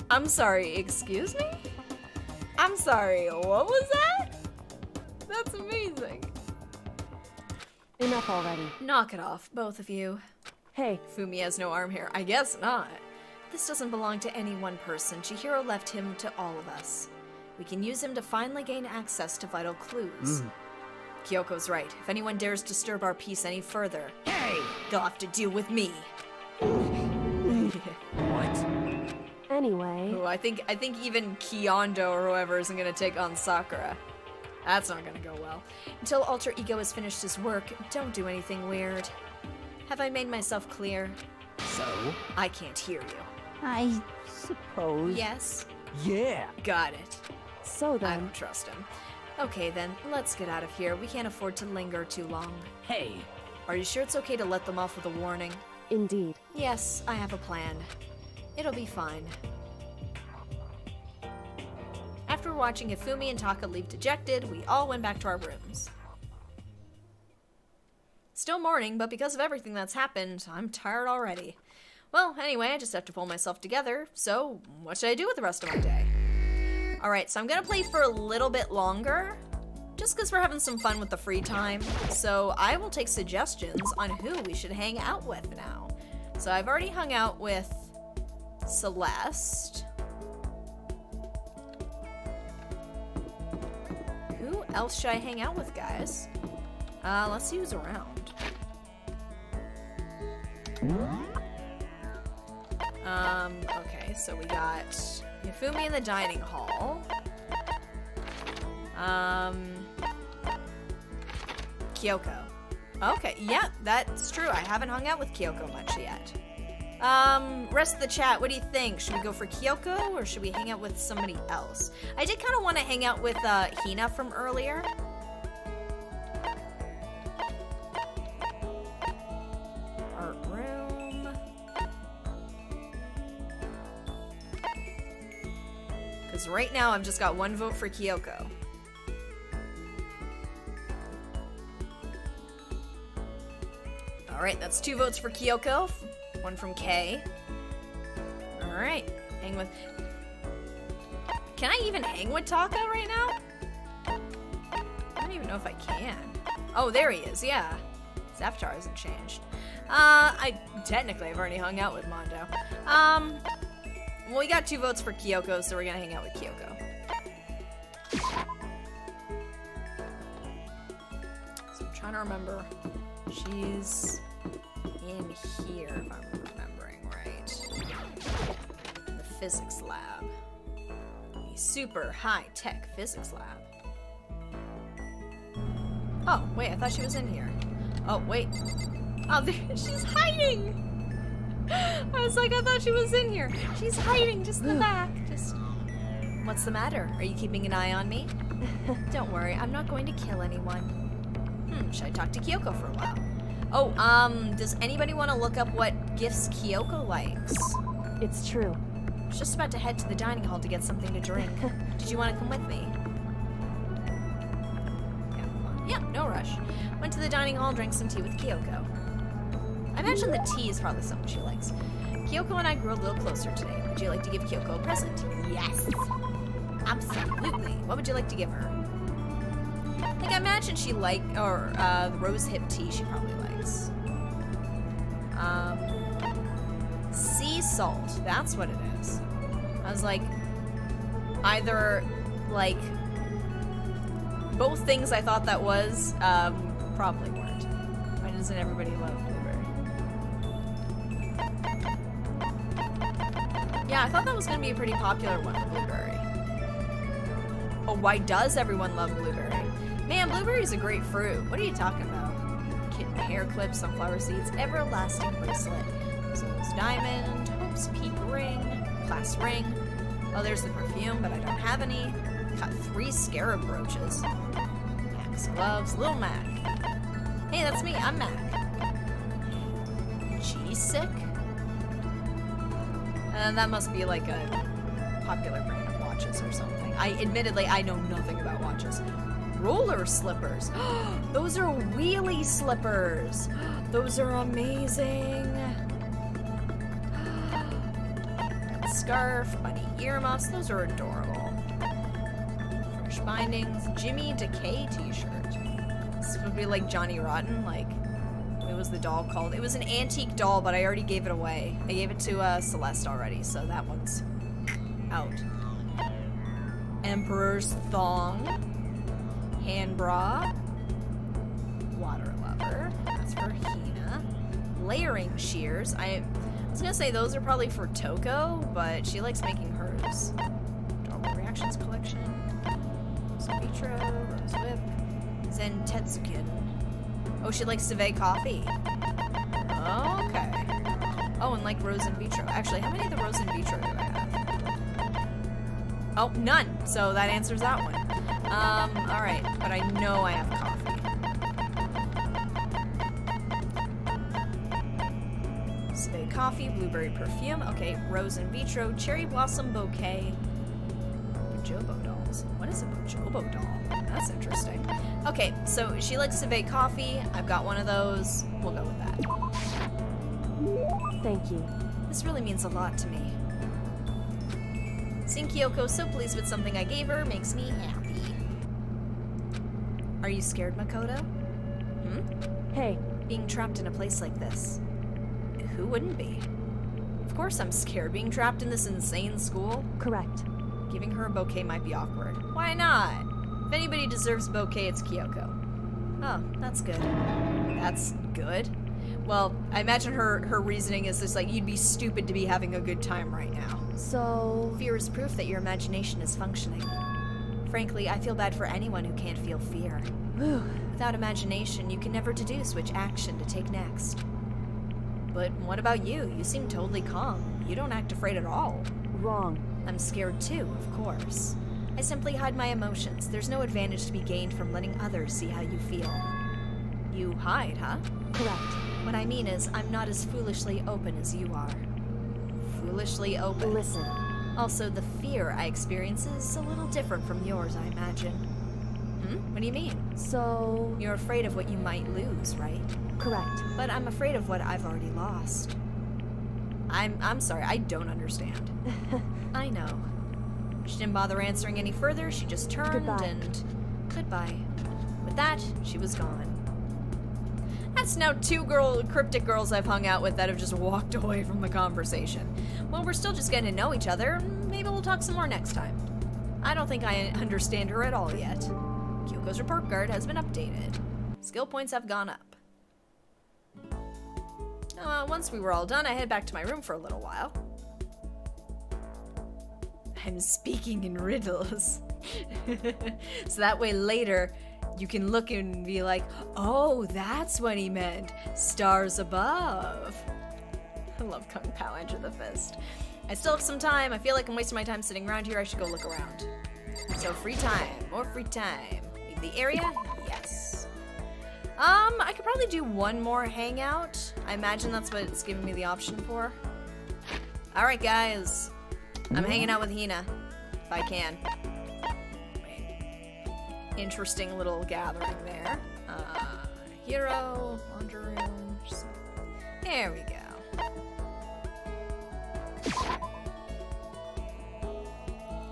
S1: I'm sorry, excuse me? I'm sorry, what was that? That's amazing.
S6: Enough already.
S1: Knock it off, both of you.
S6: Hey,
S1: Fumi has no arm hair. I guess not. This doesn't belong to any one person. Chihiro left him to all of us. We can use him to finally gain access to vital clues. Kyoko's right. If anyone dares disturb our peace any further, they'll have to deal with me.
S4: What?
S6: anyway.
S1: Ooh, I think even Kyondo or whoever isn't gonna take on Sakura. That's not gonna go well. Until Alter Ego has finished his work, don't do anything weird. Have I made myself clear?
S4: So?
S1: I can't hear you.
S5: I suppose.
S1: Yes?
S4: Yeah.
S1: Got it.
S6: So
S1: I
S6: then,
S1: don't trust him. Okay then, let's get out of here. We can't afford to linger too long.
S3: Hey,
S1: Are you sure it's okay to let them off with a warning?
S6: indeed.
S1: Yes, I have a plan. It'll be fine. After watching Hifumi and Taka leave dejected, we all went back to our rooms. Still morning, but because of everything that's happened, I'm tired already. Well, anyway, I just have to pull myself together, so what should I do with the rest of my day? Alright, so I'm gonna play for a little bit longer, just because we're having some fun with the free time, so I will take suggestions on who we should hang out with now. So I've already hung out with Celeste. Who else should I hang out with, guys? Let's see who's around. Okay, so we got Hifumi in the dining hall. Kyoko. Okay, yeah, that's true. I haven't hung out with Kyoko much yet. Rest of the chat, what do you think? Should we go for Kyoko or should we hang out with somebody else? I did kind of want to hang out with Hina from earlier. Art room. Because right now I've just got one vote for Kyoko. Alright, that's 2 votes for Kyoko. 1 from Kay. Alright, hang with... Can I even hang with Taka right now? I don't even know if I can. Oh, there he is, yeah. His avatar hasn't changed. Technically, I've already hung out with Mondo. Well, we got 2 votes for Kyoko, so we're gonna hang out with Kyoko. So I'm trying to remember. She's in here, if I'm remembering right. The physics lab. A super high-tech physics lab. Oh, wait, I thought she was in here. Oh, wait. Oh, she's hiding! I was like, I thought she was in here. She's hiding just in the back. Just... What's the matter? Are you keeping an eye on me? Don't worry, I'm not going to kill anyone. Should I talk to Kyoko for a while? Oh, does anybody want to look up what gifts Kyoko likes?
S6: It's true.
S1: I was just about to head to the dining hall to get something to drink. Did you want to come with me? Yeah, no rush. Went to the dining hall, drank some tea with Kyoko. I imagine the tea is probably something she likes. Kyoko and I grew a little closer today. Would you like to give Kyoko a present? Yes! Absolutely. What would you like to give her? Like, I imagine she the rose hip tea she probably likes. Sea salt. That's what it is. I was like, either, like, both things I thought that was, probably weren't. Why doesn't everybody love blueberry? Yeah, I thought that was gonna be a pretty popular one, the blueberry. Oh, why does everyone love blueberry? Man, blueberry is a great fruit. What are you talking about? Kitten hair clips, sunflower seeds, everlasting bracelet. Zo's diamond, Hope's peak ring, class ring. Oh, there's the perfume, but I don't have any. Got 3 scarab brooches. Mac's gloves, Lil Mac. Hey, that's me, I'm Mac. G-Sick? That must be like a popular brand of watches or something. Admittedly, I know nothing about watches. Roller slippers. Those are wheelie slippers. Those are amazing. Scarf, bunny earmuffs. Those are adorable. Fresh bindings. Jimmy Decay t-shirt. This would be like Johnny Rotten. Like, what was the doll called? It was an antique doll, but I already gave it away. I gave it to Celeste already, so that one's out. Emperor's thong. Hand bra. Water lover. That's for Hina. Layering shears. I was gonna say those are probably for Toko, but she likes making hers. Adorable Reactions collection. Rose Vitro, Rose Whip. Zen Tetsukin. Oh, she likes Civet coffee. Okay. Oh, and like Rose in Vitro. Actually, how many of the Rose in Vitro do I have? Oh, none. So that answers that one. Alright. But I know I have coffee. Civet coffee, blueberry perfume. Okay, Rose in Vitro, cherry blossom bouquet. Bojobo dolls. What is a Bojobo doll? That's interesting. Okay, so she likes Civet coffee. I've got one of those. We'll go with that.
S6: Thank you.
S1: This really means a lot to me. Seeing Kyoko so pleased with something I gave her makes me happy. Are you scared, Makoto? Hmm?
S6: Hey.
S1: Being trapped in a place like this. Who wouldn't be? Of course I'm scared. Being trapped in this insane school?
S6: Correct.
S1: Giving her a bouquet might be awkward. Why not? If anybody deserves a bouquet, it's Kyoko. Oh, that's good. That's good? Well, I imagine her reasoning is just like, you'd be stupid to be having a good time right now.
S6: So...
S1: Fear is proof that your imagination is functioning. Frankly, I feel bad for anyone who can't feel fear. Without imagination, you can never deduce which action to take next. But what about you? You seem totally calm. You don't act afraid at all.
S6: Wrong.
S1: I'm scared too, of course. I simply hide my emotions. There's no advantage to be gained from letting others see how you feel. You hide, huh?
S6: Correct.
S1: What I mean is, I'm not as foolishly open as you are. Foolishly open?
S6: Listen.
S1: Also, the fear I experience is a little different from yours, I imagine. What do you mean?
S6: So...
S1: You're afraid of what you might lose, right?
S6: Correct.
S1: But I'm afraid of what I've already lost. I'm sorry, I don't understand. I know. She didn't bother answering any further, she just turned
S6: Goodbye.
S1: And... Goodbye. With that, she was gone. That's now 2 cryptic girls I've hung out with that have just walked away from the conversation. Well, we're still just getting to know each other. Maybe we'll talk some more next time. I don't think I understand her at all yet. Kyoko's report card has been updated. Skill points have gone up. Once we were all done, I head back to my room for a little while. I'm speaking in riddles. So that way later, you can look and be like, oh, that's what he meant. Stars above. I love Kung Pao Enter the Fist. I still have some time. I feel like I'm wasting my time sitting around here. I should go look around. So free time. More free time. Leave the area? Yes. I could probably do one more hangout. I imagine that's what it's giving me the option for. Alright, guys. I'm hanging out with Hina. If I can. Interesting little gathering there. Hero, laundry room. There we go.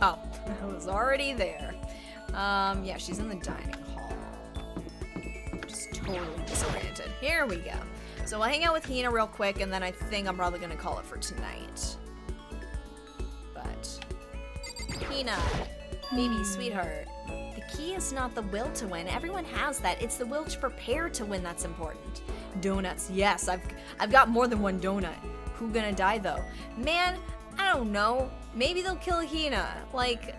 S1: Oh, I was already there. Yeah, she's in the dining hall. Just totally disoriented. Here we go. So we'll hang out with Hina real quick, and then I think I'm probably gonna call it for tonight. But Hina, baby, sweetheart, the key is not the will to win. Everyone has that. It's the will to prepare to win that's important. Donuts, yes, I've got more than one donut. Who gonna die though? Man, I don't know. Maybe they'll kill Hina. Like,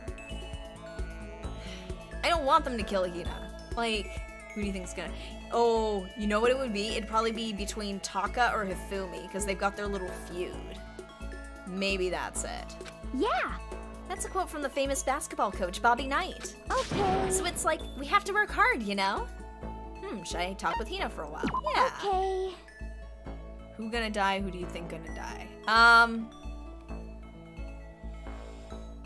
S1: I don't want them to kill Hina. Like, who do you think's gonna? Oh, you know what it would be? It'd probably be between Taka or Hifumi, because they've got their little feud. Maybe that's it.
S2: Yeah.
S1: That's a quote from the famous basketball coach, Bobby Knight.
S2: Okay.
S1: So it's like, we have to work hard, you know? Should I talk with Hina for a while? Yeah.
S2: Okay.
S1: Who gonna die? Who do you think gonna die?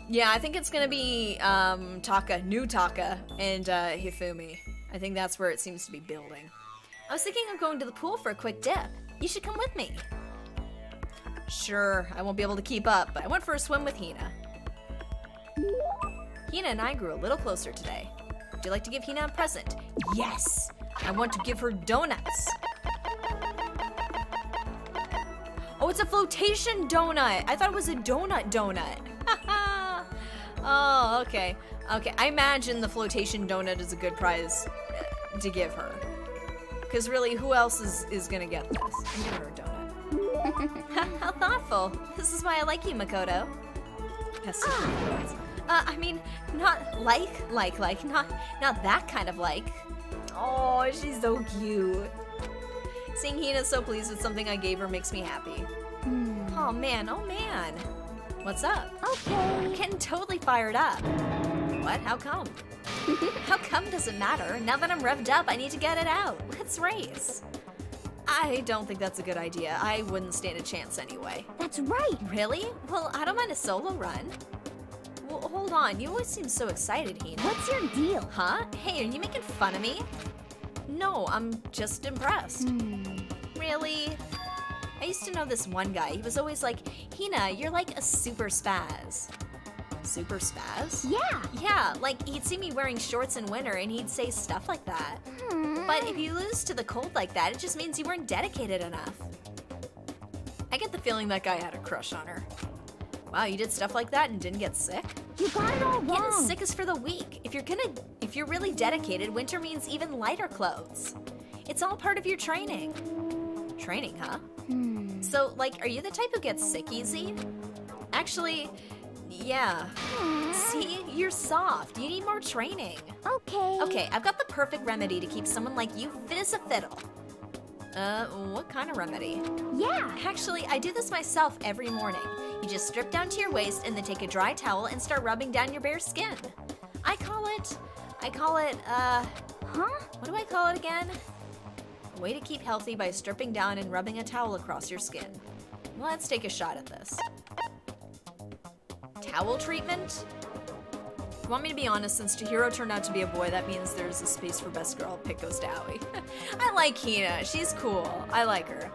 S1: Yeah, I think it's gonna be, Taka, new Taka, and, Hifumi. I think that's where it seems to be building. I was thinking of going to the pool for a quick dip. You should come with me. Sure, I won't be able to keep up, but I went for a swim with Hina. Hina and I grew a little closer today. Would you like to give Hina a present? Yes! I want to give her donuts. Oh, it's a flotation donut! I thought it was a donut. Oh, okay. Okay, I imagine the flotation donut is a good prize to give her. Because really, who else is gonna get this? I'm giving her a donut. How thoughtful. This is why I like you, Makoto. Yes, I mean, not not that kind of like. Oh, she's so cute. Seeing Hina so pleased with something I gave her makes me happy. Oh man. What's up?
S2: Okay.
S1: I'm getting totally fired up. What? How come? How come doesn't matter. Now that I'm revved up, I need to get it out. Let's race. I don't think that's a good idea. I wouldn't stand a chance anyway.
S2: That's right.
S1: Really? Well, I don't mind a solo run. Well, hold on. You always seem so excited, Hina.
S2: What's your deal?
S1: Huh? Hey, are you making fun of me? No, I'm just impressed. Really? I used to know this one guy. He was always like, Hina, you're like a super spaz. Super spaz?
S2: Yeah.
S1: Yeah, like he'd see me wearing shorts in winter and he'd say stuff like that. But if you lose to the cold like that, it just means you weren't dedicated enough. I get the feeling that guy had a crush on her. Wow, you did stuff like that and didn't get sick?
S2: You got it all wrong.
S1: Getting sick is for the weak. If you're really dedicated, winter means even lighter clothes. It's all part of your training. Training, huh? So, like, are you the type who gets sick easy? Actually, yeah. See, you're soft. You need more training.
S2: Okay.
S1: Okay, I've got the perfect remedy to keep someone like you fit as a fiddle. What kind of remedy?
S2: Yeah.
S1: Actually, I do this myself every morning. You just strip down to your waist and then take a dry towel and start rubbing down your bare skin. I call it,
S2: Huh?
S1: what do I call it again? A way to keep healthy by stripping down and rubbing a towel across your skin. Let's take a shot at this. Towel treatment? If you want me to be honest, since Chihiro turned out to be a boy, that means there's a space for best girl. Pick goes to Aoi. I like Hina. She's cool. I like her.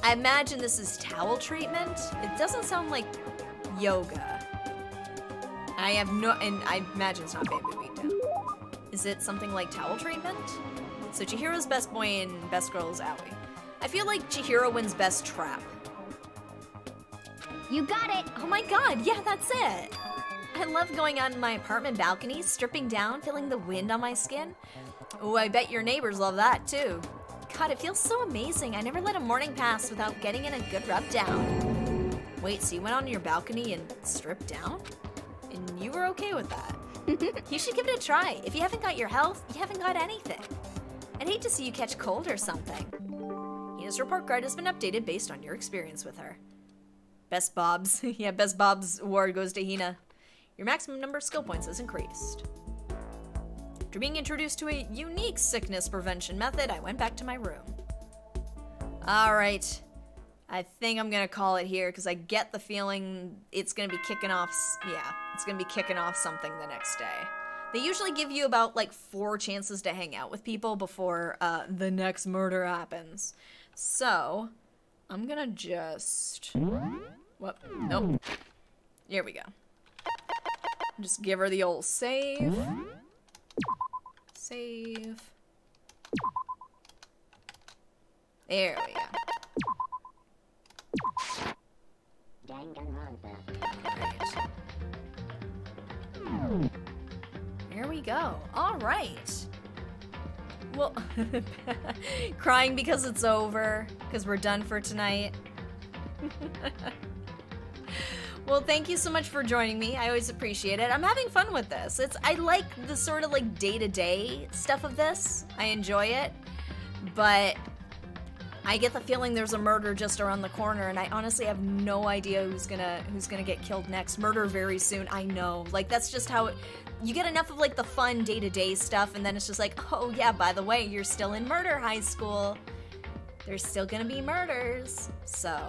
S1: I imagine this is towel treatment. It doesn't sound like yoga. And I imagine it's not Bamboo Beatdown. Is it something like towel treatment? So Chihiro's best boy and best girl is Aoi. I feel like Chihiro wins best trap.
S2: You got it.
S1: Oh my god, yeah, that's it. I love going out in my apartment balcony, stripping down, feeling the wind on my skin. Oh, I bet your neighbors love that too. God, it feels so amazing. I never let a morning pass without getting in a good rub down. Wait, so you went on your balcony and stripped down? And you were okay with that? You should give it a try. If you haven't got your health, you haven't got anything. I'd hate to see you catch cold or something. Hina's report card has been updated based on your experience with her. Best Bob's. Yeah, Best Bob's award goes to Hina. Your maximum number of skill points has increased. After being introduced to a unique sickness prevention method, I went back to my room. Alright. I think I'm gonna call it here, because I get the feeling it's gonna be kicking off... Yeah, it's gonna be kicking off something the next day. They usually give you about, like, 4 chances to hang out with people before the next murder happens. So, I'm gonna just... What? Nope. Here we go. Just give her the old save. Save. There we go. Right. There we go. All right. Well, crying because it's over, because we're done for tonight. Well, thank you so much for joining me. I always appreciate it. I'm having fun with this. I like the sort of like day-to-day stuff of this. I enjoy it, but I get the feeling there's a murder just around the corner, and I honestly have no idea who's gonna get killed next. Murder very soon. I know. Like, that's just how you get enough of like the fun day-to-day stuff, and then it's just like, oh yeah, by the way, you're still in murder high school. There's still gonna be murders. So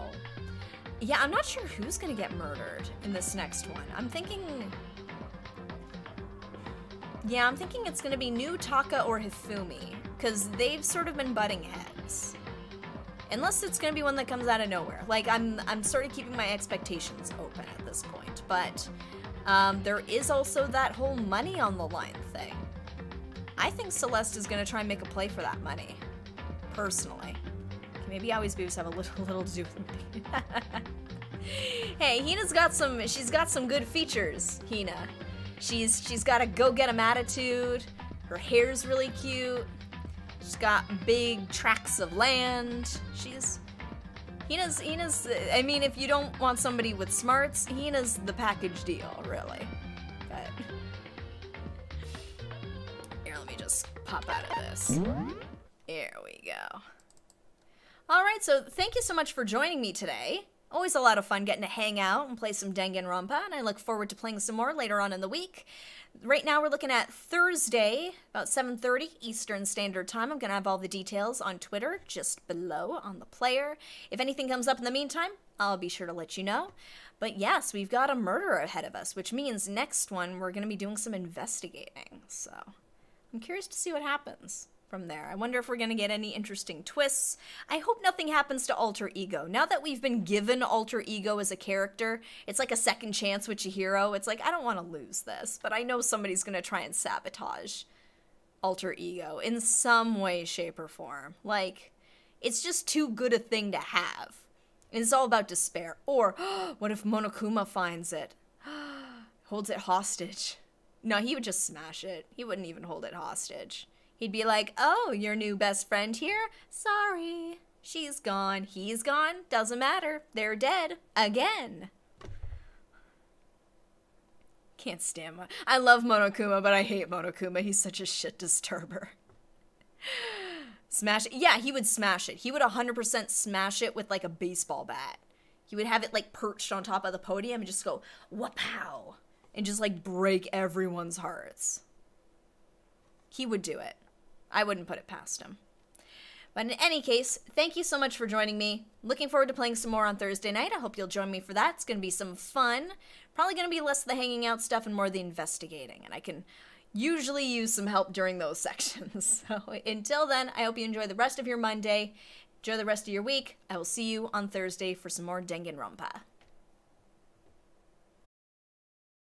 S1: yeah, I'm not sure who's gonna get murdered in this next one. I'm thinking it's gonna be New Taka or Hifumi, because they've sort of been butting heads. Unless it's gonna be one that comes out of nowhere. Like, I'm sort of keeping my expectations open at this point, but there is also that whole money on the line thing. I think Celeste is gonna try and make a play for that money, personally. Maybe Always Boobs have a little to do with me. Hey, Hina's got some good features, Hina. She's got a go-get-em attitude. Her hair's really cute. She's got big tracts of land. Hina's, I mean, if you don't want somebody with smarts, Hina's the package deal, really. But here, let me just pop out of this. There we go. Alright, so thank you so much for joining me today. Always a lot of fun getting to hang out and play some Danganronpa, and I look forward to playing some more later on in the week. Right now we're looking at Thursday, about 7:30 Eastern Standard Time. I'm going to have all the details on Twitter, just below on the player. If anything comes up in the meantime, I'll be sure to let you know. But yes, we've got a murder ahead of us, which means next one we're going to be doing some investigating. So I'm curious to see what happens from there. I wonder if we're going to get any interesting twists. I hope nothing happens to Alter Ego. Now that we've been given Alter Ego as a character, it's like a second chance with Chihiro. It's like, I don't want to lose this, but I know somebody's going to try and sabotage Alter Ego in some way, shape, or form. Like, it's just too good a thing to have. It's all about despair. Or, what if Monokuma finds it? Holds it hostage. No, he would just smash it. He wouldn't even hold it hostage. He'd be like, oh, your new best friend here? Sorry. She's gone. He's gone. Doesn't matter. They're dead. Again. Can't stand I love Monokuma, but I hate Monokuma. He's such a shit disturber. Smash it. Yeah, he would smash it. He would 100% smash it with like a baseball bat. He would have it like perched on top of the podium and just go, wapow. And just like break everyone's hearts. He would do it. I wouldn't put it past him. But in any case, thank you so much for joining me. Looking forward to playing some more on Thursday night. I hope you'll join me for that. It's going to be some fun. Probably going to be less of the hanging out stuff and more the investigating. And I can usually use some help during those sections. So until then, I hope you enjoy the rest of your Monday. Enjoy the rest of your week. I will see you on Thursday for some more Danganronpa.